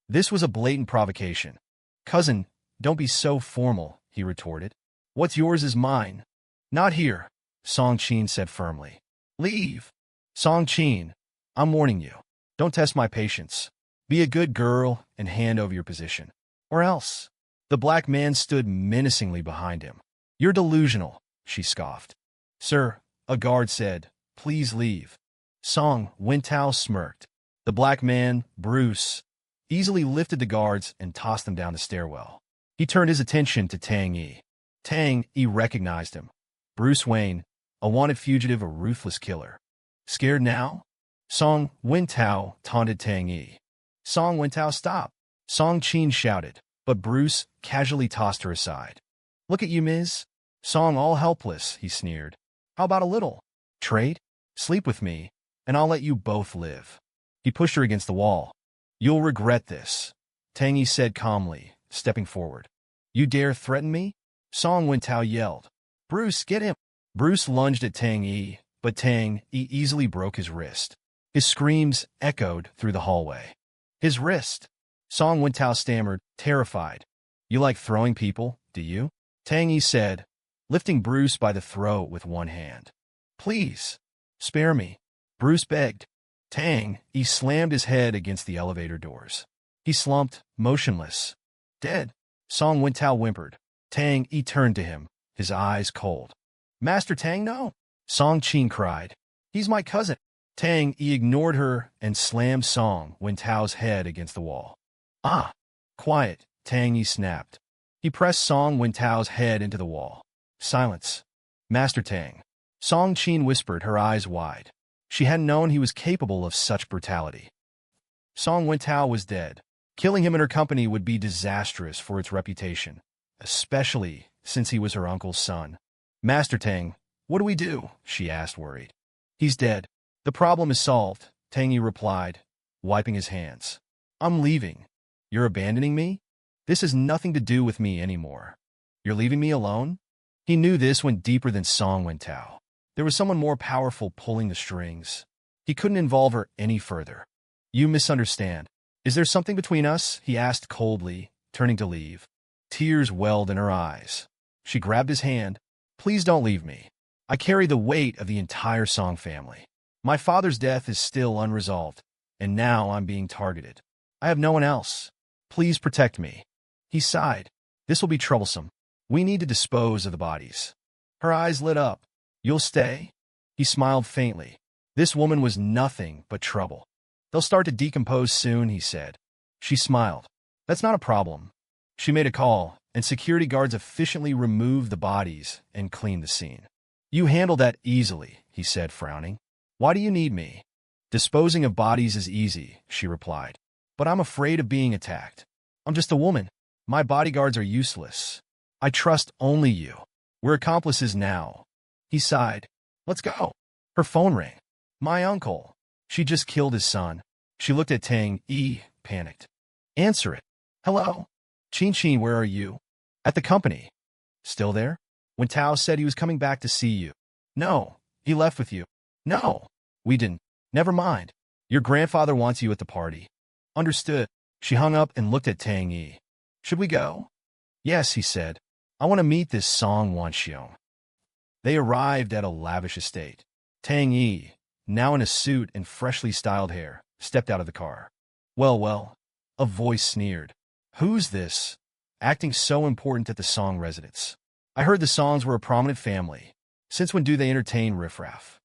This was a blatant provocation. "Cousin, don't be so formal," he retorted. "What's yours is mine." "Not here," Song Qin said firmly. "Leave." "Song Qin, I'm warning you. Don't test my patience. Be a good girl and hand over your position. Or else." The black man stood menacingly behind him. "You're delusional," she scoffed. "Sir," a guard said, "please leave." Song Wentao smirked. The black man, Bruce, easily lifted the guards and tossed them down the stairwell. He turned his attention to Tang Yi. Tang Yi recognized him. Bruce Wayne, a wanted fugitive, a ruthless killer. "Scared now?" Song Wentao taunted Tang Yi. "Song Wentao, stop!" Song Qin shouted, but Bruce casually tossed her aside. "Look at you, Ms. Song, all helpless," he sneered. "How about a little trade? Sleep with me, and I'll let you both live." He pushed her against the wall. "You'll regret this," Tang Yi said calmly, stepping forward. "You dare threaten me?" Song Wentao yelled. "Bruce, get him!" Bruce lunged at Tang Yi, but Tang Yi easily broke his wrist. His screams echoed through the hallway. "His wrist!" Song Wentao stammered, terrified. "You like throwing people, do you?" Tang Yi said, lifting Bruce by the throat with one hand. "Please, spare me," Bruce begged. Tang Yi slammed his head against the elevator doors. He slumped, motionless. "Dead," Song Wentao whimpered. Tang Yi turned to him, his eyes cold. "Master Tang, no!" Song Qin cried. "He's my cousin." Tang Yi ignored her and slammed Song Wentao's head against the wall. "Ah, quiet," Tang Yi snapped. He pressed Song Wentao's head into the wall. "Silence." "Master Tang," Song Qin whispered, her eyes wide. She hadn't known he was capable of such brutality. Song Wentao was dead. Killing him in her company would be disastrous for its reputation, especially since he was her uncle's son. "Master Tang, what do we do?" she asked, worried. "He's dead. The problem is solved," Tang Yi replied, wiping his hands. "I'm leaving." "You're abandoning me?" "This has nothing to do with me anymore." "You're leaving me alone?" He knew this went deeper than Song Wentao. There was someone more powerful pulling the strings. He couldn't involve her any further. "You misunderstand. Is there something between us?" he asked coldly, turning to leave. Tears welled in her eyes. She grabbed his hand. "Please don't leave me. I carry the weight of the entire Song family. My father's death is still unresolved, and now I'm being targeted. I have no one else. Please protect me." He sighed. "This will be troublesome. We need to dispose of the bodies." Her eyes lit up. You'll stay? He smiled faintly. This woman was nothing but trouble. They'll start to decompose soon, he said. She smiled. That's not a problem. She made a call, and security guards efficiently removed the bodies and cleaned the scene. You handle that easily, he said, frowning. Why do you need me? Disposing of bodies is easy, she replied. But I'm afraid of being attacked. I'm just a woman. My bodyguards are useless. I trust only you. We're accomplices now. He sighed. Let's go. Her phone rang. My uncle. She just killed his son. She looked at Tang Yi, panicked. Answer it. Hello? Chin, where are you? At the company. Still there? When Tao said he was coming back to see you. No. He left with you. No. We didn't. Never mind. Your grandfather wants you at the party. Understood. She hung up and looked at Tang Yi. Should we go? Yes, he said. I want to meet this Song Wanxiong. They arrived at a lavish estate. Tang Yi, now in a suit and freshly styled hair, stepped out of the car. Well, a voice sneered. Who's this? Acting so important at the Song residence. I heard the Songs were a prominent family. Since when do they entertain riffraff?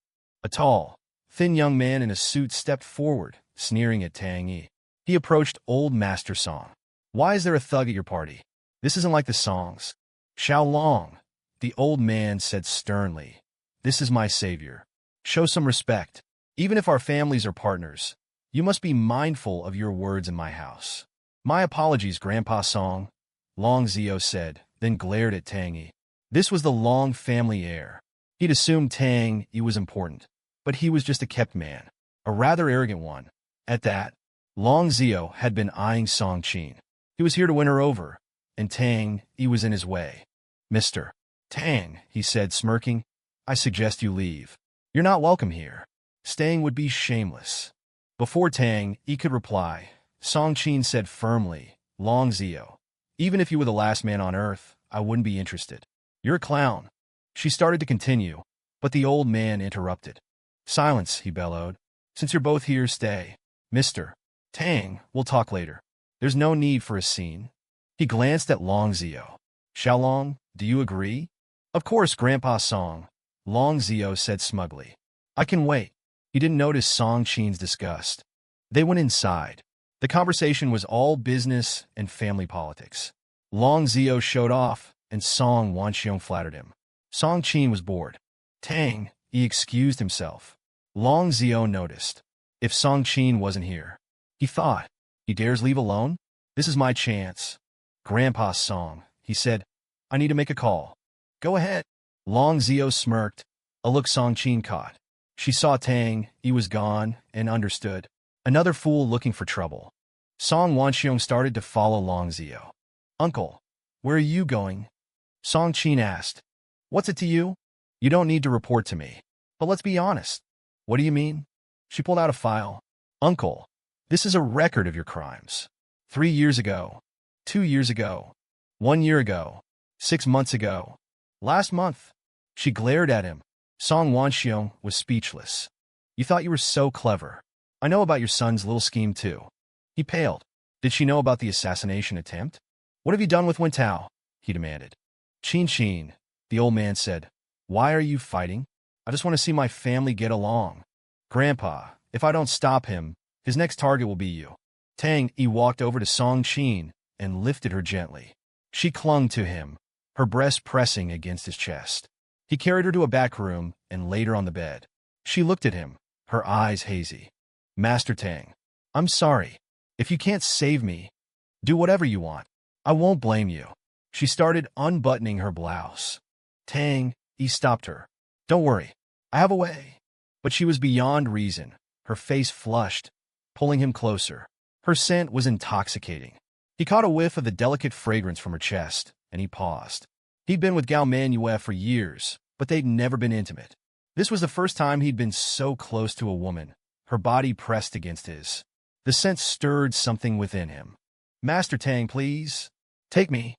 A tall, thin young man in a suit stepped forward, sneering at Tang Yi. He approached old Master Song. Why is there a thug at your party? This isn't like the Songs. Xiao Long, the old man said sternly. This is my savior. Show some respect. Even if our families are partners, you must be mindful of your words in my house. My apologies, Grandpa Song, Long Zio said, then glared at Tang Yi. This was the Long family heir. He'd assumed Tang Yi was important, but he was just a kept man, a rather arrogant one. At that, Long Zio had been eyeing Song Qin. He was here to win her over, and Tang Yi was in his way. Mr. Tang, he said, smirking, I suggest you leave. You're not welcome here. Staying would be shameless. Before Tang Yi could reply, Song Qin said firmly, Long Zio, even if you were the last man on earth, I wouldn't be interested. You're a clown. She started to continue, but the old man interrupted. Silence, he bellowed. Since you're both here, stay. Mr. Tang, we'll talk later. There's no need for a scene. He glanced at Long Zio. Xiaolong, do you agree? Of course, Grandpa Song, Long Zio said smugly. I can wait. He didn't notice Song Qin's disgust. They went inside. The conversation was all business and family politics. Long Zio showed off, and Song Wanxiong flattered him. Song Qin was bored. Tang, he excused himself. Long Zio noticed. If Song Qin wasn't here, he thought, he dares leave alone? This is my chance. Grandpa Song, he said, I need to make a call. Go ahead. Long Zio smirked, a look Song Qin caught. She saw Tang, he was gone, and understood. Another fool looking for trouble. Song Wanxiong started to follow Long Zio. Uncle, where are you going? Song Qin asked. What's it to you? You don't need to report to me. But let's be honest. What do you mean? She pulled out a file. Uncle, this is a record of your crimes. 3 years ago, 2 years ago, 1 year ago, 6 months ago, last month. She glared at him. Song Wanxiong was speechless. You thought you were so clever. I know about your son's little scheme too. He paled. Did she know about the assassination attempt? What have you done with Wen Tao? He demanded. Qin, the old man said. Why are you fighting? I just want to see my family get along. Grandpa, if I don't stop him, his next target will be you. Tang Yi walked over to Song Qin and lifted her gently. She clung to him, her breast pressing against his chest. He carried her to a back room and laid her on the bed. She looked at him, her eyes hazy. Master Tang, I'm sorry. If you can't save me, do whatever you want. I won't blame you. She started unbuttoning her blouse. Tang Yi stopped her. Don't worry. I have a way. But she was beyond reason, her face flushed, pulling him closer. Her scent was intoxicating. He caught a whiff of the delicate fragrance from her chest, and he paused. He'd been with Gao Manyue for years, but they'd never been intimate. This was the first time he'd been so close to a woman, her body pressed against his. The scent stirred something within him. Master Tang, please. Take me.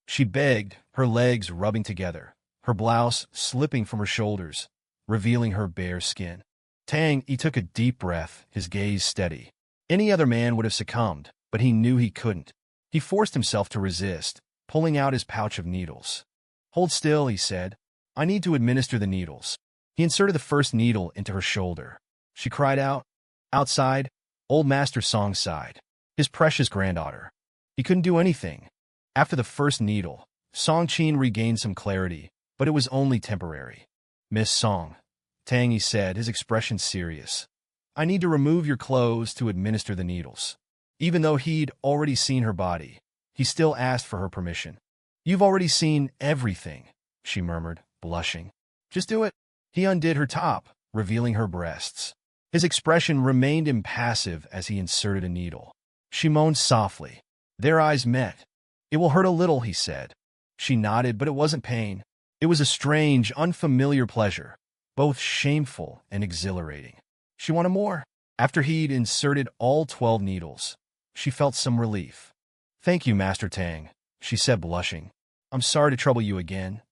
She begged, her legs rubbing together, her blouse slipping from her shoulders, revealing her bare skin. Tang Yi took a deep breath, his gaze steady. Any other man would have succumbed, but he knew he couldn't. He forced himself to resist, pulling out his pouch of needles. Hold still, he said. I need to administer the needles. He inserted the first needle into her shoulder. She cried out. Outside, old Master Song sighed. His precious granddaughter. He couldn't do anything. After the first needle, Song Qin regained some clarity, but it was only temporary. Miss Song, Tang Yi said, his expression serious. I need to remove your clothes to administer the needles. Even though he'd already seen her body, he still asked for her permission. You've already seen everything, she murmured, blushing. Just do it. He undid her top, revealing her breasts. His expression remained impassive as he inserted a needle. She moaned softly. Their eyes met. It will hurt a little, he said. She nodded, but it wasn't pain. It was a strange, unfamiliar pleasure, both shameful and exhilarating. She wanted more. After he'd inserted all 12 needles, she felt some relief. Thank you, Master Tang, she said, blushing. I'm sorry to trouble you again.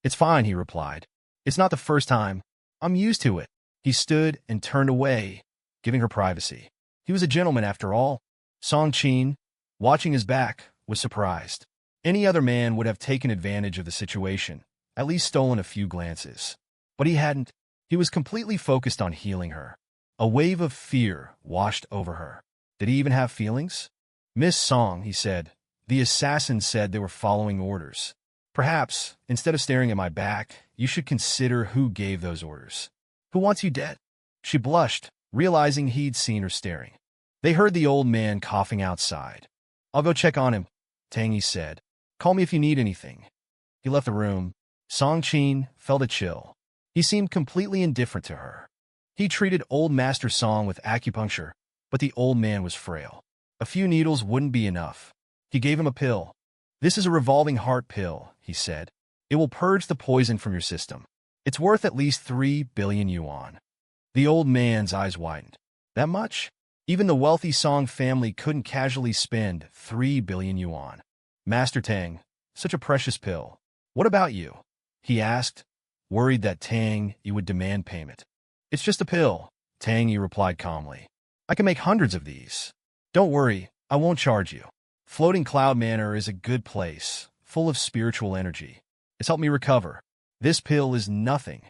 It's fine, he replied. It's not the first time. I'm used to it. He stood and turned away, giving her privacy. He was a gentleman after all. Song Qin, watching his back, was surprised. Any other man would have taken advantage of the situation, at least stolen a few glances. But he hadn't. He was completely focused on healing her. A wave of fear washed over her. Did he even have feelings? Miss Song, he said. The assassin said they were following orders. Perhaps, instead of staring at my back, you should consider who gave those orders. Who wants you dead? She blushed, realizing he'd seen her staring. They heard the old man coughing outside. I'll go check on him, Tang Yi said. Call me if you need anything. He left the room. Song Qin felt a chill. He seemed completely indifferent to her. He treated old Master Song with acupuncture, but the old man was frail. A few needles wouldn't be enough. He gave him a pill. This is a revolving heart pill, he said. It will purge the poison from your system. It's worth at least 3 billion yuan. The old man's eyes widened. That much? Even the wealthy Song family couldn't casually spend 3 billion yuan. Master Tang, such a precious pill. What about you? He asked, worried that Tang Yi would demand payment. It's just a pill, Tang Yi replied calmly. I can make hundreds of these. Don't worry, I won't charge you. Floating Cloud Manor is a good place, full of spiritual energy. It's helped me recover. This pill is nothing.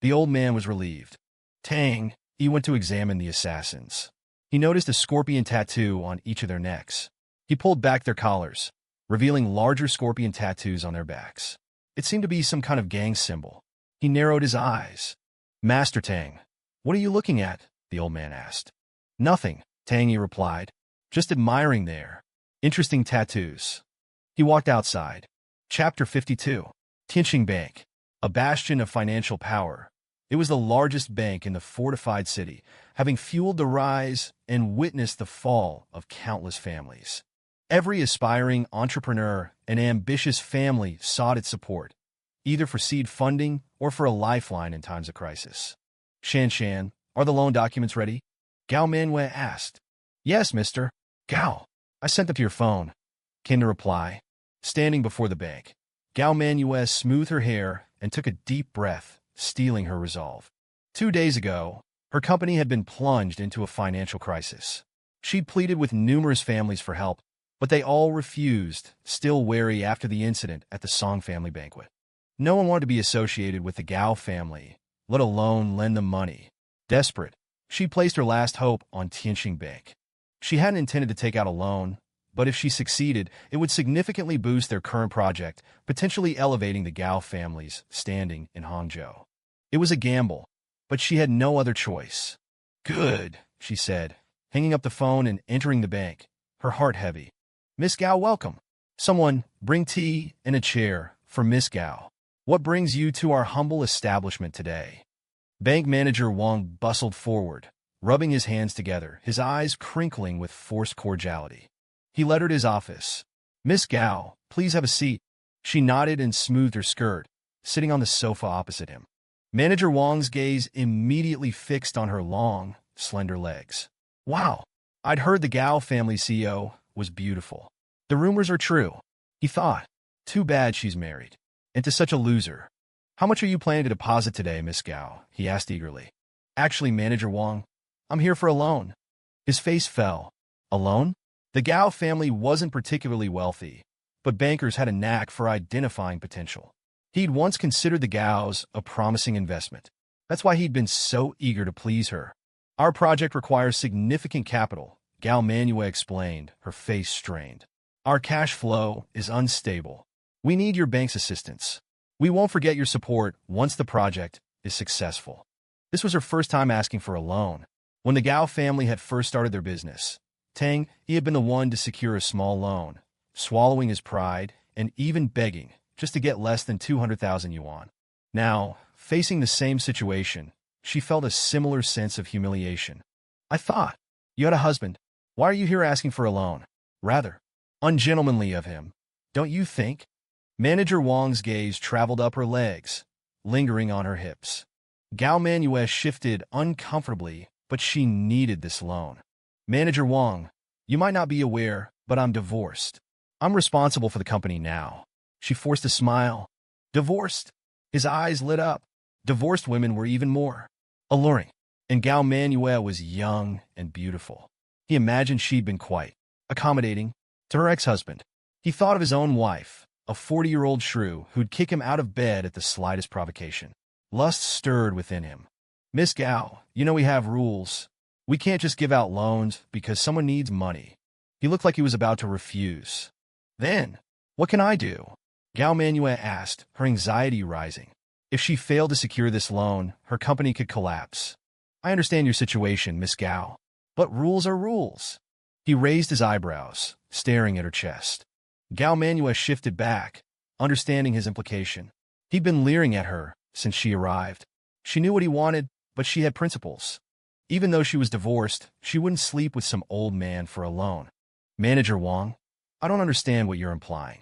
The old man was relieved. Tang Yi went to examine the assassins. He noticed a scorpion tattoo on each of their necks. He pulled back their collars, revealing larger scorpion tattoos on their backs. It seemed to be some kind of gang symbol. He narrowed his eyes. Master Tang, what are you looking at? The old man asked. Nothing, Tang Yi replied. Just admiring their interesting tattoos. He walked outside. Chapter 52. Tianqing Bank. A bastion of financial power. It was the largest bank in the fortified city, having fueled the rise and witnessed the fall of countless families. Every aspiring entrepreneur and ambitious family sought its support, either for seed funding or for a lifeline in times of crisis. Shan, are the loan documents ready? Gao Manyue asked. Yes, mister. Gao, I sent them to your phone, came the reply. Standing before the bank, Gao Manyue smoothed her hair and took a deep breath, steeling her resolve. 2 days ago, her company had been plunged into a financial crisis. She'd pleaded with numerous families for help, but they all refused, still wary after the incident at the Song family banquet. No one wanted to be associated with the Gao family, let alone lend them money. Desperate, she placed her last hope on Tianqing Bank. She hadn't intended to take out a loan, but if she succeeded, it would significantly boost their current project, potentially elevating the Gao family's standing in Hangzhou. It was a gamble, but she had no other choice. Good, she said, hanging up the phone and entering the bank, her heart heavy. Miss Gao, welcome. Someone, bring tea and a chair for Miss Gao. What brings you to our humble establishment today? Bank manager Wang bustled forward, rubbing his hands together, his eyes crinkling with forced cordiality. He led her to his office. Miss Gao, please have a seat. She nodded and smoothed her skirt, sitting on the sofa opposite him. Manager Wang's gaze immediately fixed on her long, slender legs. Wow, I'd heard the Gao family CEO was beautiful. The rumors are true, he thought. Too bad she's married. And to such a loser. How much are you planning to deposit today, Miss Gao? He asked eagerly. Actually, Manager Wang, I'm here for a loan. His face fell. A loan? The Gao family wasn't particularly wealthy, but bankers had a knack for identifying potential. He'd once considered the Gaos a promising investment. That's why he'd been so eager to please her. Our project requires significant capital, Gao Manyue explained, her face strained. Our cash flow is unstable. We need your bank's assistance. We won't forget your support once the project is successful. This was her first time asking for a loan. When the Gao family had first started their business, Tang Yi had been the one to secure a small loan, swallowing his pride and even begging just to get less than 200,000 yuan. Now, facing the same situation, she felt a similar sense of humiliation. I thought, you had a husband. Why are you here asking for a loan? Rather ungentlemanly of him, don't you think? Manager Wang's gaze traveled up her legs, lingering on her hips. Gao Manyue shifted uncomfortably, but she needed this loan. Manager Wang, you might not be aware, but I'm divorced. I'm responsible for the company now. She forced a smile. Divorced? His eyes lit up. Divorced women were even more alluring, and Gao Manyue was young and beautiful. He imagined she'd been quite accommodating to her ex-husband. He thought of his own wife, a 40-year-old shrew who'd kick him out of bed at the slightest provocation. Lust stirred within him. Miss Gao, you know we have rules. We can't just give out loans because someone needs money. He looked like he was about to refuse. Then, what can I do? Gao Manyue asked, her anxiety rising. If she failed to secure this loan, her company could collapse. I understand your situation, Miss Gao, but rules are rules. He raised his eyebrows, staring at her chest. Gao Manyue shifted back, understanding his implication. He'd been leering at her since she arrived. She knew what he wanted, but she had principles. Even though she was divorced, she wouldn't sleep with some old man for a loan. Manager Wang, I don't understand what you're implying.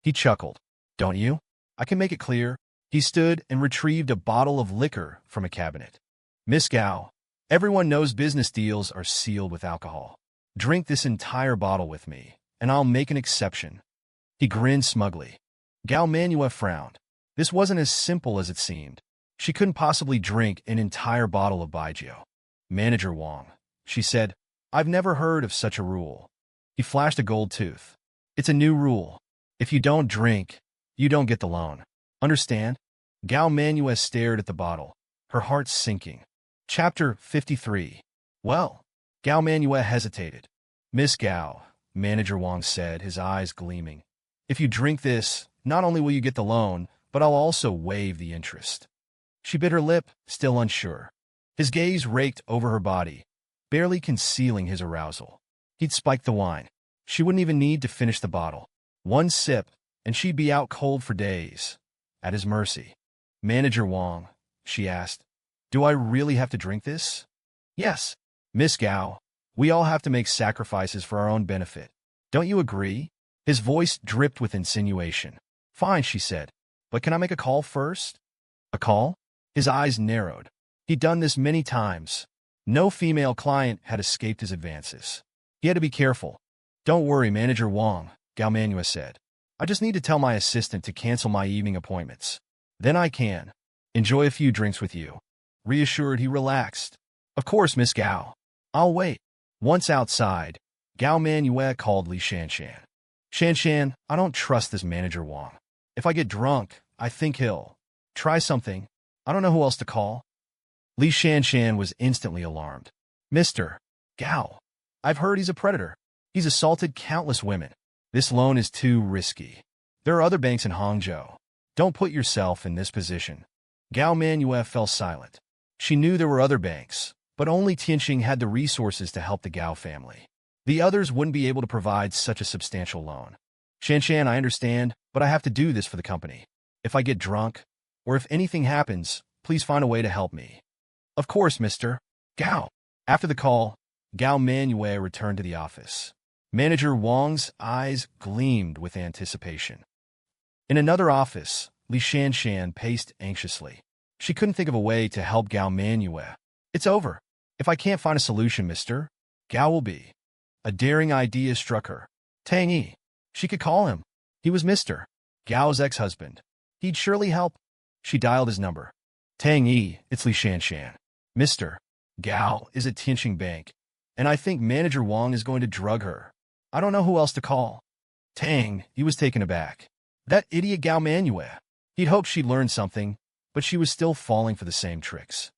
He chuckled. Don't you? I can make it clear. He stood and retrieved a bottle of liquor from a cabinet. Miss Gao, everyone knows business deals are sealed with alcohol. Drink this entire bottle with me, and I'll make an exception. He grinned smugly. Gao Manyue frowned. This wasn't as simple as it seemed. She couldn't possibly drink an entire bottle of baijiu. Manager Wang, she said, I've never heard of such a rule. He flashed a gold tooth. It's a new rule. If you don't drink, you don't get the loan. Understand? Gao Manyue stared at the bottle, her heart sinking. Chapter 53. Well, Gao Manyue hesitated. Miss Gao, Manager Wang said, his eyes gleaming. If you drink this, not only will you get the loan, but I'll also waive the interest. She bit her lip, still unsure. His gaze raked over her body, barely concealing his arousal. He'd spiked the wine. She wouldn't even need to finish the bottle. One sip, and she'd be out cold for days, at his mercy. Manager Wang, she asked, do I really have to drink this? Yes. Miss Gao, we all have to make sacrifices for our own benefit. Don't you agree? His voice dripped with insinuation. Fine, she said, but can I make a call first? A call? His eyes narrowed. He'd done this many times. No female client had escaped his advances. He had to be careful. Don't worry, Manager Wang, Gao Manyue said. I just need to tell my assistant to cancel my evening appointments. Then I can enjoy a few drinks with you. Reassured, he relaxed. Of course, Miss Gao. I'll wait. Once outside, Gao Manyue called Li Shanshan. Shanshan, I don't trust this Manager Wang. If I get drunk, I think he'll try something. I don't know who else to call. Li Shanshan was instantly alarmed. Mr. Gao, I've heard he's a predator. He's assaulted countless women. This loan is too risky. There are other banks in Hangzhou. Don't put yourself in this position. Gao Manyue fell silent. She knew there were other banks, but only Tianqing had the resources to help the Gao family. The others wouldn't be able to provide such a substantial loan. Shanshan, I understand, but I have to do this for the company. If I get drunk, or if anything happens, please find a way to help me. Of course, Mr. Gao. After the call, Gao Manyue returned to the office. Manager Wang's eyes gleamed with anticipation. In another office, Li Shanshan paced anxiously. She couldn't think of a way to help Gao Manyue. It's over. If I can't find a solution, Mr. Gao will be. A daring idea struck her. Tang Yi. She could call him. He was Mr. Gao's ex-husband. He'd surely help. She dialed his number. Tang Yi, it's Li Shanshan. Mr. Gao is at Tianqing Bank, and I think Manager Wang is going to drug her. I don't know who else to call. Tang, he was taken aback. That idiot Gao Manyue. He'd hoped she'd learn something, but she was still falling for the same tricks.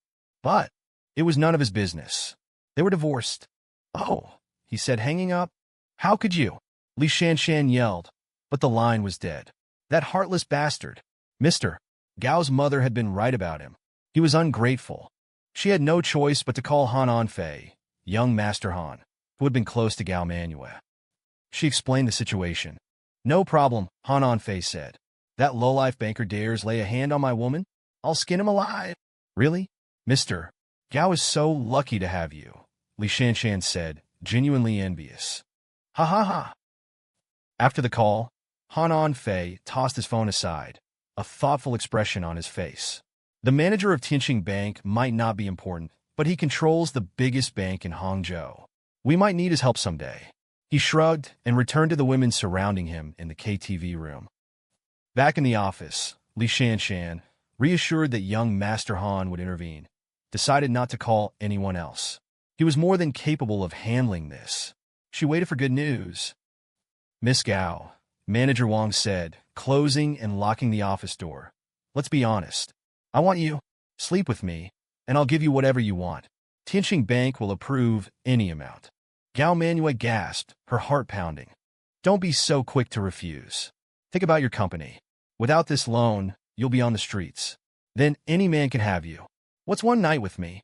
But it was none of his business. They were divorced. "Oh," he said, hanging up. "How could you?" Li Shanshan yelled, but the line was dead. That heartless bastard. Mr. Gao's mother had been right about him. He was ungrateful. She had no choice but to call Han Anfei, young Master Han, who had been close to Gao Manyue. She explained the situation. "No problem," Han Anfei said. "That lowlife banker dares lay a hand on my woman? I'll skin him alive." "Really? Mr. Gao is so lucky to have you," Li Shanshan said, genuinely envious. "Ha ha ha." After the call, Han Anfei tossed his phone aside, a thoughtful expression on his face. The manager of Tianqing Bank might not be important, but he controls the biggest bank in Hangzhou. We might need his help someday. He shrugged and returned to the women surrounding him in the KTV room. Back in the office, Li Shanshan, reassured that young Master Han would intervene, decided not to call anyone else. He was more than capable of handling this. She waited for good news. "Miss Gao," Manager Wang said, closing and locking the office door. "Let's be honest. I want you. Sleep with me, and I'll give you whatever you want. Tianqing Bank will approve any amount." Gao Manyue gasped, her heart pounding. "Don't be so quick to refuse. Think about your company. Without this loan, you'll be on the streets. Then any man can have you. What's one night with me?"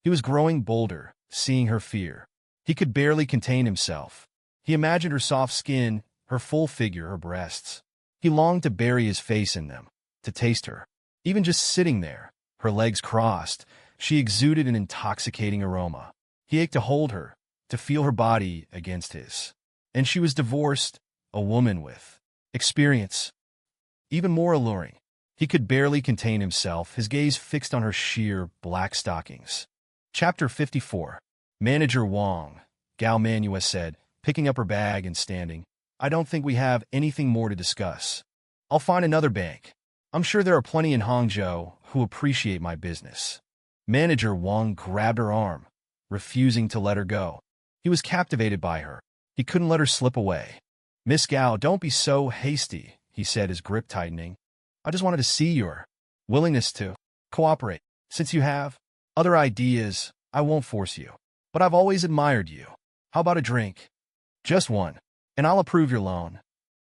He was growing bolder, seeing her fear. He could barely contain himself. He imagined her soft skin, her full figure, her breasts. He longed to bury his face in them, to taste her. Even just sitting there, her legs crossed, she exuded an intoxicating aroma. He ached to hold her, to feel her body against his. And she was divorced, a woman with experience. Even more alluring. He could barely contain himself, his gaze fixed on her sheer black stockings. Chapter 54. Manager Wang, Gao Manyue said, picking up her bag and standing. "I don't think we have anything more to discuss. I'll find another bank. I'm sure there are plenty in Hangzhou who appreciate my business." Manager Wang grabbed her arm, refusing to let her go. He was captivated by her. He couldn't let her slip away. "Miss Gao, don't be so hasty," he said, his grip tightening. "I just wanted to see your willingness to cooperate. Since you have other ideas, I won't force you. But I've always admired you. How about a drink? Just one, and I'll approve your loan."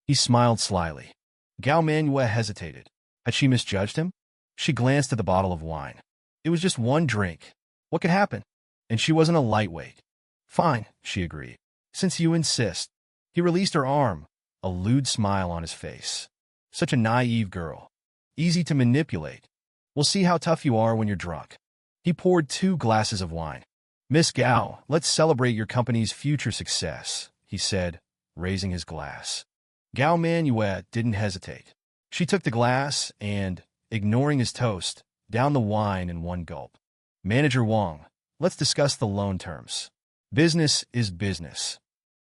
He smiled slyly. Gao Manyue hesitated. Had she misjudged him? She glanced at the bottle of wine. It was just one drink. What could happen? And she wasn't a lightweight. "Fine," she agreed. "Since you insist." He released her arm, a lewd smile on his face. Such a naive girl. Easy to manipulate. "We'll see how tough you are when you're drunk." He poured 2 glasses of wine. "Miss Gao, let's celebrate your company's future success," he said, raising his glass. Gao Manyue didn't hesitate. She took the glass and, ignoring his toast, downed the wine in one gulp. "Manager Wang, let's discuss the loan terms. Business is business."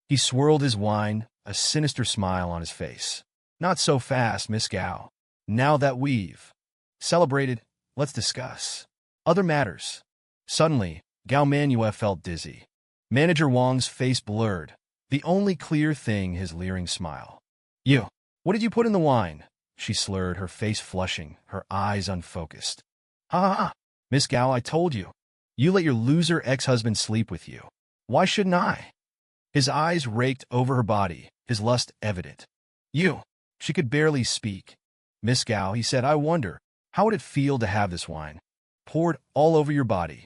He swirled his wine, a sinister smile on his face. "Not so fast, Miss Gao. Now that we've celebrated, let's discuss other matters." Suddenly, Gao Manyue felt dizzy. Manager Wang's face blurred, the only clear thing his leering smile. "You, what did you put in the wine?" She slurred, her face flushing, her eyes unfocused. "Ha ha ha. Miss Gao, I told you. You let your loser ex-husband sleep with you. Why shouldn't I?" His eyes raked over her body, his lust evident. "You." She could barely speak. "Miss Gao," he said, "I wonder, how would it feel to have this wine poured all over your body?"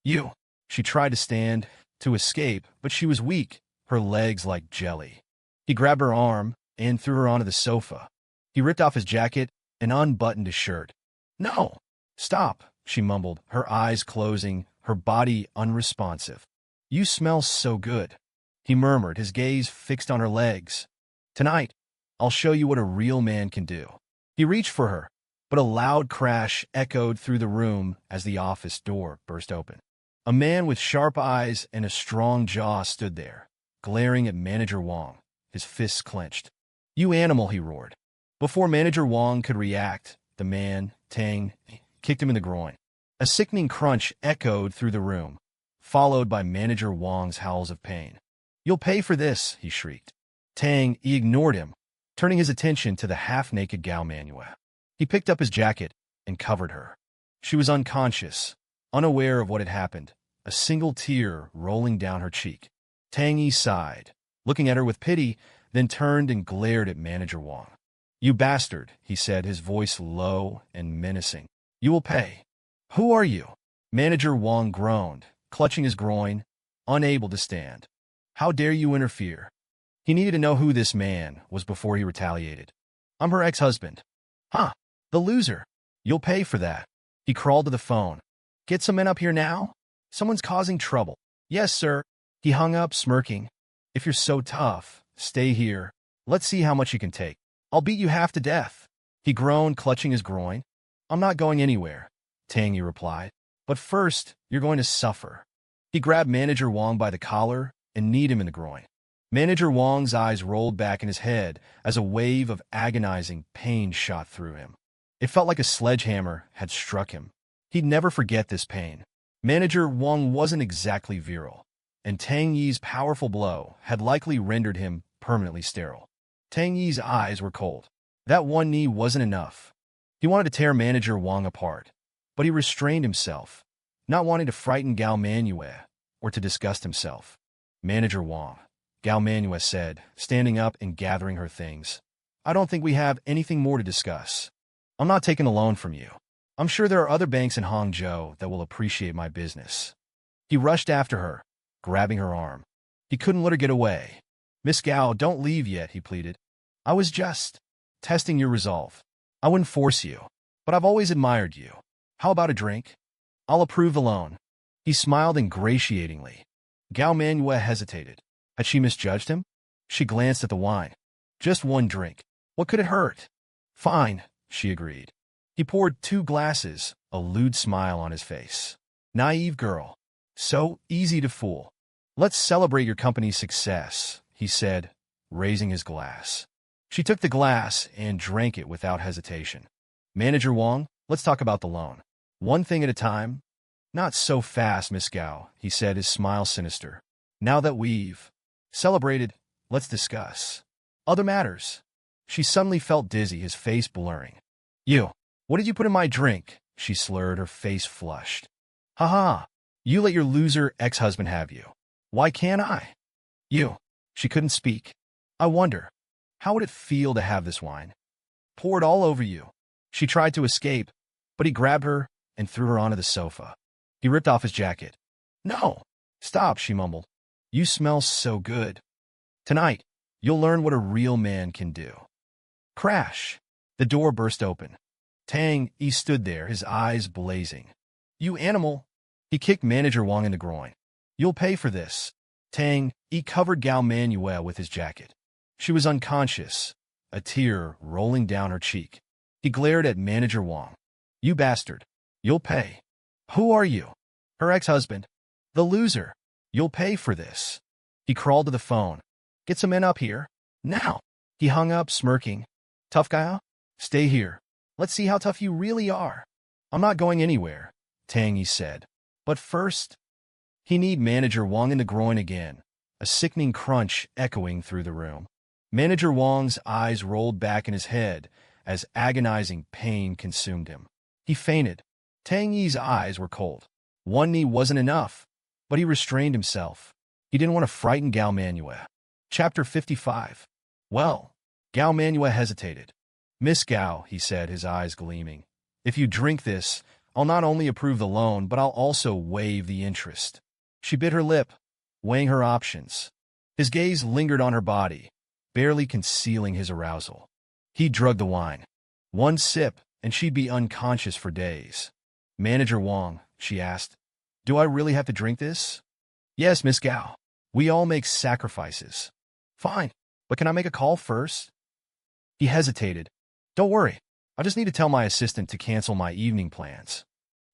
"You." She tried to stand, to escape, but she was weak, her legs like jelly. He grabbed her arm and threw her onto the sofa. He ripped off his jacket and unbuttoned his shirt. "No! Stop," she mumbled, her eyes closing, her body unresponsive. "You smell so good," he murmured, his gaze fixed on her legs. "Tonight, I'll show you what a real man can do." He reached for her, but a loud crash echoed through the room as the office door burst open. A man with sharp eyes and a strong jaw stood there, glaring at Manager Wang, his fists clenched. "You animal," he roared. Before Manager Wang could react, the man, Tang, kicked him in the groin. A sickening crunch echoed through the room, followed by Manager Wang's howls of pain. "You'll pay for this," he shrieked. Tang Yi ignored him, turning his attention to the half-naked Gao Manyue. He picked up his jacket and covered her. She was unconscious, unaware of what had happened, a single tear rolling down her cheek. Tang Yi sighed, looking at her with pity, then turned and glared at Manager Wang. "You bastard," he said, his voice low and menacing. "You will pay." "Who are you?" Manager Wang groaned, clutching his groin, unable to stand. "How dare you interfere?" He needed to know who this man was before he retaliated. "I'm her ex-husband." "Huh, the loser. You'll pay for that." He crawled to the phone. "Get some men up here now? Someone's causing trouble." "Yes, sir." He hung up, smirking. "If you're so tough, stay here. Let's see how much you can take. I'll beat you half to death." He groaned, clutching his groin. "I'm not going anywhere," Tang Yi replied. "But first, you're going to suffer." He grabbed Manager Wang by the collar and kneed him in the groin. Manager Wang's eyes rolled back in his head as a wave of agonizing pain shot through him. It felt like a sledgehammer had struck him. He'd never forget this pain. Manager Wang wasn't exactly virile, and Tang Yi's powerful blow had likely rendered him permanently sterile. Tang Yi's eyes were cold. That one knee wasn't enough. He wanted to tear Manager Wang apart, but he restrained himself, not wanting to frighten Gao Manyue or to disgust himself. "Manager Wang," Gao Manyue said, standing up and gathering her things. "I don't think we have anything more to discuss. I'm not taking a loan from you. I'm sure there are other banks in Hangzhou that will appreciate my business." He rushed after her, grabbing her arm. He couldn't let her get away. "Miss Gao, don't leave yet," he pleaded. "I was just testing your resolve. I wouldn't force you, but I've always admired you. How about a drink? I'll approve the loan." He smiled ingratiatingly. Gao Manyue hesitated. Had she misjudged him? She glanced at the wine. "Just one drink. What could it hurt?" "Fine," she agreed. He poured 2 glasses, a lewd smile on his face. "Naive girl. So easy to fool. Let's celebrate your company's success," he said, raising his glass. She took the glass and drank it without hesitation. "Manager Wang, let's talk about the loan. One thing at a time." "Not so fast, Miss Gao," he said, his smile sinister. "Now that we've celebrated, let's discuss other matters." She suddenly felt dizzy, his face blurring. "You, what did you put in my drink?" she slurred, her face flushed. "Ha ha, you let your loser ex-husband have you. Why can't I?" "You." She couldn't speak. "I wonder, how would it feel to have this wine poured all over you?" She tried to escape, but he grabbed her and threw her onto the sofa. He ripped off his jacket. "No, stop," she mumbled. "You smell so good. Tonight, you'll learn what a real man can do." Crash! The door burst open. Tang Yi stood there, his eyes blazing. "You animal!" He kicked Manager Wang in the groin. "You'll pay for this." Tang Yi covered Gao Manyue with his jacket. She was unconscious, a tear rolling down her cheek. He glared at Manager Wang. "You bastard. You'll pay." "Who are you?" "Her ex-husband." "The loser. You'll pay for this." He crawled to the phone. "Get some men up here. Now." He hung up, smirking. "Tough guy? Stay here. Let's see how tough you really are." "I'm not going anywhere," Tang Yi said. "But first..." He kneed Manager Wang in the groin again, a sickening crunch echoing through the room. Manager Wang's eyes rolled back in his head as agonizing pain consumed him. He fainted. Tang Yi's eyes were cold. One knee wasn't enough, but he restrained himself. He didn't want to frighten Gao Manyue. Chapter 55. "Well," Gao Manyue hesitated. "Miss Gao," he said, his eyes gleaming, "if you drink this, I'll not only approve the loan, but I'll also waive the interest." She bit her lip, weighing her options. His gaze lingered on her body, barely concealing his arousal. He drugged the wine. One sip, and she'd be unconscious for days. "Manager Wang," she asked, "do I really have to drink this?" "Yes, Miss Gao. We all make sacrifices." "Fine, but can I make a call first?" He hesitated. "Don't worry. I just need to tell my assistant to cancel my evening plans.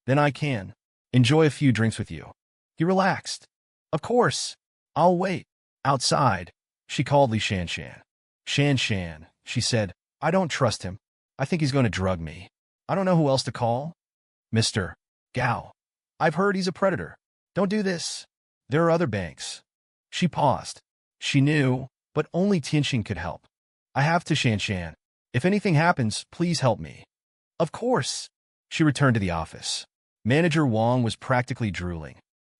Then I can enjoy a few drinks with you." He relaxed. "Of course. I'll wait." Outside, she called Li Shanshan. "Shanshan," she said, "I don't trust him. I think he's going to drug me. I don't know who else to call." "Mr. Gao, I've heard he's a predator. Don't do this. There are other banks." She paused. She knew, but only Tianxin could help. "I have to, Shanshan. If anything happens, please help me." Of course. She returned to the office. Manager Wang was practically drooling.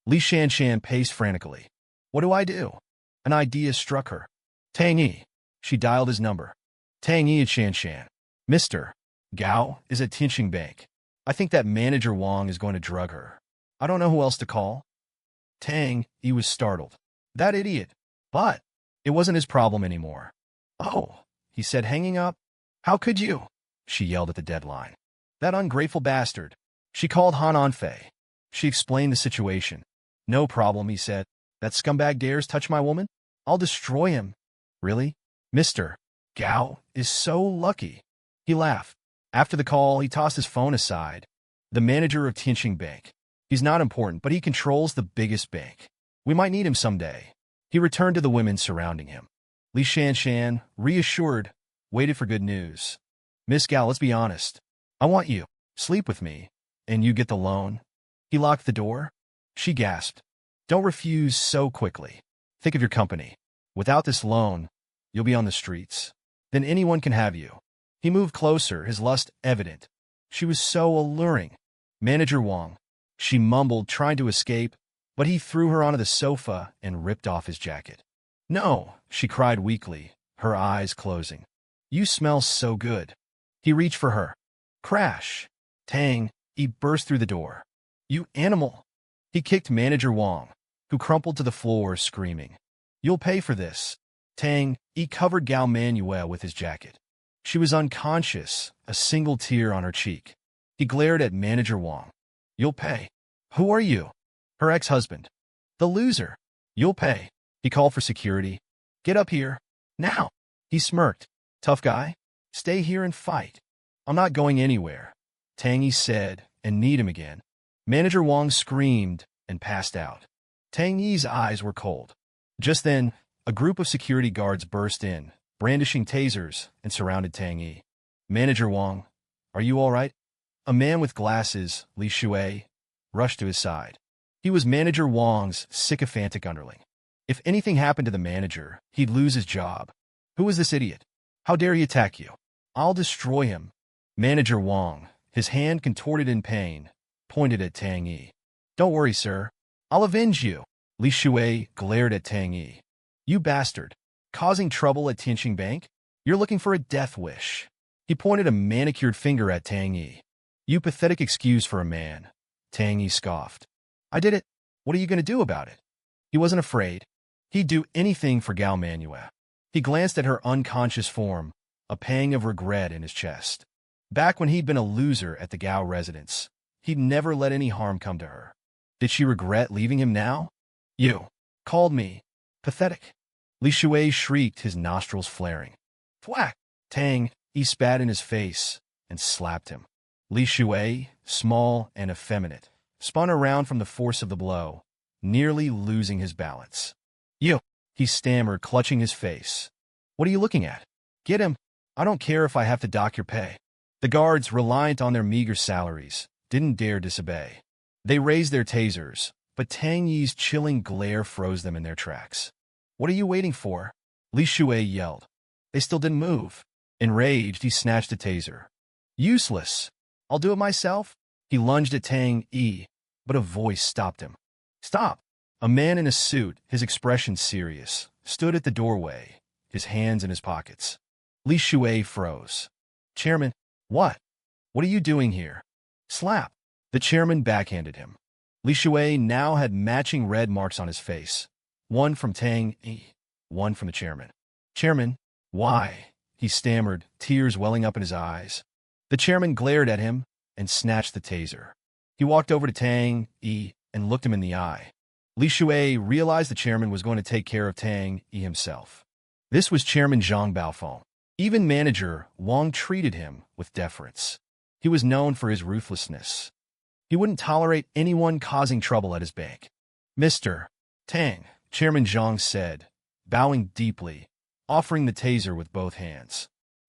Li Shanshan paced frantically. What do I do? An idea struck her. Tang Yi. She dialed his number. Tang Yi at Shanshan. Mr. Gao is at Tianqing Bank. I think that Manager Wang is going to drug her. I don't know who else to call. Tang Yi was startled. That idiot. But it wasn't his problem anymore. Oh, he said, hanging up. How could you? She yelled at the deadline. That ungrateful bastard. She called Han Anfei. She explained the situation. No problem, he said. That scumbag dares touch my woman? I'll destroy him. Really? Mr. Gao is so lucky. He laughed. After the call, he tossed his phone aside. The manager of Tianqing Bank. He's not important, but he controls the biggest bank. We might need him someday. He returned to the women surrounding him. Li Shanshan, reassured, waited for good news. Miss Gao, let's be honest. I want you. Sleep with me, and you get the loan. He locked the door. She gasped. Don't refuse so quickly. Think of your company. Without this loan, you'll be on the streets. Then anyone can have you. He moved closer, his lust evident. She was so alluring. Manager Wang. She mumbled, trying to escape, but he threw her onto the sofa and ripped off his jacket. No, she cried weakly, her eyes closing. You smell so good. He reached for her. Crash. Tang Yi burst through the door. You animal. He kicked Manager Wang, who crumpled to the floor, screaming. You'll pay for this. Tang Yi covered Gao Manyue with his jacket. She was unconscious, a single tear on her cheek. He glared at Manager Wang. You'll pay. Who are you? Her ex-husband. The loser. You'll pay. He called for security. Get up here. Now. He smirked. Tough guy? Stay here and fight. I'm not going anywhere. Tang Yi said, and kneed him again. Manager Wang screamed and passed out. Tang Yi's eyes were cold. Just then, a group of security guards burst in, brandishing tasers, and surrounded Tang Yi. Manager Wang, are you all right? A man with glasses, Li Shui, rushed to his side. He was Manager Wang's sycophantic underling. If anything happened to the manager, he'd lose his job. Who is this idiot? How dare he attack you? I'll destroy him. Manager Wang, his hand contorted in pain, pointed at Tang Yi. Don't worry, sir. I'll avenge you. Li Shui glared at Tang Yi. You bastard. Causing trouble at Tianqing Bank? You're looking for a death wish. He pointed a manicured finger at Tang Yi. You pathetic excuse for a man. Tang Yi scoffed. I did it. What are you going to do about it? He wasn't afraid. He'd do anything for Gao Manyue. He glanced at her unconscious form, a pang of regret in his chest. Back when he'd been a loser at the Gao residence, he'd never let any harm come to her. Did she regret leaving him now? You called me pathetic. Li Shui shrieked, his nostrils flaring. Thwack! Tang Yi spat in his face and slapped him. Li Shui, small and effeminate, spun around from the force of the blow, nearly losing his balance. You! He stammered, clutching his face. What are you looking at? Get him. I don't care if I have to dock your pay. The guards, reliant on their meager salaries, didn't dare disobey. They raised their tasers, but Tang Yi's chilling glare froze them in their tracks. What are you waiting for? Li Shui yelled. They still didn't move. Enraged, he snatched a taser. Useless. I'll do it myself. He lunged at Tang Yi, but a voice stopped him. Stop. A man in a suit, his expression serious, stood at the doorway, his hands in his pockets. Li Shui froze. Chairman, what? What are you doing here? Slap. The chairman backhanded him. Li Shui now had matching red marks on his face. One from Tang Yi, one from the chairman. Chairman, why? He stammered, tears welling up in his eyes. The chairman glared at him and snatched the taser. He walked over to Tang Yi and looked him in the eye. Li Shui realized the chairman was going to take care of Tang Yi himself. This was Chairman Zhang Baofeng. Even Manager Wang treated him with deference. He was known for his ruthlessness. He wouldn't tolerate anyone causing trouble at his bank. Mr. Tang, Chairman Zhang said, bowing deeply, offering the taser with both hands.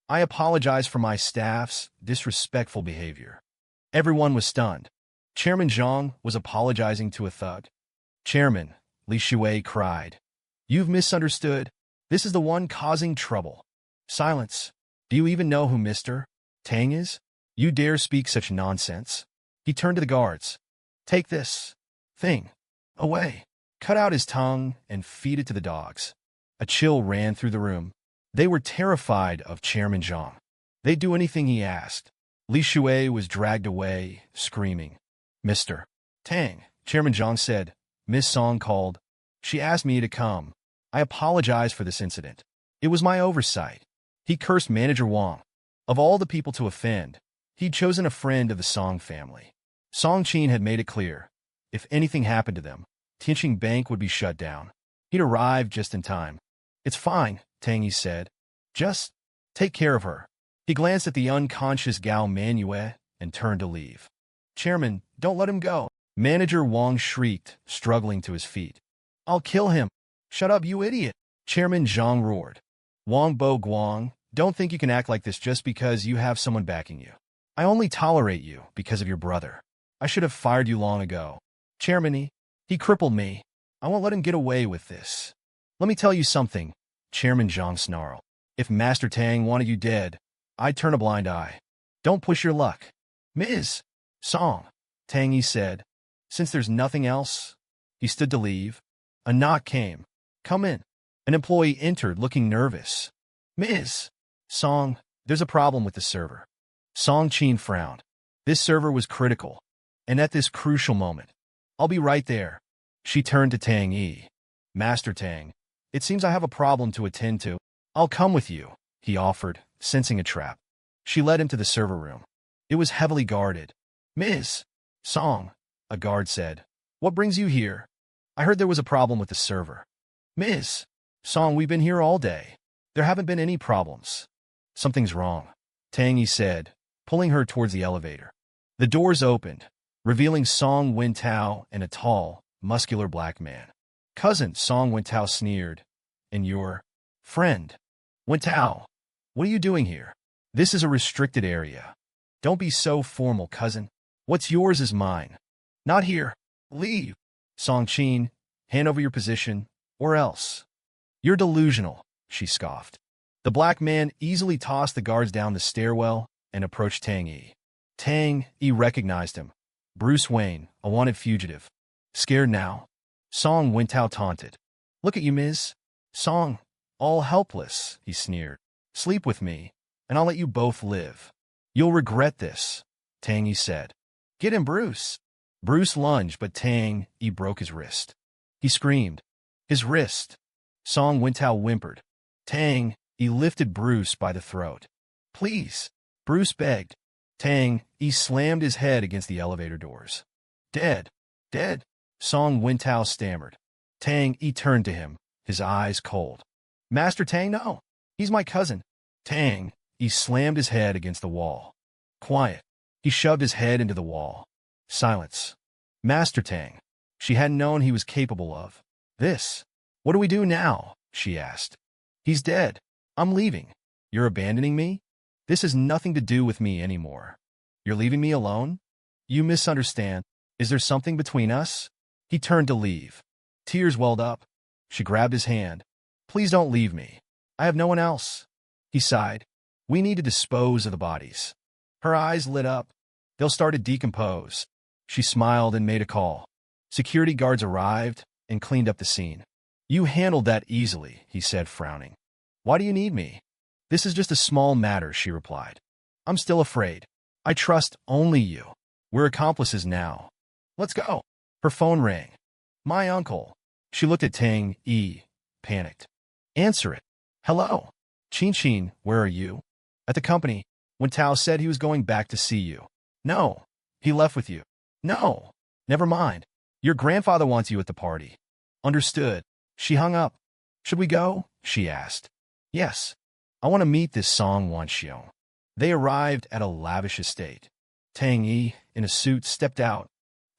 I apologize for my staff's disrespectful behavior. Everyone was stunned. Chairman Zhang was apologizing to a thug. Chairman, Li Shui cried. You've misunderstood. This is the one causing trouble. Silence. Do you even know who Mr. Tang is? You dare speak such nonsense? He turned to the guards. Take this thing away. Cut out his tongue and feed it to the dogs. A chill ran through the room. They were terrified of Chairman Zhang. They'd do anything he asked. Li Shui was dragged away, screaming. Mr. Tang, Chairman Zhang said. Miss Song called. She asked me to come. I apologize for this incident. It was my oversight. He cursed Manager Wang. Of all the people to offend, he'd chosen a friend of the Song family. Song Qin had made it clear. If anything happened to them, Tianqing Bank would be shut down. He'd arrived just in time. It's fine, Tang Yi said. Just take care of her. He glanced at the unconscious Gao Manyue and turned to leave. Chairman, don't let him go. Manager Wang shrieked, struggling to his feet. I'll kill him. Shut up, you idiot. Chairman Zhang roared. Wang Bo Guang, don't think you can act like this just because you have someone backing you. I only tolerate you because of your brother. I should have fired you long ago. Chairman, he crippled me. I won't let him get away with this. Let me tell you something, Chairman Zhang snarled. If Master Tang wanted you dead, I'd turn a blind eye. Don't push your luck. Ms. Song, Tang Yi said. Since there's nothing else, he stood to leave. A knock came. Come in. An employee entered looking nervous. Ms. Song, there's a problem with the server. Song Qin frowned. This server was critical. And at this crucial moment, I'll be right there. She turned to Tang Yi. Master Tang, it seems I have a problem to attend to. I'll come with you, he offered, sensing a trap. She led him to the server room. It was heavily guarded. Ms. Song, a guard said. What brings you here? I heard there was a problem with the server. Ms. Song, we've been here all day. There haven't been any problems. Something's wrong, Tang Yi said, pulling her towards the elevator. The doors opened, revealing Song Wentao and a tall, muscular black man. Cousin, Song Wentao sneered. And your friend. Wentao, what are you doing here? This is a restricted area. Don't be so formal, cousin. What's yours is mine. Not here. Leave. Song Qin, hand over your position, or else. You're delusional, she scoffed. The black man easily tossed the guards down the stairwell and approached Tang Yi. Tang Yi recognized him. Bruce Wayne, a wanted fugitive. Scared now? Song Wentao taunted. Look at you, Ms. Song, all helpless, he sneered. Sleep with me, and I'll let you both live. You'll regret this, Tang Yi said. Get him, Bruce. Bruce lunged, but Tang Yi broke his wrist. He screamed. His wrist. Song Wentao whimpered. Tang Yi lifted Bruce by the throat. Please, Bruce begged. Tang Yi slammed his head against the elevator doors. Dead. Dead. Song Wentao stammered. Tang Yi turned to him, his eyes cold. Master Tang, no. He's my cousin. Tang Yi slammed his head against the wall. Quiet. He shoved his head into the wall. Silence. Master Tang. She hadn't known he was capable of this. What do we do now? She asked. He's dead. I'm leaving. You're abandoning me? This has nothing to do with me anymore. You're leaving me alone? You misunderstand. Is there something between us? He turned to leave. Tears welled up. She grabbed his hand. Please don't leave me. I have no one else. He sighed. We need to dispose of the bodies. Her eyes lit up. They'll start to decompose. She smiled and made a call. Security guards arrived and cleaned up the scene. You handled that easily, he said, frowning. Why do you need me? This is just a small matter, she replied. I'm still afraid. I trust only you. We're accomplices now. Let's go. Her phone rang. My uncle. She looked at Tang Yi, panicked. Answer it. Hello. Qin, where are you? At the company. When Tao said he was going back to see you. No. He left with you. No. Never mind. Your grandfather wants you at the party. Understood. She hung up. Should we go? She asked. Yes. I want to meet this Song Wanxiong. They arrived at a lavish estate. Tang Yi, in a suit, stepped out.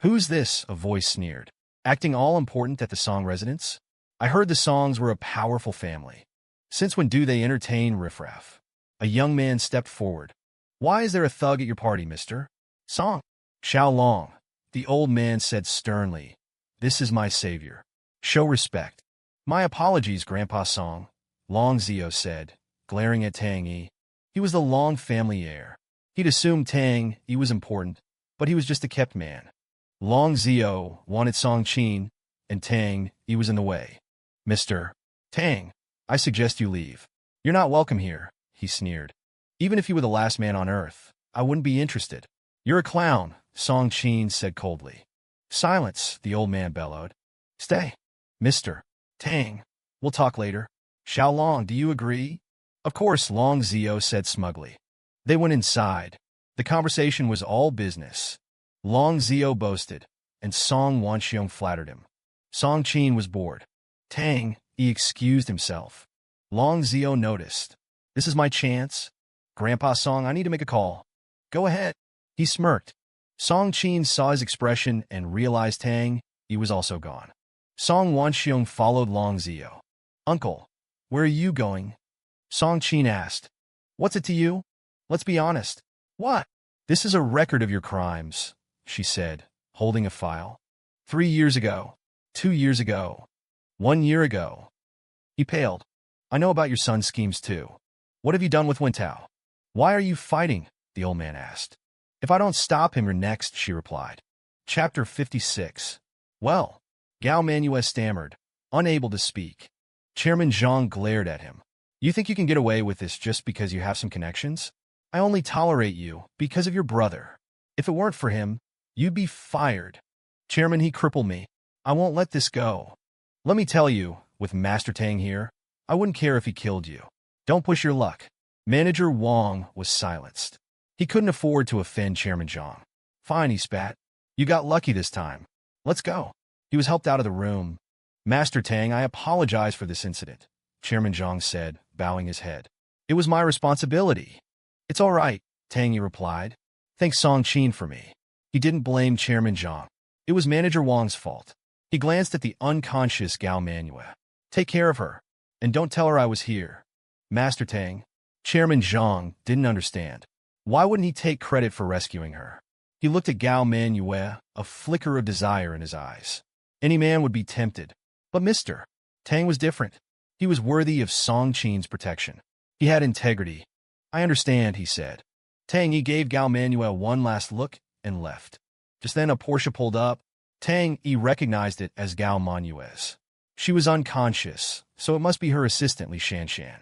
Who's this? A voice sneered. Acting all important at the Song residence? I heard the Songs were a powerful family. Since when do they entertain riffraff? A young man stepped forward. Why is there a thug at your party, mister? Song. Xiao Long. The old man said sternly. This is my savior. Show respect. My apologies, Grandpa Song, Long Zio said, glaring at Tang Yi. He was the Long family heir. He'd assumed Tang Yi was important, but he was just a kept man. Long Zio wanted Song Qin, and Tang Yi was in the way. Mr. Tang, I suggest you leave. You're not welcome here, he sneered. Even if you were the last man on Earth, I wouldn't be interested. You're a clown, Song Qin said coldly. Silence, the old man bellowed. Stay. Mr. Tang, we'll talk later. Xiao Long, do you agree? Of course, Long Zio said smugly. They went inside. The conversation was all business. Long Zio boasted, and Song Wanxiong flattered him. Song Qin was bored. Tang Yi excused himself. Long Zio noticed. This is my chance. Grandpa Song, I need to make a call. Go ahead. He smirked. Song Qin saw his expression and realized Tang Yi was also gone. Song Wanxiong followed Long Zio. Uncle, where are you going? Song Qin asked. What's it to you? Let's be honest. What? This is a record of your crimes, she said, holding a file. 3 years ago. 2 years ago. 1 year ago. He paled. I know about your son's schemes too. What have you done with Wintao? Why are you fighting? The old man asked. If I don't stop him, you're next, she replied. Chapter 56. Well, Gao Manyue stammered, unable to speak. Chairman Zhang glared at him. You think you can get away with this just because you have some connections? I only tolerate you because of your brother. If it weren't for him, you'd be fired. Chairman, he crippled me. I won't let this go. Let me tell you, with Master Tang here, I wouldn't care if he killed you. Don't push your luck. Manager Wang was silenced. He couldn't afford to offend Chairman Zhang. Fine, he spat. You got lucky this time. Let's go. He was helped out of the room. Master Tang, I apologize for this incident, Chairman Zhang said, bowing his head. It was my responsibility. It's all right, Tang Yi replied. Thank Song Qin for me. He didn't blame Chairman Zhang. It was Manager Wang's fault. He glanced at the unconscious Gao Manyue. Take care of her, and don't tell her I was here. Master Tang. Chairman Zhang didn't understand. Why wouldn't he take credit for rescuing her? He looked at Gao Manyue, a flicker of desire in his eyes. Any man would be tempted. But Mr. Tang was different. He was worthy of Song Qin's protection. He had integrity. I understand, he said. Tang Yi gave Gao Manyue one last look and left. Just then a Porsche pulled up. Tang Yi recognized it as Gao Manyue's. She was unconscious, so it must be her assistant Li Shanshan.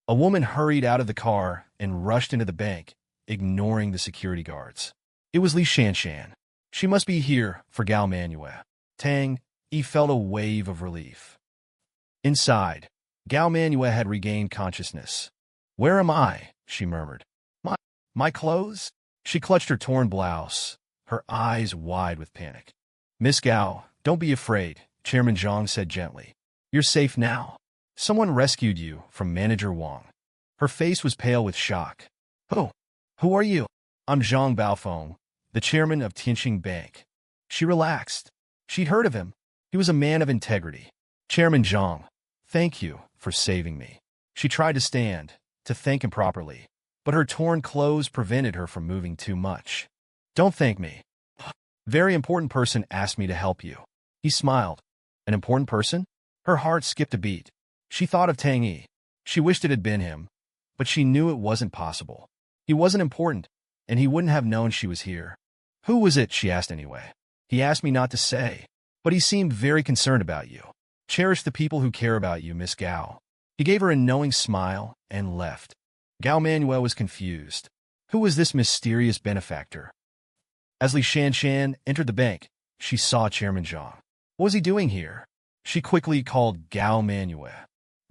A woman hurried out of the car and rushed into the bank, ignoring the security guards. It was Li Shanshan. She must be here for Gao Manyue. Tang Yi felt a wave of relief. Inside, Gao Manyue had regained consciousness. Where am I? She murmured. My clothes? She clutched her torn blouse, her eyes wide with panic. Miss Gao, don't be afraid, Chairman Zhang said gently. You're safe now. Someone rescued you from Manager Wang. Her face was pale with shock. Who are you? I'm Zhang Baofeng, the chairman of Tianxing Bank. She relaxed. She'd heard of him. He was a man of integrity. Chairman Zhang, thank you for saving me. She tried to stand, to thank him properly, but her torn clothes prevented her from moving too much. Don't thank me. Very important person asked me to help you. He smiled. An important person? Her heart skipped a beat. She thought of Tang Yi. She wished it had been him, but she knew it wasn't possible. He wasn't important, and he wouldn't have known she was here. Who was it? She asked anyway. He asked me not to say, but he seemed very concerned about you. Cherish the people who care about you, Miss Gao. He gave her a knowing smile and left. Gao Manyue was confused. Who was this mysterious benefactor? As Li Shanshan entered the bank, she saw Chairman Zhang. What was he doing here? She quickly called Gao Manyue.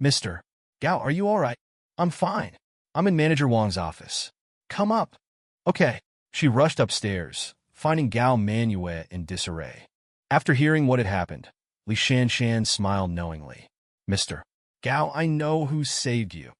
Mr. Gao, are you all right? I'm fine. I'm in Manager Wang's office. Come up. Okay. She rushed upstairs, finding Gao Manyue in disarray. After hearing what had happened, Li Shanshan smiled knowingly. Mr. Gao, I know who saved you.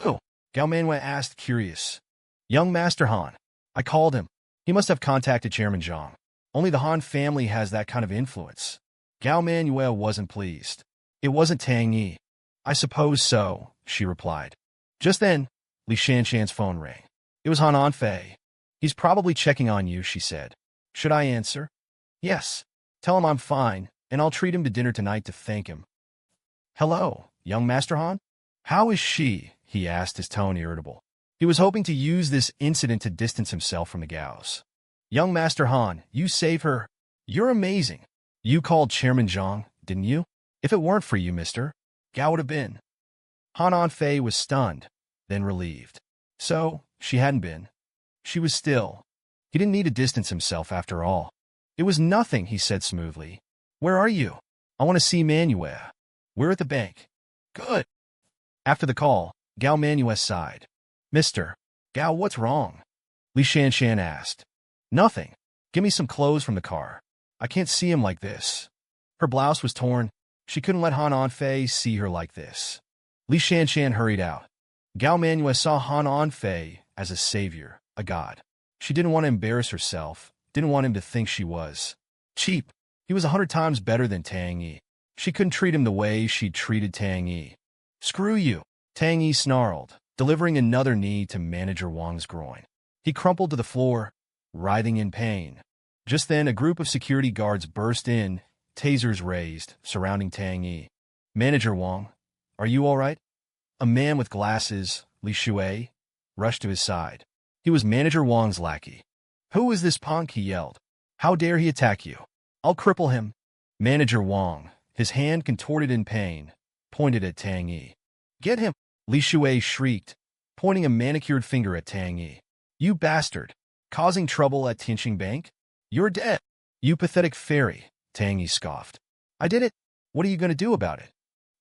Who? Gao Manyue asked, curious. Young Master Han. I called him. He must have contacted Chairman Zhang. Only the Han family has that kind of influence. Gao Manyue wasn't pleased. It wasn't Tang Yi. I suppose so, she replied. Just then, Li Shanshan's phone rang. It was Han Anfei. He's probably checking on you, she said. Should I answer? Yes. Tell him I'm fine, and I'll treat him to dinner tonight to thank him. Hello, young Master Han? How is she? He asked, his tone irritable. He was hoping to use this incident to distance himself from the Gaos. Young Master Han, you saved her. You're amazing. You called Chairman Zhang, didn't you? If it weren't for you, Mr. Gao would have been. Han Fei was stunned, then relieved. So, she hadn't been. She was still. He didn't need to distance himself after all. It was nothing, he said smoothly. Where are you? I want to see Manyue. We're at the bank. Good. After the call, Gao Manyue sighed. Mr. Gao, what's wrong? Li Shanshan asked. Nothing. Give me some clothes from the car. I can't see him like this. Her blouse was torn. She couldn't let Han Fei see her like this. Li Shanshan hurried out. Gao Manyue saw Han Fei as a savior, a god. She didn't want to embarrass herself, didn't want him to think she was cheap. He was 100 times better than Tang Yi. She couldn't treat him the way she'd treated Tang Yi. Screw you, Tang Yi snarled, delivering another knee to Manager Wang's groin. He crumpled to the floor, writhing in pain. Just then, a group of security guards burst in, tasers raised, surrounding Tang Yi. Manager Wang, are you all right? A man with glasses, Li Shui, rushed to his side. He was Manager Wang's lackey. Who is this punk? He yelled. How dare he attack you? I'll cripple him. Manager Wang, his hand contorted in pain, pointed at Tang Yi. Get him! Li Shui shrieked, pointing a manicured finger at Tang Yi. You bastard! Causing trouble at Tianqing Bank? You're dead! You pathetic fairy, Tang Yi scoffed. I did it! What are you going to do about it?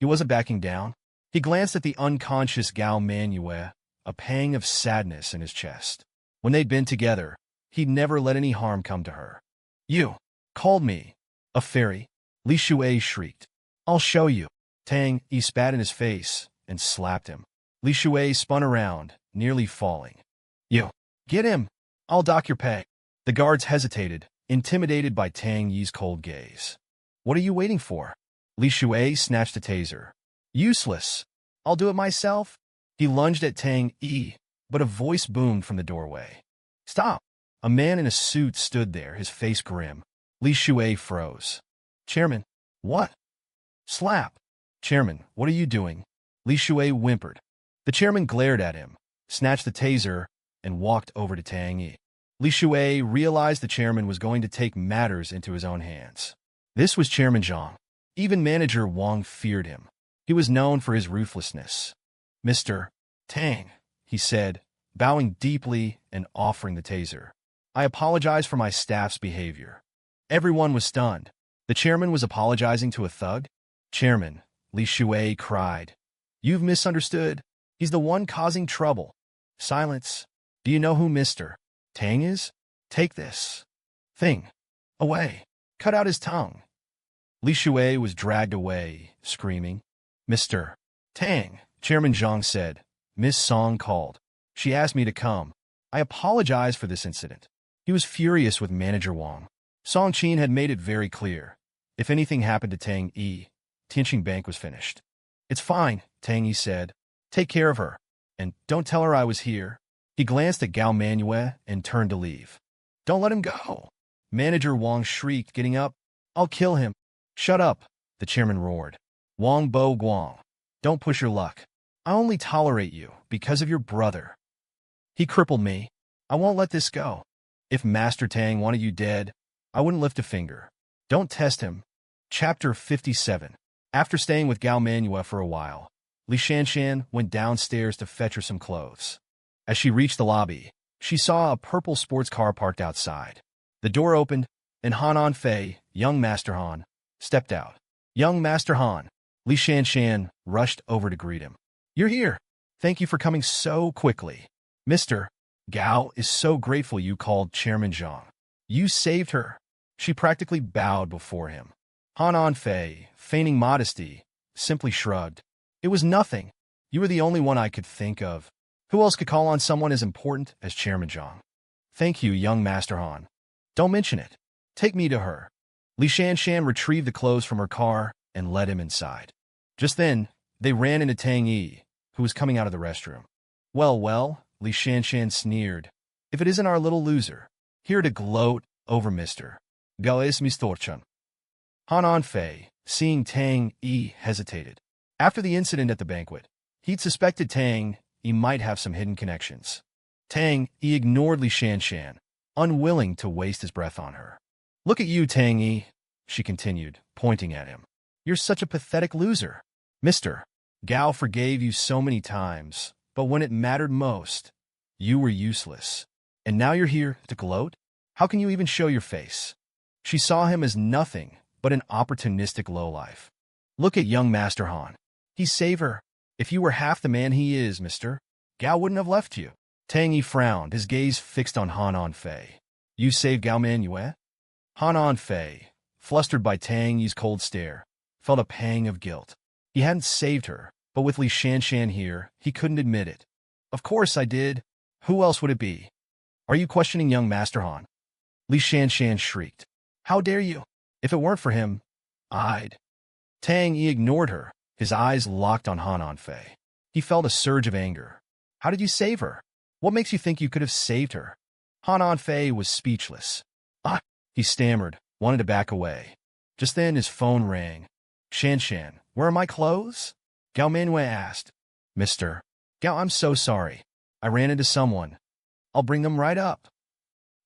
He wasn't backing down. He glanced at the unconscious Gao Manyue, a pang of sadness in his chest. When they'd been together, he'd never let any harm come to her. You called me a fairy? Li Shui shrieked. I'll show you. Tang Yi spat in his face and slapped him. Li Shui spun around, nearly falling. You get him! I'll dock your pay. The guards hesitated, intimidated by Tang Yi's cold gaze. What are you waiting for? Li Shui snatched a taser. Useless. I'll do it myself. He lunged at Tang Yi, but a voice boomed from the doorway. Stop! A man in a suit stood there, his face grim. Li Shui froze. Chairman, what? Slap. Chairman, what are you doing? Li Shui whimpered. The chairman glared at him, snatched the taser, and walked over to Tang Yi. Li Shui realized the chairman was going to take matters into his own hands. This was Chairman Zhang. Even Manager Wang feared him. He was known for his ruthlessness. Mr. Tang, he said, bowing deeply and offering the taser. I apologize for my staff's behavior. Everyone was stunned. The chairman was apologizing to a thug? Chairman, Li Shui cried. You've misunderstood. He's the one causing trouble. Silence. Do you know who Mr. Tang is? Take this thing away. Cut out his tongue. Li Shui was dragged away, screaming. Mr. Tang, Chairman Zhang said. Miss Song called. She asked me to come. I apologize for this incident. He was furious with Manager Wang. Song Qin had made it very clear. If anything happened to Tang Yi, Tianqing Bank was finished. It's fine, Tang Yi said. Take care of her. And don't tell her I was here. He glanced at Gao Manyue and turned to leave. Don't let him go. Manager Wang shrieked, getting up. I'll kill him. Shut up, the chairman roared. Wang Bo Guang. Don't push your luck. I only tolerate you because of your brother. He crippled me. I won't let this go. If Master Tang wanted you dead, I wouldn't lift a finger. Don't test him. Chapter 57. After staying with Gao Manyue for a while, Li Shanshan went downstairs to fetch her some clothes. As she reached the lobby, she saw a purple sports car parked outside. The door opened, and Han Fei, young Master Han, stepped out. Young Master Han, Li Shanshan rushed over to greet him. You're here. Thank you for coming so quickly. Mr. Gao is so grateful you called Chairman Zhang. You saved her. She practically bowed before him. Han Fei, feigning modesty, simply shrugged. It was nothing. You were the only one I could think of. Who else could call on someone as important as Chairman Zhang? Thank you, young Master Han. Don't mention it. Take me to her. Li Shanshan retrieved the clothes from her car and led him inside. Just then, they ran into Tang Yi, who was coming out of the restroom. Well, Li Shanshan sneered. If it isn't our little loser, here to gloat over Mr. Joyous misfortune. Han Fei, seeing Tang Yi, hesitated. After the incident at the banquet, he'd suspected Tang Yi might have some hidden connections. Tang Yi ignored Li Shanshan, unwilling to waste his breath on her. Look at you, Tang Yi, she continued, pointing at him. You're such a pathetic loser. Mr. Gao forgave you so many times, but when it mattered most, you were useless. And now you're here to gloat? How can you even show your face? She saw him as nothing but an opportunistic lowlife. Look at young Master Han. He saved her. If you were half the man he is, Mr. Gao wouldn't have left you. Tang Yi frowned, his gaze fixed on Han Fei. You saved Gao Manyue? Han Fei, flustered by Tang Yi's cold stare, felt a pang of guilt. He hadn't saved her, but with Li Shanshan here, he couldn't admit it. Of course I did. Who else would it be? Are you questioning young Master Han? Li Shanshan shrieked. How dare you? If it weren't for him, I'd. Tang Yi ignored her, his eyes locked on Han Fei. He felt a surge of anger. How did you save her? What makes you think you could have saved her? Han Fei was speechless. He stammered, wanted to back away. Just then his phone rang. Shanshan, where are my clothes? Gao Manyue asked. Mr. Gao, I'm so sorry. I ran into someone. I'll bring them right up.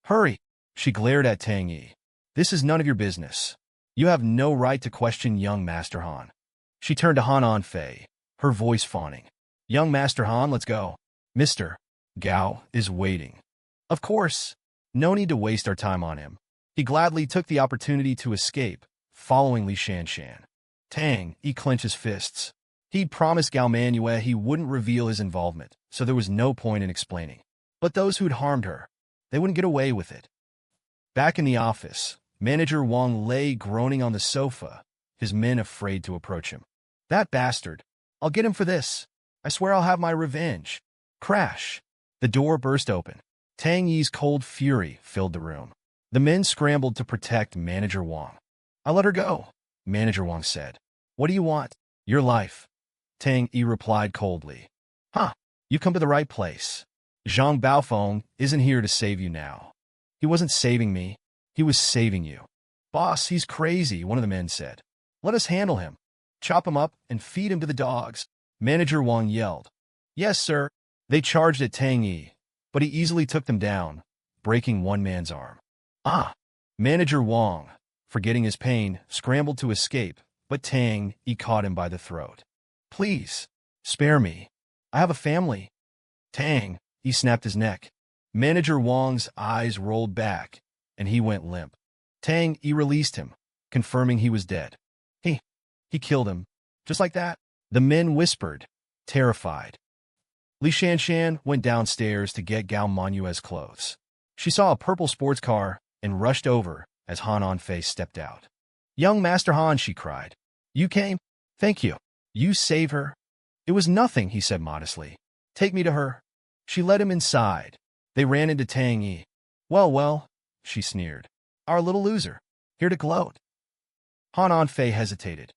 Hurry, she glared at Tang Yi. This is none of your business. You have no right to question young Master Han. She turned to Han Fei, her voice fawning. Young Master Han, let's go. Mr. Gao is waiting. Of course. No need to waste our time on him. He gladly took the opportunity to escape, following Li Shanshan. Tang Yi clenched his fists. He'd promised Gao Manyue he wouldn't reveal his involvement, so there was no point in explaining. But those who'd harmed her, they wouldn't get away with it. Back in the office, Manager Wang lay groaning on the sofa, his men afraid to approach him. That bastard. I'll get him for this. I swear I'll have my revenge. Crash. The door burst open. Tang Yi's cold fury filled the room. The men scrambled to protect Manager Wang. I'll let her go, Manager Wang said. What do you want? Your life. Tang Yi replied coldly. You've come to the right place. Zhang Baofeng isn't here to save you now. He wasn't saving me. He was saving you. Boss, he's crazy, one of the men said. Let us handle him. Chop him up and feed him to the dogs. Manager Wang yelled. Yes, sir. They charged at Tang Yi, but he easily took them down, breaking one man's arm. Manager Wang, forgetting his pain, scrambled to escape, but Tang Yi caught him by the throat. Please, spare me. I have a family. Tang Yi snapped his neck. Manager Wang's eyes rolled back, and he went limp. Tang Yi released him, confirming he was dead. He killed him. Just like that? The men whispered, terrified. Li Shanshan went downstairs to get Gao Manyue's clothes. She saw a purple sports car and rushed over as Han Fei stepped out. Young Master Han, she cried. You came? Thank you. You saved her? It was nothing, he said modestly. Take me to her. She led him inside. They ran into Tang Yi. Well, she sneered. Our little loser. Here to gloat. Han Fei hesitated.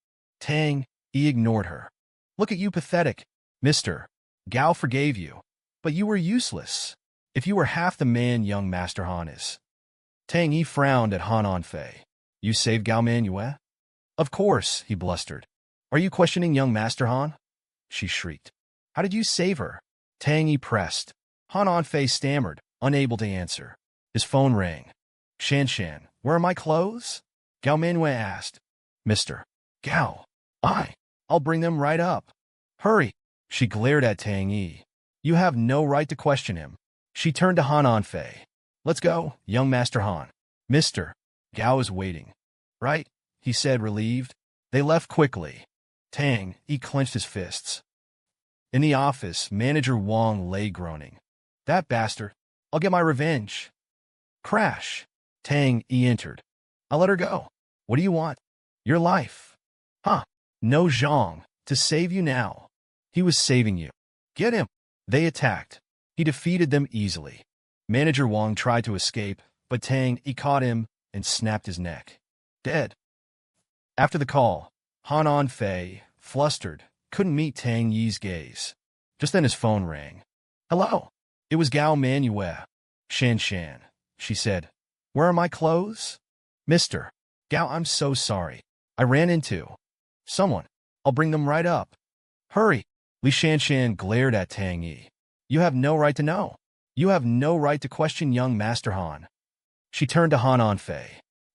Tang Yi ignored her. Look at you, pathetic. Mr. Gao forgave you, but you were useless. If you were half the man young Master Han is. Tang Yi frowned at Han Fei. You saved Gao Manyue? Of course, he blustered. Are you questioning young Master Han? She shrieked. How did you save her? Tang Yi pressed. Han Fei stammered, unable to answer. His phone rang. Shanshan, where are my clothes? Gao Manyue asked. Mr. Gao, I'll bring them right up. Hurry. She glared at Tang Yi. You have no right to question him. She turned to Han Fei. Let's go, young Master Han. Mr. Gao is waiting. Right, he said, relieved. They left quickly. Tang Yi clenched his fists. In the office, Manager Wang lay groaning. That bastard. I'll get my revenge. Crash. Tang Yi entered. I'll let her go. What do you want? Your life. No, Zhang, to save you now. He was saving you. Get him. They attacked. He defeated them easily. Manager Wang tried to escape, but Tang Yi caught him and snapped his neck. Dead. After the call, Han Fei, flustered, couldn't meet Tang Yi's gaze. Just then his phone rang. Hello. It was Gao Manyue. Shanshan, she said. Where are my clothes? Mr. Gao, I'm so sorry. I ran into someone. I'll bring them right up. Hurry. Li Shanshan glared at Tang Yi. You have no right to know. You have no right to question young Master Han. She turned to Han Anfei.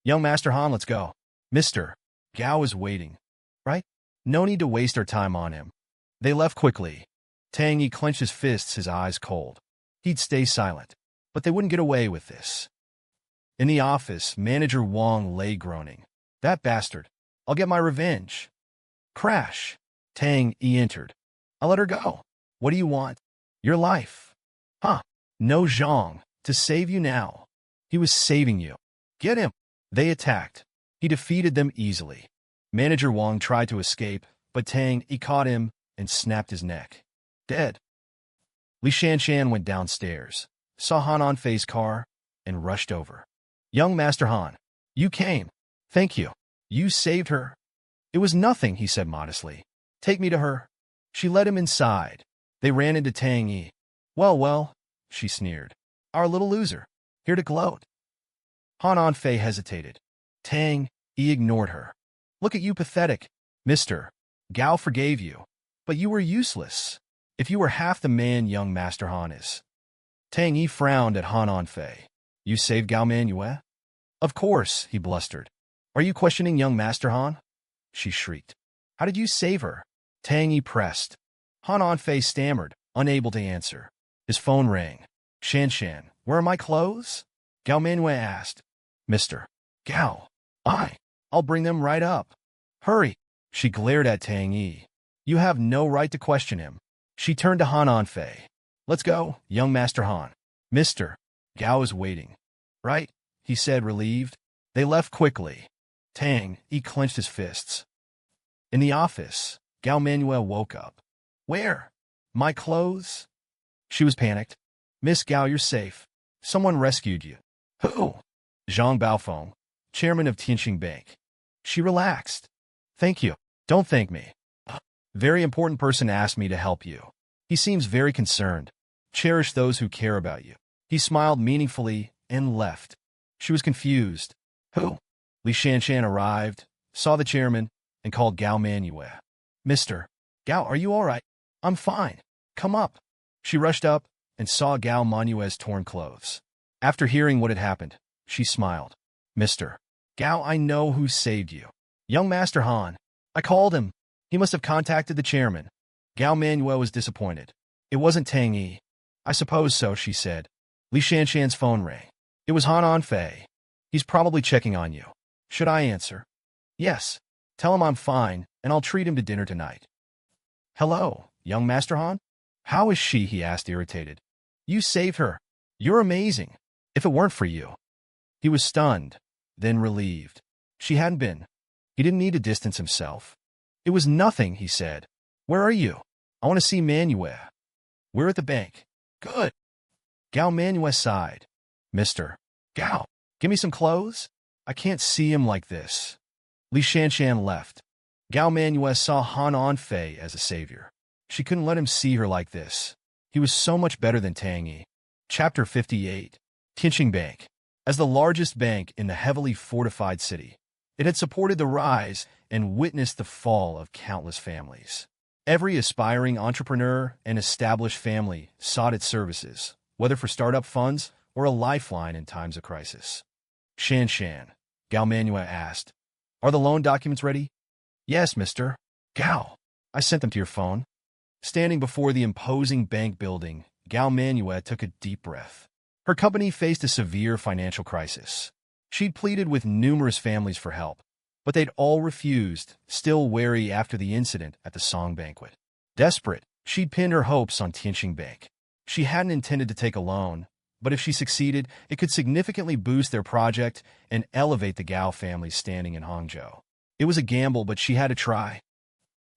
Young Master Han, let's go. Mr. Gao is waiting, right? No need to waste our time on him. They left quickly. Tang Yi clenched his fists, his eyes cold. He'd stay silent, but they wouldn't get away with this. In the office, Manager Wang lay groaning. That bastard. I'll get my revenge. Crash. Tang Yi entered. I'll let her go. What do you want? Your life. Huh. No, Zhang. To save you now. He was saving you. Get him. They attacked. He defeated them easily. Manager Wang tried to escape, but Tang Yi caught him and snapped his neck. Dead. Li Shanshan went downstairs, saw Han Anfei's car, and rushed over. Young Master Han, you came. Thank you. You saved her. It was nothing, he said modestly. Take me to her. She led him inside. They ran into Tang Yi. Well, she sneered. Our little loser. Here to gloat. Han Anfei hesitated. Tang Yi ignored her. Look at you, pathetic. Mr. Gao forgave you, but you were useless. If you were half the man young Master Han is. Tang Yi frowned at Han Anfei. You saved Gao Manyue? Of course, he blustered. Are you questioning young Master Han? She shrieked. How did you save her? Tang Yi pressed. Han Anfei stammered, unable to answer. His phone rang. Shanshan, where are my clothes? Gao Manyue asked. Mr. Gao, I'll bring them right up. Hurry. She glared at Tang Yi. You have no right to question him. She turned to Han Anfei. Let's go, young Master Han. Mr. Gao is waiting. Right, he said, relieved. They left quickly. Tang Yi clenched his fists. In the office, Gao Manyue woke up. Where? My clothes? She was panicked. Miss Gao, you're safe. Someone rescued you. Who? Zhang Baofeng, chairman of Tianxing Bank. She relaxed. Thank you. Don't thank me. Very important person asked me to help you. He seems very concerned. Cherish those who care about you. He smiled meaningfully and left. She was confused. Who? Li Shanshan arrived, saw the chairman, and called Gao Manyue. Mr. Gao, are you all right? I'm fine. Come up. She rushed up and saw Gao Manyue's torn clothes. After hearing what had happened, she smiled. Mr. Gao, I know who saved you. Young Master Han. I called him. He must have contacted the chairman. Gao Manyue was disappointed. It wasn't Tang Yi. I suppose so, she said. Li Shanshan's phone rang. It was Han Anfei. He's probably checking on you. Should I answer? Yes. Tell him I'm fine, and I'll treat him to dinner tonight. Hello, young Master Han? How is she? He asked, irritated. You saved her. You're amazing. If it weren't for you. He was stunned, then relieved. She hadn't been. He didn't need to distance himself. It was nothing, he said. Where are you? I want to see Manyue. We're at the bank. Good. Gao Manyue sighed. Mr. Gao, give me some clothes? I can't see him like this. Li Shanshan left. Gao Manyue saw Han Anfei as a savior. She couldn't let him see her like this. He was so much better than Tang Yi. Chapter 58. Tianxing Bank. As the largest bank in the heavily fortified city, it had supported the rise and witnessed the fall of countless families. Every aspiring entrepreneur and established family sought its services, whether for startup funds or a lifeline in times of crisis. Shanshan, Gao Manyue asked, are the loan documents ready? Yes, Mr. Gao. I sent them to your phone. Standing before the imposing bank building, Gao Manyue took a deep breath. Her company faced a severe financial crisis. She'd pleaded with numerous families for help, but they'd all refused, still wary after the incident at the Song banquet. Desperate, she'd pinned her hopes on Tianxing Bank. She hadn't intended to take a loan, but if she succeeded, it could significantly boost their project and elevate the Gao family's standing in Hangzhou. It was a gamble, but she had to try.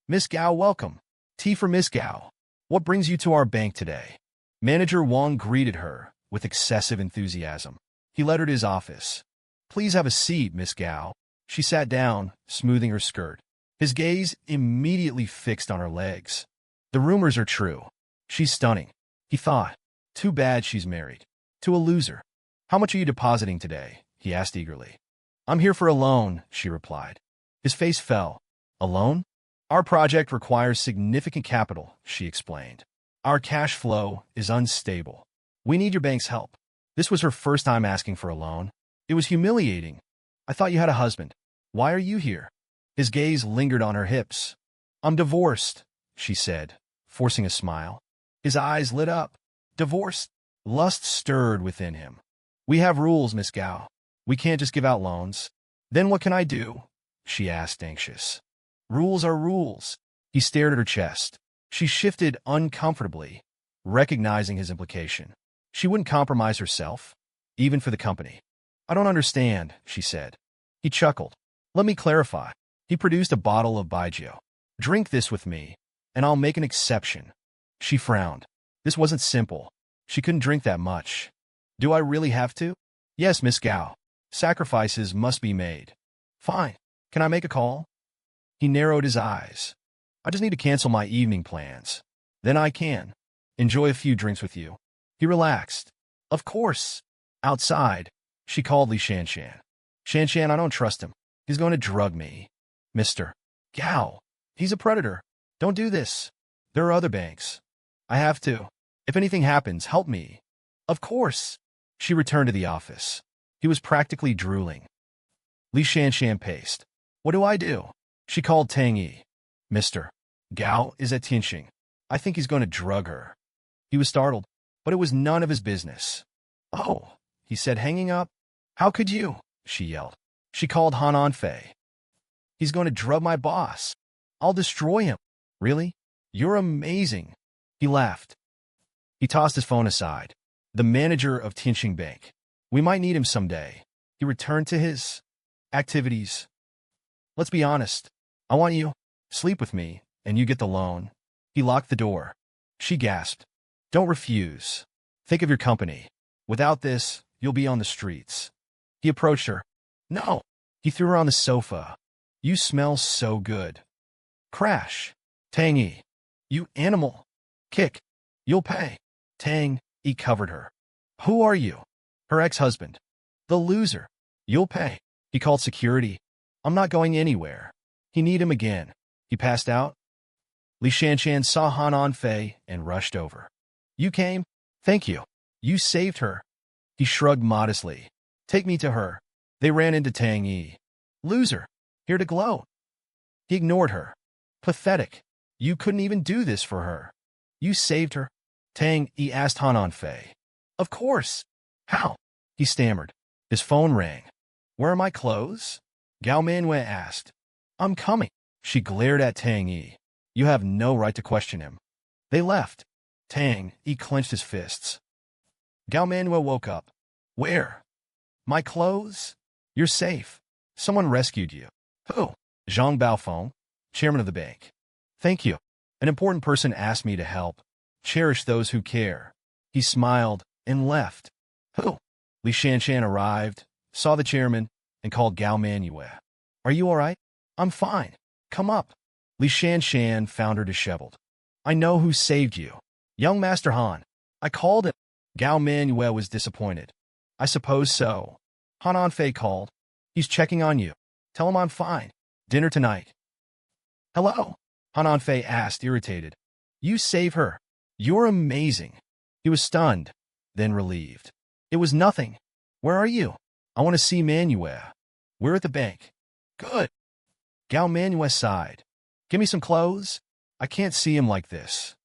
Miss Gao, welcome. Tea for Miss Gao. What brings you to our bank today? Manager Wang greeted her with excessive enthusiasm. He led her to his office. Please have a seat, Miss Gao. She sat down, smoothing her skirt. His gaze immediately fixed on her legs. The rumors are true. She's stunning, he thought. Too bad she's married. To a loser. How much are you depositing today? He asked eagerly. I'm here for a loan, she replied. His face fell. A loan? Our project requires significant capital, she explained. Our cash flow is unstable. We need your bank's help. This was her first time asking for a loan. It was humiliating. I thought you had a husband. Why are you here? His gaze lingered on her hips. I'm divorced, she said, forcing a smile. His eyes lit up. Divorced? Lust stirred within him. We have rules, Miss Gao. We can't just give out loans. Then what can I do? She asked, anxious. Rules are rules. He stared at her chest. She shifted uncomfortably, recognizing his implication. She wouldn't compromise herself, even for the company. I don't understand, she said. He chuckled. Let me clarify. He produced a bottle of baijiu. Drink this with me, and I'll make an exception. She frowned. This wasn't simple. She couldn't drink that much. Do I really have to? Yes, Miss Gao. Sacrifices must be made. Fine. Can I make a call? He narrowed his eyes. I just need to cancel my evening plans. Then I can enjoy a few drinks with you. He relaxed. Of course. Outside, she called Li Shanshan. Shanshan, I don't trust him. He's going to drug me. Mr. Gao, he's a predator. Don't do this. There are other banks. I have to. If anything happens, help me. Of course. She returned to the office. He was practically drooling. Li Shanshan paced. What do I do? She called Tang Yi. Mr. Gao is at Tianxing. I think he's going to drug her. He was startled, but it was none of his business. Oh, he said, hanging up. How could you? She yelled. She called Han Fei. He's going to drug my boss. I'll destroy him. Really? You're amazing. He laughed. He tossed his phone aside. The manager of Tianxing Bank. We might need him someday. He returned to his activities. Let's be honest. I want you. Sleep with me, and you get the loan. He locked the door. She gasped. Don't refuse. Think of your company. Without this, you'll be on the streets. He approached her. No. He threw her on the sofa. You smell so good. Crash. Tang Yi. You animal. Kick. You'll pay. Tang Yi covered her. Who are you? Her ex-husband. The loser. You'll pay. He called security. I'm not going anywhere. He need him again. He passed out. Li Shanshan saw Han Fei and rushed over. You came? Thank you. You saved her. He shrugged modestly. Take me to her. They ran into Tang Yi. Loser. Here to gloat. He ignored her. Pathetic. You couldn't even do this for her. You saved her. Tang Yi asked Han Fei. Of course. How? He stammered. His phone rang. Where are my clothes? Gao Manyue asked. I'm coming. She glared at Tang Yi. You have no right to question him. They left. Tang Yi clenched his fists. Gao Manyue woke up. Where? My clothes? You're safe. Someone rescued you. Who? Zhang Baofeng, chairman of the bank. Thank you. An important person asked me to help. Cherish those who care. He smiled and left. Who? Li Shanshan arrived, saw the chairman, and called Gao Manyue. Are you all right? I'm fine. Come up. Li Shanshan found her disheveled. I know who saved you. Young Master Han. I called him. Gao Manyue was disappointed. I suppose so. Han Fei called. He's checking on you. Tell him I'm fine. Dinner tonight. Hello? Han Fei asked, irritated. You save her. You're amazing. He was stunned, then relieved. It was nothing. Where are you? I want to see Manyue. We're at the bank. Good. Gao Manyue sighed. Give me some clothes. I can't see him like this.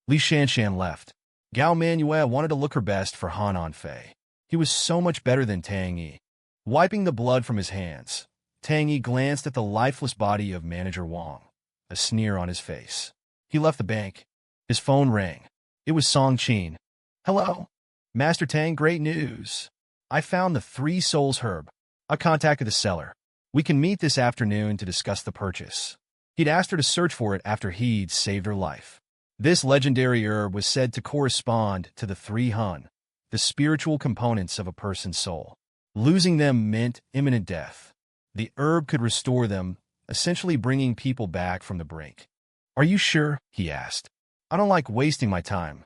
Li Shanshan left. Gao Manyue wanted to look her best for Han Fei. He was so much better than Tang Yi. Wiping the blood from his hands, Tang Yi glanced at the lifeless body of Manager Wang, a sneer on his face. He left the bank. His phone rang. It was Song Qin. Hello? Master Tang, great news. I found the 3 souls herb. I contacted the seller. We can meet this afternoon to discuss the purchase. He'd asked her to search for it after he'd saved her life. This legendary herb was said to correspond to the 3 Hun, the spiritual components of a person's soul. Losing them meant imminent death. The herb could restore them, essentially bringing people back from the brink. Are you sure? He asked. I don't like wasting my time.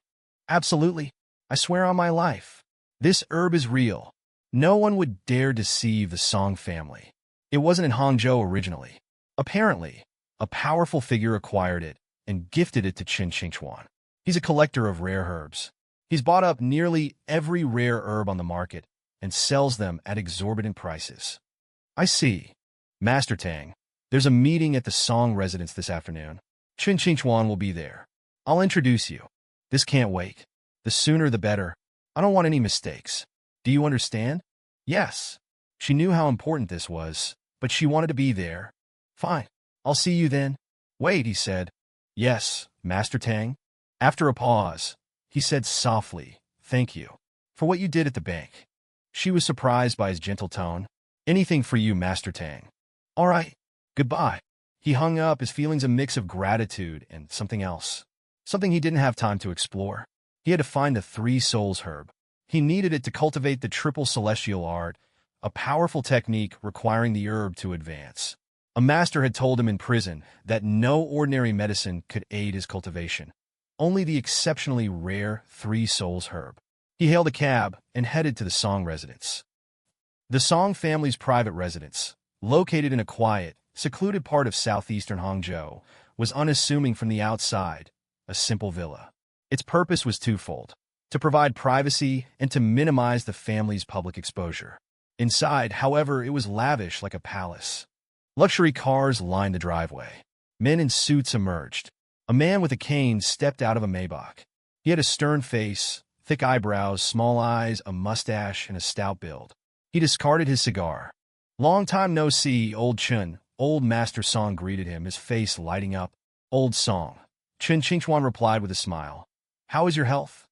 Absolutely. I swear on my life. This herb is real. No one would dare deceive the Song family. It wasn't in Hangzhou originally. Apparently, A powerful figure acquired it and gifted it to Qin Qingchuan. He's a collector of rare herbs. He's bought up nearly every rare herb on the market and sells them at exorbitant prices. I see. Master Tang, there's a meeting at the Song residence this afternoon. Qin Qingchuan will be there. I'll introduce you. This can't wait. The sooner the better. I don't want any mistakes. Do you understand? Yes. She knew how important this was, but she wanted to be there. Fine. I'll see you then. Wait, he said. Yes, Master Tang. After a pause, he said softly, thank you for what you did at the bank. She was surprised by his gentle tone. Anything for you, Master Tang. All right. Goodbye. He hung up, his feelings a mix of gratitude and something else. Something he didn't have time to explore. He had to find the Three Souls herb. He needed it to cultivate the triple celestial art, a powerful technique requiring the herb to advance. A master had told him in prison that no ordinary medicine could aid his cultivation. Only the exceptionally rare Three Souls herb. He hailed a cab and headed to the Song residence. The Song family's private residence, located in a quiet, secluded part of southeastern Hangzhou, was unassuming from the outside, a simple villa. Its purpose was twofold: to provide privacy and to minimize the family's public exposure. Inside, however, it was lavish like a palace. Luxury cars lined the driveway. Men in suits emerged. A man with a cane stepped out of a Maybach. He had a stern face, thick eyebrows, small eyes, a mustache, and a stout build. He discarded his cigar. Long time no see, old Chun. Old Master Song greeted him, his face lighting up. Old Song. Qin Qingchuan replied with a smile. How is your health?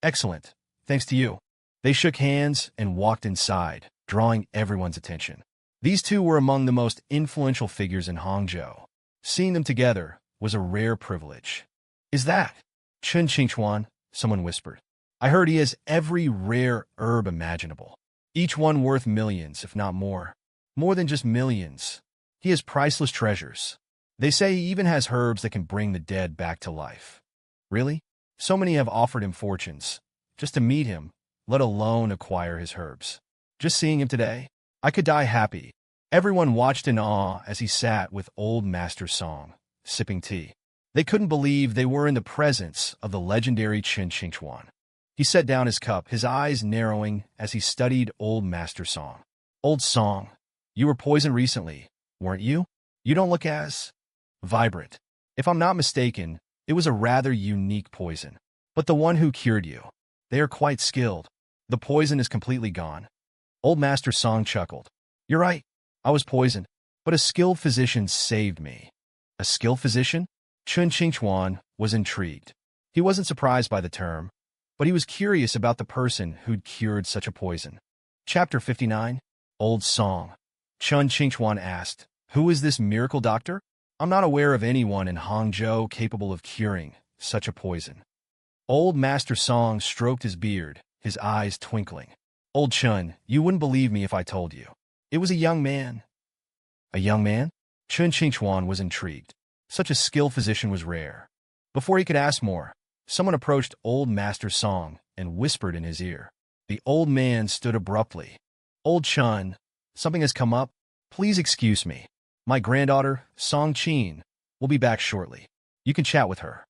Excellent, thanks to you. They shook hands and walked inside, drawing everyone's attention. These two were among the most influential figures in Hangzhou. Seeing them together was a rare privilege. Is that Qin Qingchuan? Someone whispered. I heard he has every rare herb imaginable. Each one worth millions, if not more. More than just millions. He has priceless treasures. They say he even has herbs that can bring the dead back to life. Really? So many have offered him fortunes, just to meet him, let alone acquire his herbs. Just seeing him today, I could die happy. Everyone watched in awe as he sat with old Master Song, sipping tea. They couldn't believe they were in the presence of the legendary Qin Qingchuan. He set down his cup, his eyes narrowing as he studied old Master Song. Old Song, you were poisoned recently, weren't you? You don't look as vibrant. If I'm not mistaken, it was a rather unique poison. But the one who cured you, they are quite skilled. The poison is completely gone. Old Master Song chuckled. You're right. I was poisoned, but a skilled physician saved me. A skilled physician? Qin Qingchuan was intrigued. He wasn't surprised by the term, but he was curious about the person who'd cured such a poison. Chapter 59, Old Song. Qin Qingchuan asked, Who is this miracle doctor? I'm not aware of anyone in Hangzhou capable of curing such a poison. Old Master Song stroked his beard, his eyes twinkling. Old Chun, you wouldn't believe me if I told you. It was a young man. A young man? Qin Qingchuan was intrigued. Such a skilled physician was rare. Before he could ask more, someone approached old Master Song and whispered in his ear. The old man stood abruptly. Old Chun, something has come up. Please excuse me. My granddaughter, Song Qin, will be back shortly. You can chat with her.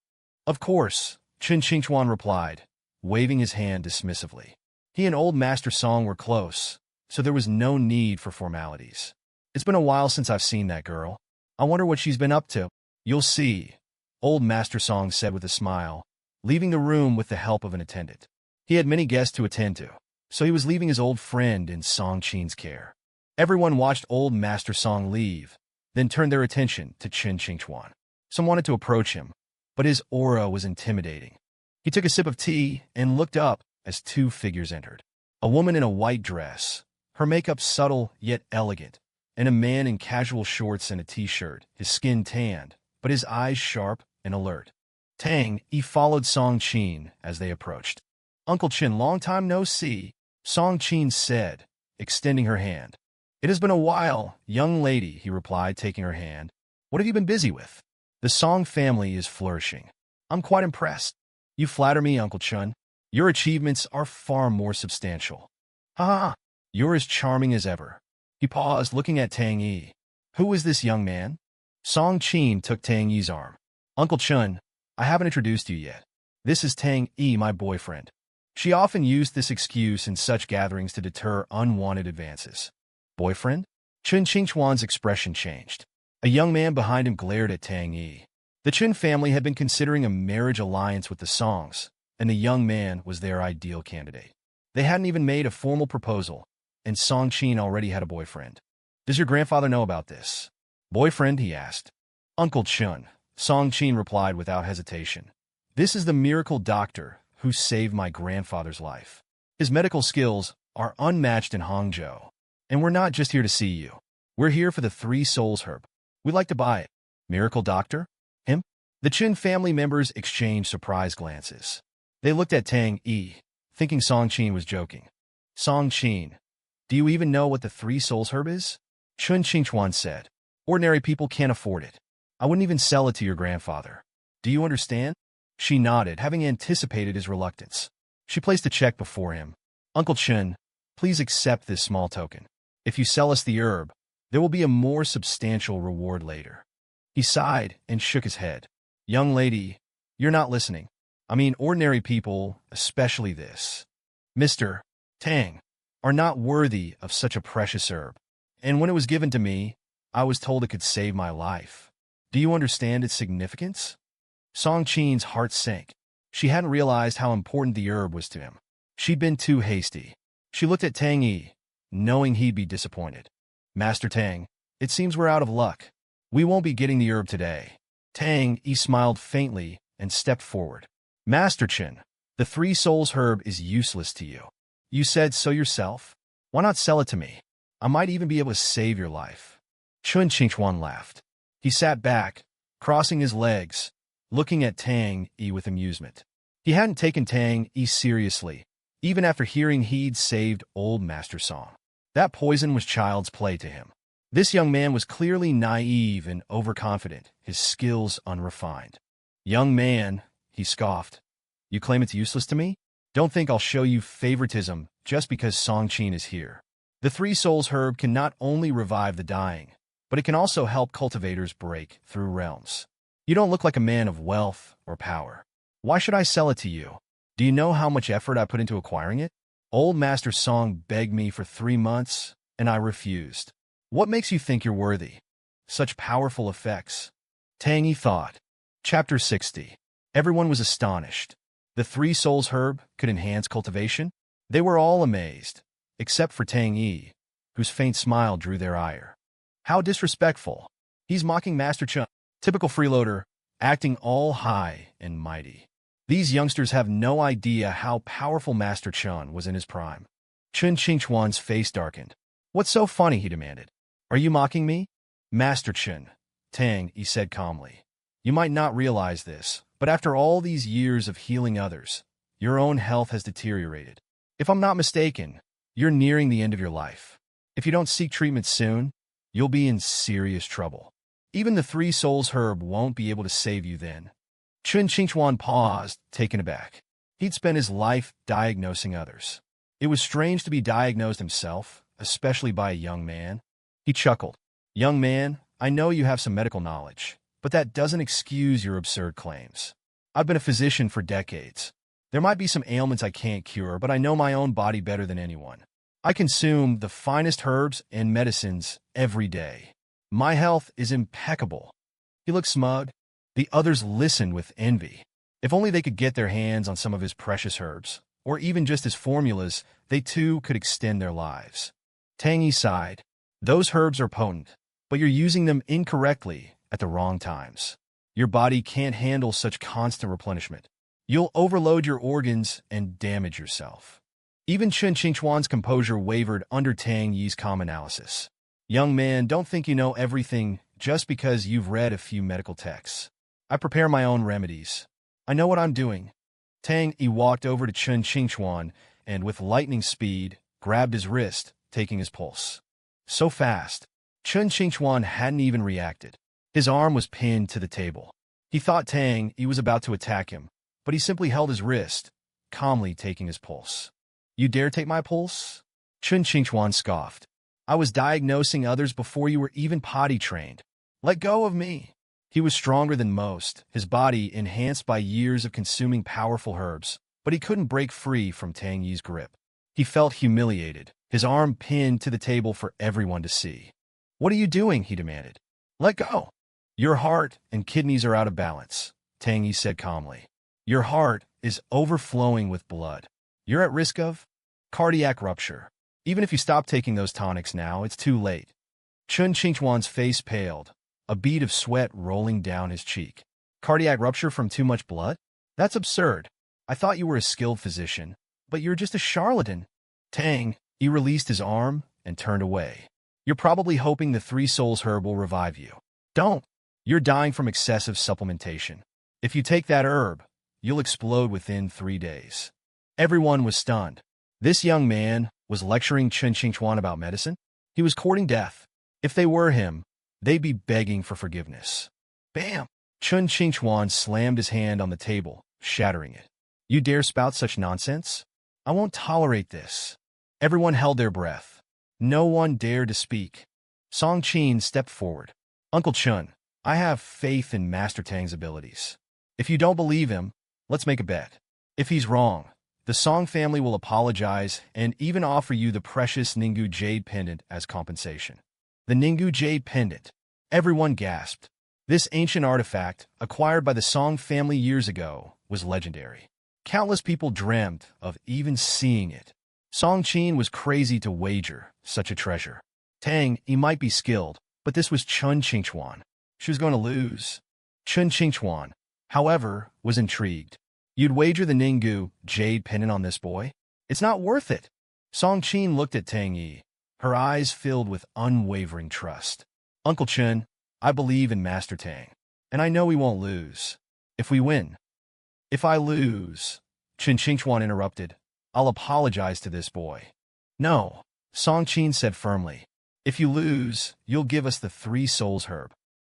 Of course, Qin Qingchuan replied, waving his hand dismissively. He and old Master Song were close, so there was no need for formalities. It's been a while since I've seen that girl. I wonder what she's been up to. You'll see, old Master Song said with a smile, leaving the room with the help of an attendant. He had many guests to attend to, so he was leaving his old friend in Song Qin's care. Everyone watched old Master Song leave, then turned their attention to Qin Qingchuan. Some wanted to approach him, but his aura was intimidating. He took a sip of tea and looked up as two figures entered. A woman in a white dress, her makeup subtle yet elegant, and a man in casual shorts and a t-shirt, his skin tanned, but his eyes sharp and alert. Tang Yi followed Song Qin as they approached. Uncle Qin, long time no see, Song Qin said, extending her hand. It has been a while, young lady, he replied, taking her hand. What have you been busy with? The Song family is flourishing. I'm quite impressed. You flatter me, Uncle Chun. Your achievements are far more substantial. Ha ha, you're as charming as ever. He paused, looking at Tang Yi. Who is this young man? Song Qin took Tang Yi's arm. Uncle Chun, I haven't introduced you yet. This is Tang Yi, my boyfriend. She often used this excuse in such gatherings to deter unwanted advances. Boyfriend? Chun Qingchuan's expression changed. A young man behind him glared at Tang Yi. The Chun family had been considering a marriage alliance with the Songs, and the young man was their ideal candidate. They hadn't even made a formal proposal, and Song Qin already had a boyfriend. Does your grandfather know about this? Boyfriend, he asked. Uncle Chun, Song Qin replied without hesitation. This is the miracle doctor who saved my grandfather's life. His medical skills are unmatched in Hangzhou. And we're not just here to see you. We're here for the Three Souls herb. We'd like to buy it. Miracle doctor? Him? The Qin family members exchanged surprised glances. They looked at Tang Yi, thinking Song Qin was joking. Song Qin, do you even know what the Three Souls herb is? Chun Qingchuan said. Ordinary people can't afford it. I wouldn't even sell it to your grandfather. Do you understand? She nodded, having anticipated his reluctance. She placed a check before him. Uncle Chun, please accept this small token. If you sell us the herb, there will be a more substantial reward later. He sighed and shook his head. Young lady, you're not listening. I mean, ordinary people, especially this, Mr. Tang, are not worthy of such a precious herb. And when it was given to me, I was told it could save my life. Do you understand its significance? Song Qin's heart sank. She hadn't realized how important the herb was to him. She'd been too hasty. She looked at Tang Yi, knowing he'd be disappointed. Master Tang, it seems we're out of luck. We won't be getting the herb today. Tang Yi smiled faintly and stepped forward. Master Chen, the Three Souls herb is useless to you. You said so yourself. Why not sell it to me? I might even be able to save your life. Chun Qingchuan laughed. He sat back, crossing his legs, looking at Tang Yi with amusement. He hadn't taken Tang Yi seriously, even after hearing he'd saved old Master Song. That poison was child's play to him. This young man was clearly naive and overconfident, his skills unrefined. Young man, he scoffed. You claim it's useless to me? Don't think I'll show you favoritism just because Song Qin is here. The Three Souls herb can not only revive the dying, but it can also help cultivators break through realms. You don't look like a man of wealth or power. Why should I sell it to you? Do you know how much effort I put into acquiring it? Old Master Song begged me for 3 months, and I refused. What makes you think you're worthy? Such powerful effects. Tang Yi thought. Chapter 60. Everyone was astonished. The Three Souls herb could enhance cultivation? They were all amazed, except for Tang Yi, whose faint smile drew their ire. How disrespectful. He's mocking Master Chun. Typical freeloader, acting all high and mighty. These youngsters have no idea how powerful Master Chun was in his prime. Chun Qingchuan's face darkened. What's so funny, he demanded. Are you mocking me? Master Chun, Tang Yi said calmly. You might not realize this, but after all these years of healing others, your own health has deteriorated. If I'm not mistaken, you're nearing the end of your life. If you don't seek treatment soon, you'll be in serious trouble. Even the Three Souls herb won't be able to save you then. Chun Qingchuan paused, taken aback. He'd spent his life diagnosing others. It was strange to be diagnosed himself, especially by a young man. He chuckled. Young man, I know you have some medical knowledge, but that doesn't excuse your absurd claims. I've been a physician for decades. There might be some ailments I can't cure, but I know my own body better than anyone. I consume the finest herbs and medicines every day. My health is impeccable. He looked smug. The others listened with envy. If only they could get their hands on some of his precious herbs, or even just his formulas, they too could extend their lives. Tang Yi sighed. Those herbs are potent, but you're using them incorrectly at the wrong times. Your body can't handle such constant replenishment. You'll overload your organs and damage yourself. Even Chun Qingchuan's composure wavered under Tang Yi's calm analysis. Young man, don't think you know everything just because you've read a few medical texts. I prepare my own remedies. I know what I'm doing. Tang Yi walked over to Chun Qingchuan and, with lightning speed, grabbed his wrist, taking his pulse. So fast, Chun Qingchuan hadn't even reacted. His arm was pinned to the table. He thought Tang Yi was about to attack him, but he simply held his wrist, calmly taking his pulse. You dare take my pulse? Chun Qingchuan scoffed. I was diagnosing others before you were even potty trained. Let go of me. He was stronger than most, his body enhanced by years of consuming powerful herbs, but he couldn't break free from Tang Yi's grip. He felt humiliated, his arm pinned to the table for everyone to see. What are you doing? He demanded. Let go. Your heart and kidneys are out of balance, Tang Yi said calmly. Your heart is overflowing with blood. You're at risk of cardiac rupture. Even if you stop taking those tonics now, it's too late. Chun Qingchuan's face paled, a bead of sweat rolling down his cheek. Cardiac rupture from too much blood? That's absurd. I thought you were a skilled physician, but you're just a charlatan. Tang Yi released his arm and turned away. You're probably hoping the Three Souls herb will revive you. Don't. You're dying from excessive supplementation. If you take that herb, you'll explode within 3 days. Everyone was stunned. This young man was lecturing Chun Qingchuan about medicine? He was courting death. If they were him, they'd be begging for forgiveness. Bam! Chun Qingchuan slammed his hand on the table, shattering it. You dare spout such nonsense? I won't tolerate this. Everyone held their breath. No one dared to speak. Song Qin stepped forward. Uncle Chun, I have faith in Master Tang's abilities. If you don't believe him, let's make a bet. If he's wrong, the Song family will apologize and even offer you the precious Ninggu Jade Pendant as compensation. The Ninggu Jade Pendant. Everyone gasped. This ancient artifact, acquired by the Song family years ago, was legendary. Countless people dreamt of even seeing it. Song Qin was crazy to wager such a treasure. Tang Yi might be skilled, but this was Chun Qingchuan. She was going to lose. Chun Qingchuan, however, was intrigued. You'd wager the Ninggu Jade Pendant on this boy? It's not worth it. Song Qin looked at Tang Yi, her eyes filled with unwavering trust. Uncle Chun, I believe in Master Tang, and I know we won't lose. If we win. If I lose, Chun Qingchuan interrupted, I'll apologize to this boy. No, Song Qin said firmly. If you lose, you'll give us the Three Souls herb.